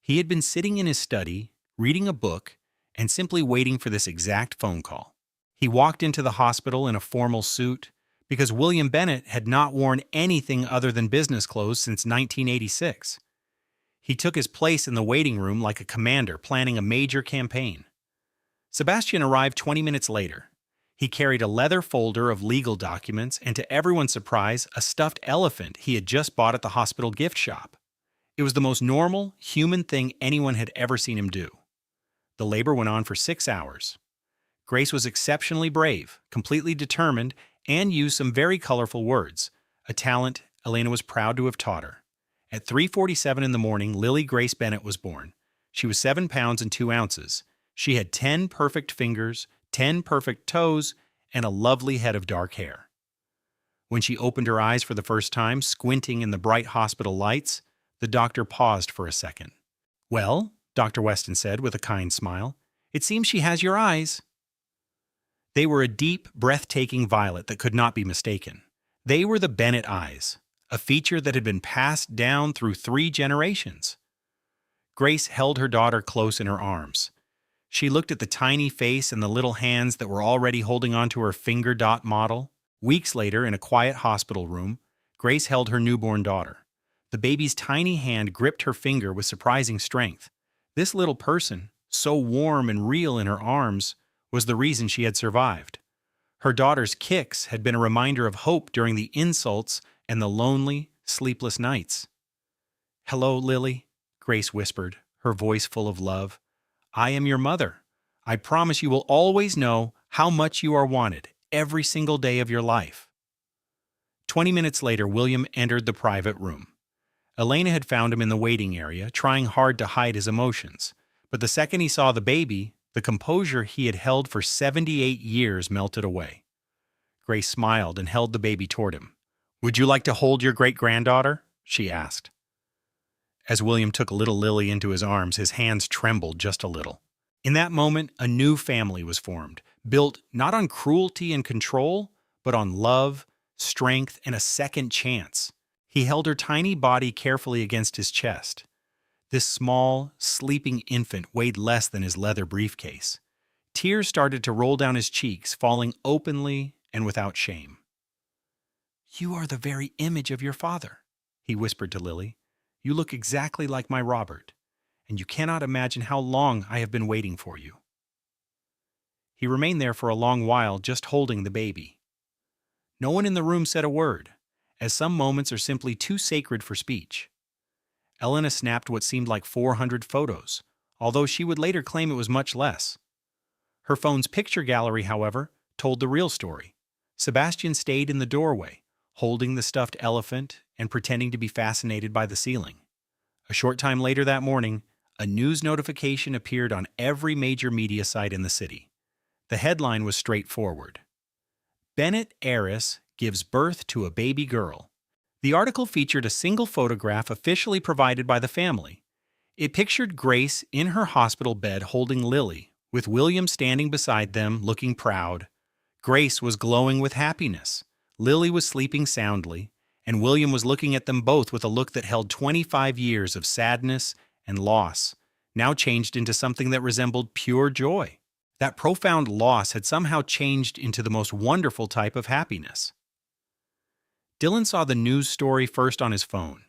He had been sitting in his study, reading a book, and simply waiting for this exact phone call. He walked into the hospital in a formal suit, because William Bennett had not worn anything other than business clothes since 1986. He took his place in the waiting room like a commander planning a major campaign. Sebastian arrived 20 minutes later. He carried a leather folder of legal documents and, to everyone's surprise, a stuffed elephant he had just bought at the hospital gift shop. It was the most normal, human thing anyone had ever seen him do. The labor went on for 6 hours. Grace was exceptionally brave, completely determined, and used some very colorful words, a talent Elena was proud to have taught her. At 3:47 in the morning, Lily Grace Bennett was born. She was 7 pounds and 2 ounces. She had 10 perfect fingers, 10 perfect toes, and a lovely head of dark hair. When she opened her eyes for the first time, squinting in the bright hospital lights, the doctor paused for a second. "Well," Dr. Weston said with a kind smile, "it seems she has your eyes." They were a deep, breathtaking violet that could not be mistaken. They were the Bennett eyes, a feature that had been passed down through 3 generations. Grace held her daughter close in her arms. She looked at the tiny face and the little hands that were already holding onto her finger dot model. Weeks later, in a quiet hospital room, Grace held her newborn daughter. The baby's tiny hand gripped her finger with surprising strength. This little person, so warm and real in her arms, was the reason she had survived. Her daughter's kicks had been a reminder of hope during the insults and the lonely, sleepless nights. "Hello, Lily," Grace whispered, her voice full of love. "I am your mother. I promise you will always know how much you are wanted every single day of your life." 20 minutes later, William entered the private room. Elena had found him in the waiting area, trying hard to hide his emotions. But the second he saw the baby, the composure he had held for 78 years melted away. Grace smiled and held the baby toward him. "Would you like to hold your great-granddaughter?" she asked. As William took little Lily into his arms, his hands trembled just a little. In that moment, a new family was formed, built not on cruelty and control, but on love, strength, and a second chance. He held her tiny body carefully against his chest. This small, sleeping infant weighed less than his leather briefcase. Tears started to roll down his cheeks, falling openly and without shame. "You are the very image of your father," he whispered to Lily. "You look exactly like my Robert, and you cannot imagine how long I have been waiting for you." He remained there for a long while, just holding the baby. No one in the room said a word, as some moments are simply too sacred for speech. Elena snapped what seemed like 400 photos, although she would later claim it was much less. Her phone's picture gallery, however, told the real story. Sebastian stayed in the doorway, holding the stuffed elephant and pretending to be fascinated by the ceiling. A short time later that morning, a news notification appeared on every major media site in the city. The headline was straightforward: "Bennett heiress gives birth to a baby girl." The article featured a single photograph officially provided by the family. It pictured Grace in her hospital bed holding Lily, with William standing beside them, looking proud. Grace was glowing with happiness. Lily was sleeping soundly, and William was looking at them both with a look that held 25 years of sadness and loss, now changed into something that resembled pure joy. That profound loss had somehow changed into the most wonderful type of happiness. Dylan saw the news story first on his phone.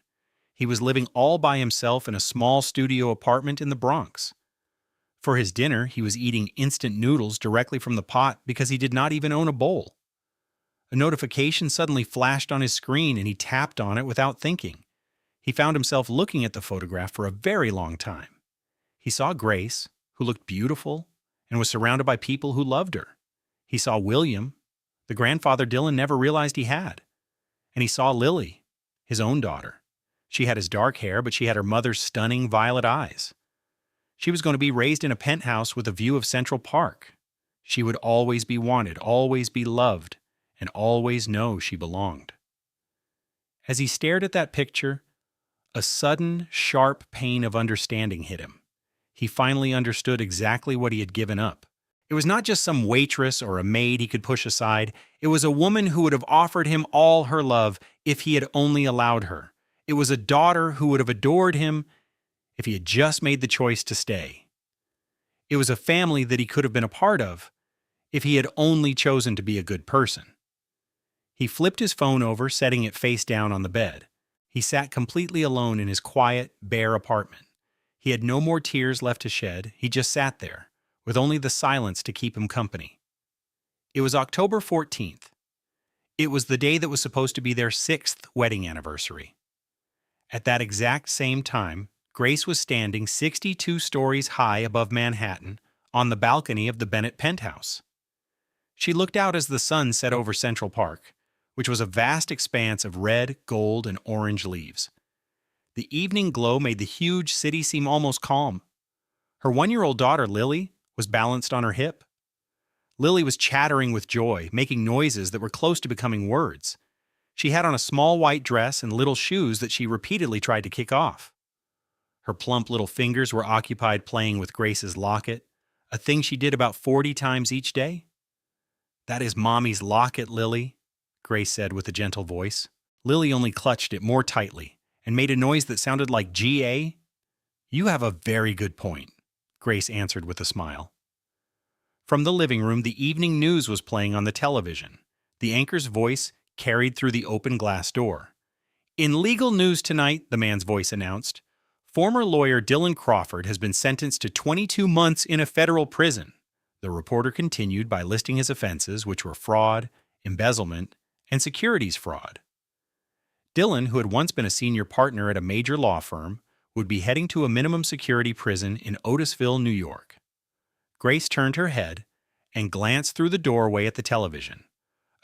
He was living all by himself in a small studio apartment in the Bronx. For his dinner, he was eating instant noodles directly from the pot because he did not even own a bowl. A notification suddenly flashed on his screen and he tapped on it without thinking. He found himself looking at the photograph for a very long time. He saw Grace, who looked beautiful and was surrounded by people who loved her. He saw William, the grandfather Dylan never realized he had. And he saw Lily, his own daughter. She had his dark hair, but she had her mother's stunning violet eyes. She was going to be raised in a penthouse with a view of Central Park. She would always be wanted, always be loved, and always know she belonged. As he stared at that picture, a sudden, sharp pain of understanding hit him. He finally understood exactly what he had given up. It was not just some waitress or a maid he could push aside. It was a woman who would have offered him all her love if he had only allowed her. It was a daughter who would have adored him if he had just made the choice to stay. It was a family that he could have been a part of if he had only chosen to be a good person. He flipped his phone over, setting it face down on the bed. He sat completely alone in his quiet, bare apartment. He had no more tears left to shed. He just sat there, with only the silence to keep him company. It was October 14th. It was the day that was supposed to be their 6th wedding anniversary. At that exact same time, Grace was standing 62 stories high above Manhattan on the balcony of the Bennett penthouse. She looked out as the sun set over Central Park, which was a vast expanse of red, gold, and orange leaves. The evening glow made the huge city seem almost calm. Her 1-year-old daughter, Lily, was balanced on her hip. Lily was chattering with joy, making noises that were close to becoming words. She had on a small white dress and little shoes that she repeatedly tried to kick off. Her plump little fingers were occupied playing with Grace's locket, a thing she did about 40 times each day. "That is Mommy's locket, Lily," Grace said with a gentle voice. Lily only clutched it more tightly and made a noise that sounded like G.A. "You have a very good point," Grace answered with a smile. From the living room, the evening news was playing on the television. The anchor's voice carried through the open glass door. "In legal news tonight," the man's voice announced, "former lawyer Dylan Crawford has been sentenced to 22 months in a federal prison." The reporter continued by listing his offenses, which were fraud, embezzlement, and securities fraud. Dylan, who had once been a senior partner at a major law firm, would be heading to a minimum security prison in Otisville, New York. Grace turned her head and glanced through the doorway at the television.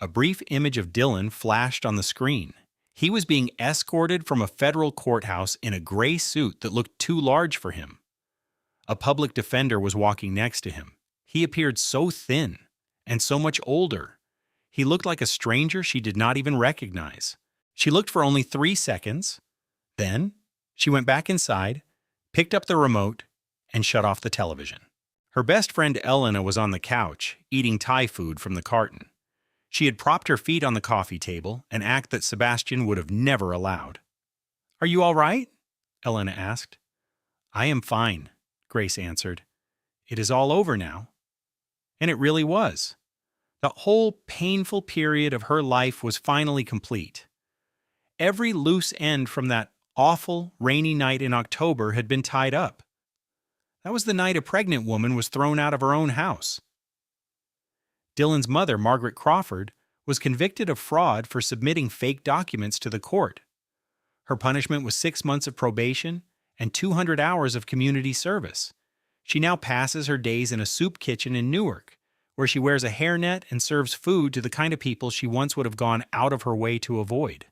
A brief image of Dylan flashed on the screen. He was being escorted from a federal courthouse in a gray suit that looked too large for him. A public defender was walking next to him. He appeared so thin and so much older. He looked like a stranger she did not even recognize. She looked for only 3 seconds. Then she went back inside, picked up the remote, and shut off the television. Her best friend Elena was on the couch, eating Thai food from the carton. She had propped her feet on the coffee table, an act that Sebastian would have never allowed. "Are you all right?" Elena asked. "I am fine," Grace answered. "It is all over now." And it really was. The whole painful period of her life was finally complete. Every loose end from that awful, rainy night in October had been tied up. That was the night a pregnant woman was thrown out of her own house. Dylan's mother, Margaret Crawford, was convicted of fraud for submitting fake documents to the court. Her punishment was 6 months of probation and 200 hours of community service. She now passes her days in a soup kitchen in Newark, where she wears a hairnet and serves food to the kind of people she once would have gone out of her way to avoid.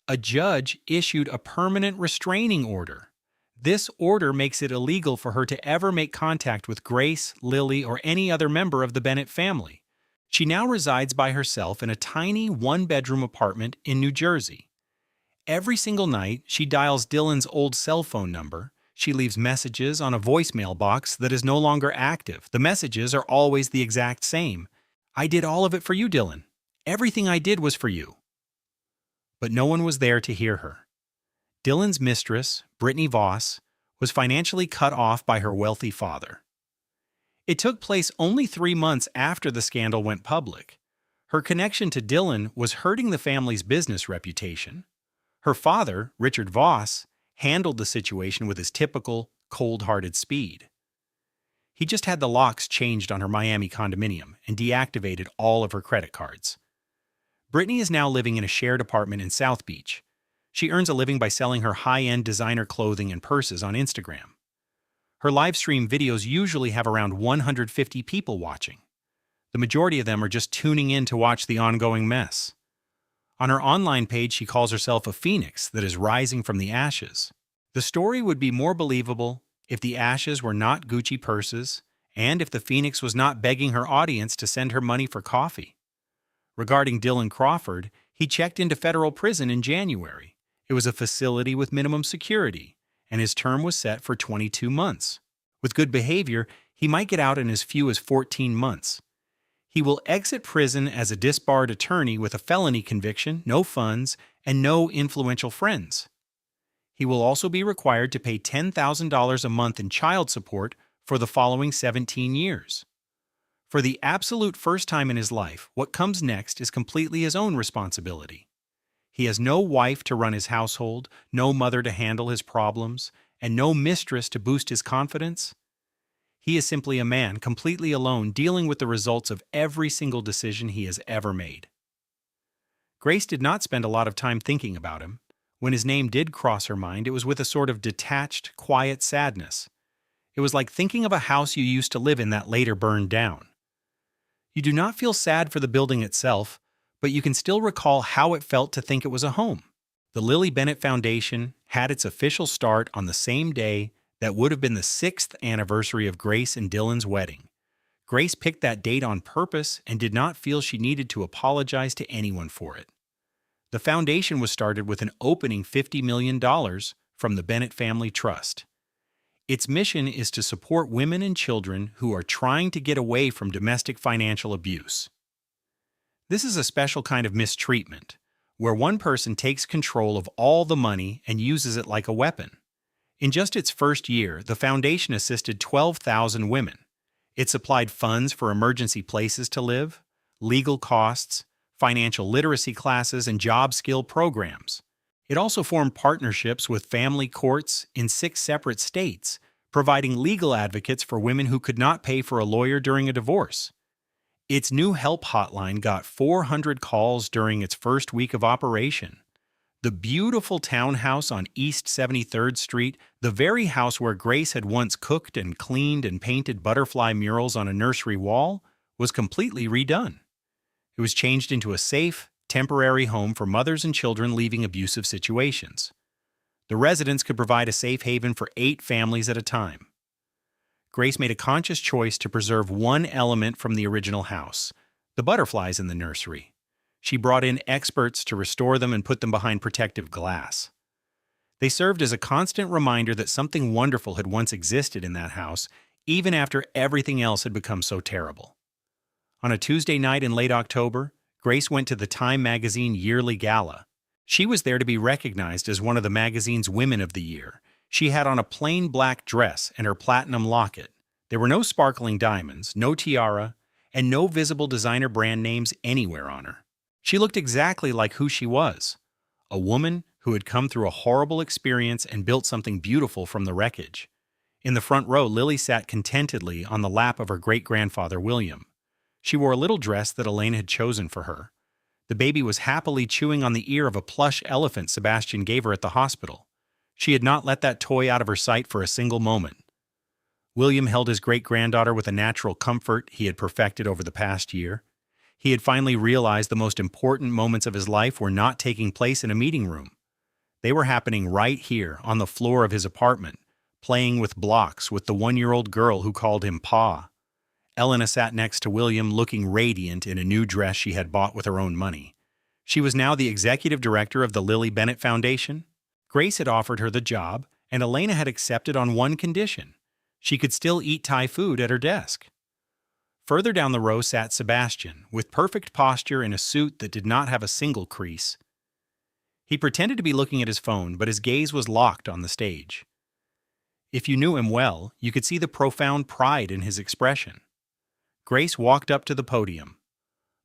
A judge issued a permanent restraining order. This order makes it illegal for her to ever make contact with Grace, Lily, or any other member of the Bennett family. She now resides by herself in a tiny one-bedroom apartment in New Jersey. Every single night, she dials Dylan's old cell phone number. She leaves messages on a voicemail box that is no longer active. The messages are always the exact same. "I did all of it for you, Dylan. Everything I did was for you." But no one was there to hear her. Dylan's mistress, Brittany Voss, was financially cut off by her wealthy father. It took place only 3 months after the scandal went public. Her connection to Dylan was hurting the family's business reputation. Her father, Richard Voss, handled the situation with his typical, cold-hearted speed. He just had the locks changed on her Miami condominium and deactivated all of her credit cards. Brittany is now living in a shared apartment in South Beach. She earns a living by selling her high-end designer clothing and purses on Instagram. Her live stream videos usually have around 150 people watching. The majority of them are just tuning in to watch the ongoing mess. On her online page, she calls herself a phoenix that is rising from the ashes. The story would be more believable if the ashes were not Gucci purses and if the phoenix was not begging her audience to send her money for coffee. Regarding Dylan Crawford, he checked into federal prison in January. It was a facility with minimum security, and his term was set for 22 months. With good behavior, he might get out in as few as 14 months. He will exit prison as a disbarred attorney with a felony conviction, no funds, and no influential friends. He will also be required to pay $10,000 a month in child support for the following 17 years. For the absolute first time in his life, what comes next is completely his own responsibility. He has no wife to run his household, no mother to handle his problems, and no mistress to boost his confidence. He is simply a man completely alone dealing with the results of every single decision he has ever made. Grace did not spend a lot of time thinking about him. When his name did cross her mind, it was with a sort of detached, quiet sadness. It was like thinking of a house you used to live in that later burned down. You do not feel sad for the building itself, but you can still recall how it felt to think it was a home. The Lily Bennett Foundation had its official start on the same day that would have been the 6th anniversary of Grace and Dylan's wedding. Grace picked that date on purpose and did not feel she needed to apologize to anyone for it. The foundation was started with an opening $50 million from the Bennett Family Trust. Its mission is to support women and children who are trying to get away from domestic financial abuse. This is a special kind of mistreatment, where one person takes control of all the money and uses it like a weapon. In just its first year, the foundation assisted 12,000 women. It supplied funds for emergency places to live, legal costs, financial literacy classes, and job skill programs. It also formed partnerships with family courts in 6 separate states, providing legal advocates for women who could not pay for a lawyer during a divorce. Its new help hotline got 400 calls during its first week of operation. The beautiful townhouse on East 73rd Street, the very house where Grace had once cooked and cleaned and painted butterfly murals on a nursery wall, was completely redone. It was changed into a safe, temporary home for mothers and children leaving abusive situations. The residents could provide a safe haven for 8 families at a time. Grace made a conscious choice to preserve one element from the original house: the butterflies in the nursery. She brought in experts to restore them and put them behind protective glass. They served as a constant reminder that something wonderful had once existed in that house, even after everything else had become so terrible. On a Tuesday night in late October, Grace went to the Time magazine yearly gala. She was there to be recognized as one of the magazine's Women of the Year. She had on a plain black dress and her platinum locket. There were no sparkling diamonds, no tiara, and no visible designer brand names anywhere on her. She looked exactly like who she was, a woman who had come through a horrible experience and built something beautiful from the wreckage. In the front row, Lily sat contentedly on the lap of her great-grandfather William. She wore a little dress that Elena had chosen for her. The baby was happily chewing on the ear of a plush elephant Sebastian gave her at the hospital. She had not let that toy out of her sight for a single moment. William held his great-granddaughter with a natural comfort he had perfected over the past year. He had finally realized the most important moments of his life were not taking place in a meeting room. They were happening right here on the floor of his apartment, playing with blocks with the 1-year-old girl who called him Pa. Elena sat next to William, looking radiant in a new dress she had bought with her own money. She was now the executive director of the Lily Bennett Foundation. Grace had offered her the job, and Elena had accepted on one condition: she could still eat Thai food at her desk. Further down the row sat Sebastian, with perfect posture in a suit that did not have a single crease. He pretended to be looking at his phone, but his gaze was locked on the stage. If you knew him well, you could see the profound pride in his expression. Grace walked up to the podium.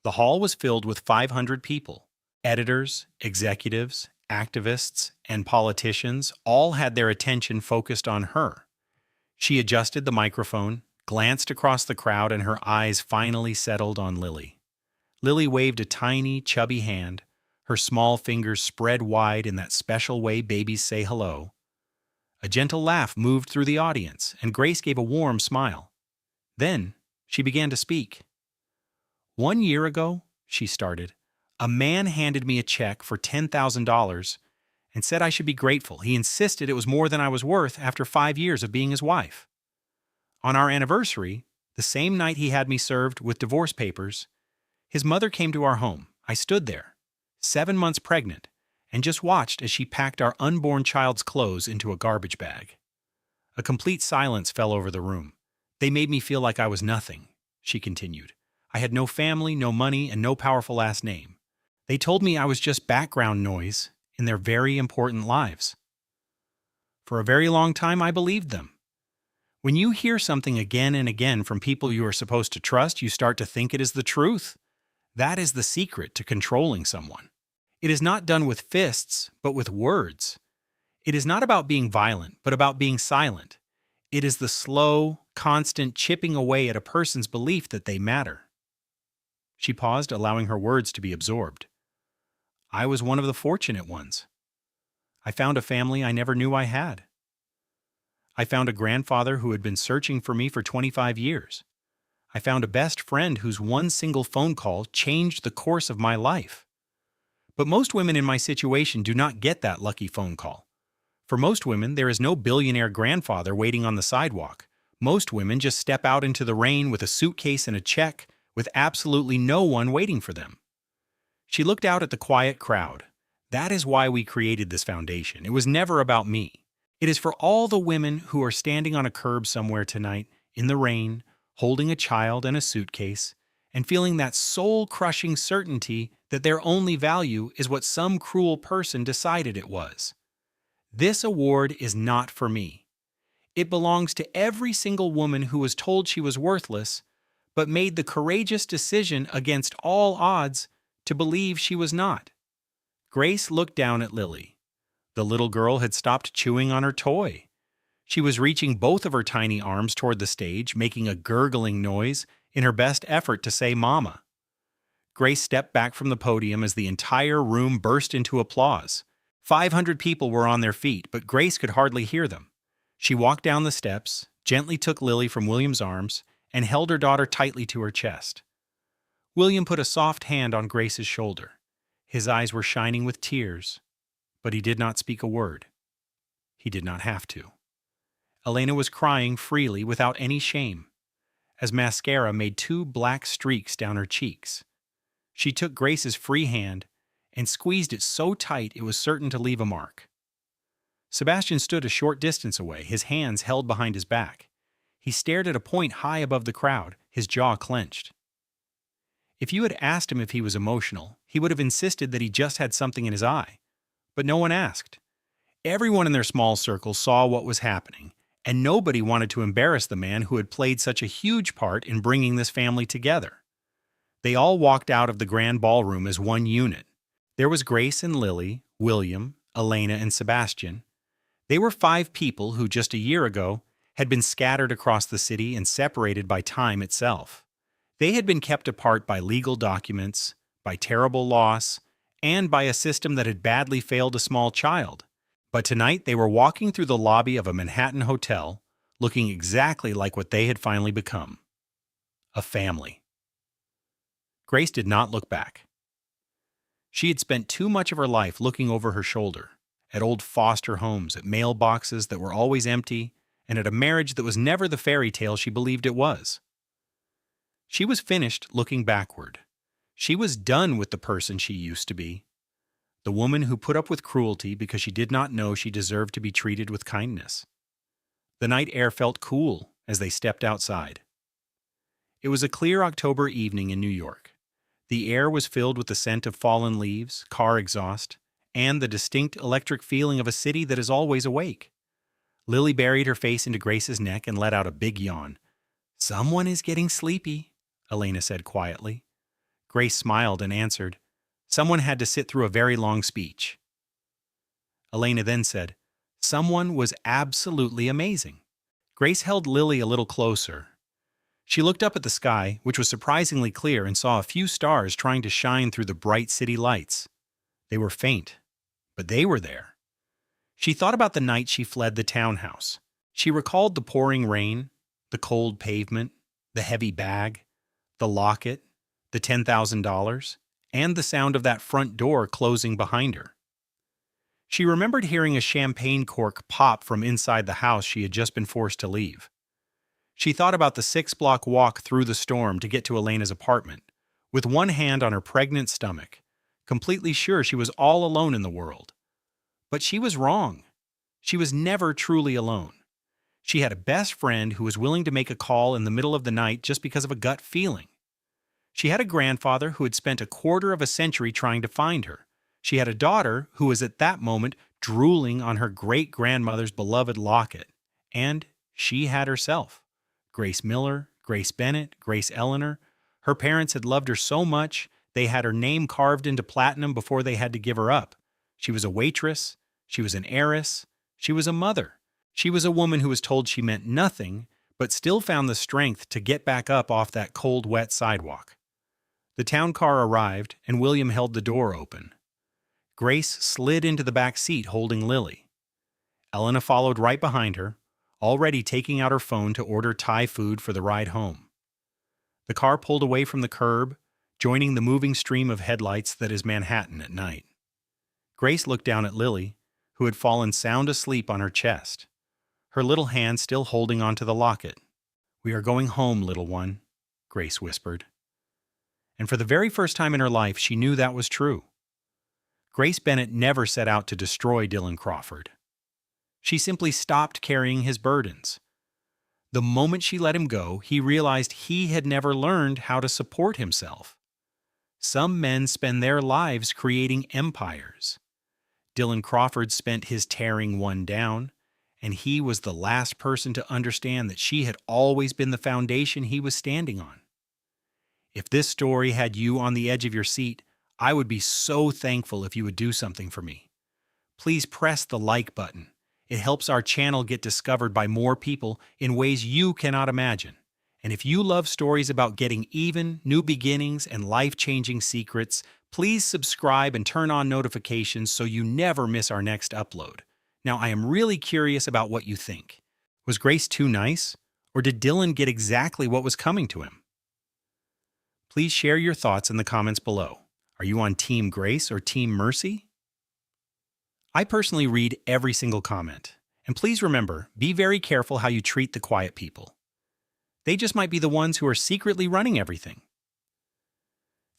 The hall was filled with 500 people. Editors, executives, activists, and politicians all had their attention focused on her. She adjusted the microphone, glanced across the crowd, and her eyes finally settled on Lily. Lily waved a tiny, chubby hand, her small fingers spread wide in that special way babies say hello. A gentle laugh moved through the audience, and Grace gave a warm smile. Then she began to speak. "1 year ago," she started, "a man handed me a check for $10,000 and said I should be grateful. He insisted it was more than I was worth after 5 years of being his wife. On our anniversary, the same night he had me served with divorce papers, his mother came to our home. I stood there, 7 months pregnant, and just watched as she packed our unborn child's clothes into a garbage bag." A complete silence fell over the room. "They made me feel like I was nothing," she continued. "I had no family, no money, and no powerful last name. They told me I was just background noise in their very important lives. For a very long time, I believed them. When you hear something again and again from people you are supposed to trust, you start to think it is the truth. That is the secret to controlling someone. It is not done with fists, but with words. It is not about being violent, but about being silent. It is the slow, constant chipping away at a person's belief that they matter. She paused, allowing her words to be absorbed. I was one of the fortunate ones. I found a family I never knew I had. I found a grandfather who had been searching for me for 25 years. I found a best friend whose one single phone call changed the course of my life. But most women in my situation do not get that lucky phone call. For most women, there is no billionaire grandfather waiting on the sidewalk. Most women just step out into the rain with a suitcase and a check, with absolutely no one waiting for them. She looked out at the quiet crowd. That is why we created this foundation. It was never about me. It is for all the women who are standing on a curb somewhere tonight, in the rain, holding a child and a suitcase, and feeling that soul-crushing certainty that their only value is what some cruel person decided it was. This award is not for me. It belongs to every single woman who was told she was worthless, but made the courageous decision against all odds to believe she was not. Grace looked down at Lily. The little girl had stopped chewing on her toy. She was reaching both of her tiny arms toward the stage, making a gurgling noise in her best effort to say "Mama." Grace stepped back from the podium as the entire room burst into applause. 500 people were on their feet, but Grace could hardly hear them. She walked down the steps, gently took Lily from William's arms, and held her daughter tightly to her chest. William put a soft hand on Grace's shoulder. His eyes were shining with tears, but he did not speak a word. He did not have to. Elena was crying freely without any shame, as mascara made 2 black streaks down her cheeks. She took Grace's free hand and squeezed it so tight it was certain to leave a mark. Sebastian stood a short distance away, his hands held behind his back. He stared at a point high above the crowd, his jaw clenched. If you had asked him if he was emotional, he would have insisted that he just had something in his eye. But no one asked. Everyone in their small circle saw what was happening, and nobody wanted to embarrass the man who had played such a huge part in bringing this family together. They all walked out of the grand ballroom as one unit. There was Grace and Lily, William, Elena, and Sebastian. They were 5 people who just a year ago had been scattered across the city and separated by time itself. They had been kept apart by legal documents, by terrible loss, and by a system that had badly failed a small child. But tonight they were walking through the lobby of a Manhattan hotel, looking exactly like what they had finally become: a family. Grace did not look back. She had spent too much of her life looking over her shoulder, at old foster homes, at mailboxes that were always empty, and at a marriage that was never the fairy tale she believed it was. She was finished looking backward. She was done with the person she used to be, the woman who put up with cruelty because she did not know she deserved to be treated with kindness. The night air felt cool as they stepped outside. It was a clear October evening in New York. The air was filled with the scent of fallen leaves, car exhaust, and the distinct electric feeling of a city that is always awake. Lily buried her face into Grace's neck and let out a big yawn. "Someone is getting sleepy," Elena said quietly. Grace smiled and answered, "Someone had to sit through a very long speech." Elena then said, "Someone was absolutely amazing." Grace held Lily a little closer. She looked up at the sky, which was surprisingly clear, and saw a few stars trying to shine through the bright city lights. They were faint, but they were there. She thought about the night she fled the townhouse. She recalled the pouring rain, the cold pavement, the heavy bag, the locket, the $10,000, and the sound of that front door closing behind her. She remembered hearing a champagne cork pop from inside the house she had just been forced to leave. She thought about the 6-block walk through the storm to get to Elena's apartment, with one hand on her pregnant stomach, completely sure she was all alone in the world. But she was wrong. She was never truly alone. She had a best friend who was willing to make a call in the middle of the night just because of a gut feeling. She had a grandfather who had spent a quarter of a century trying to find her. She had a daughter who was at that moment drooling on her great-grandmother's beloved locket. And She had herself. Grace Miller, Grace Bennett, Grace Eleanor. Her parents had loved her so much, they had her name carved into platinum before they had to give her up. She was a waitress. She was an heiress. She was a mother. She was a woman who was told she meant nothing, but still found the strength to get back up off that cold, wet sidewalk. The town car arrived, and William held the door open. Grace slid into the back seat holding Lily. Elena followed right behind her, already taking out her phone to order Thai food for the ride home. The car pulled away from the curb, joining the moving stream of headlights that is Manhattan at night. Grace looked down at Lily, who had fallen sound asleep on her chest, her little hand still holding onto the locket. "We are going home, little one," Grace whispered. And for the very first time in her life, she knew that was true. Grace Bennett never set out to destroy Dylan Crawford. She simply stopped carrying his burdens. The moment she let him go, he realized he had never learned how to support himself. Some men spend their lives creating empires. Dylan Crawford spent his tearing one down, and he was the last person to understand that she had always been the foundation he was standing on. If this story had you on the edge of your seat, I would be so thankful if you would do something for me. Please press the like button. It helps our channel get discovered by more people in ways you cannot imagine. And if you love stories about getting even, new beginnings, and life-changing secrets, please subscribe and turn on notifications so you never miss our next upload. Now, I am really curious about what you think. Was Grace too nice? Or did Dylan get exactly what was coming to him? Please share your thoughts in the comments below. Are you on Team Grace or Team Mercy? I personally read every single comment. And please remember, be very careful how you treat the quiet people. They just might be the ones who are secretly running everything.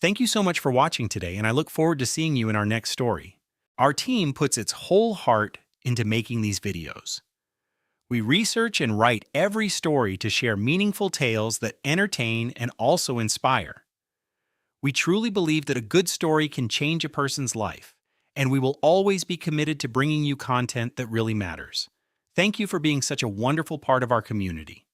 Thank you so much for watching today, and I look forward to seeing you in our next story. Our team puts its whole heart into making these videos. We research and write every story to share meaningful tales that entertain and also inspire. We truly believe that a good story can change a person's life, and we will always be committed to bringing you content that really matters. Thank you for being such a wonderful part of our community.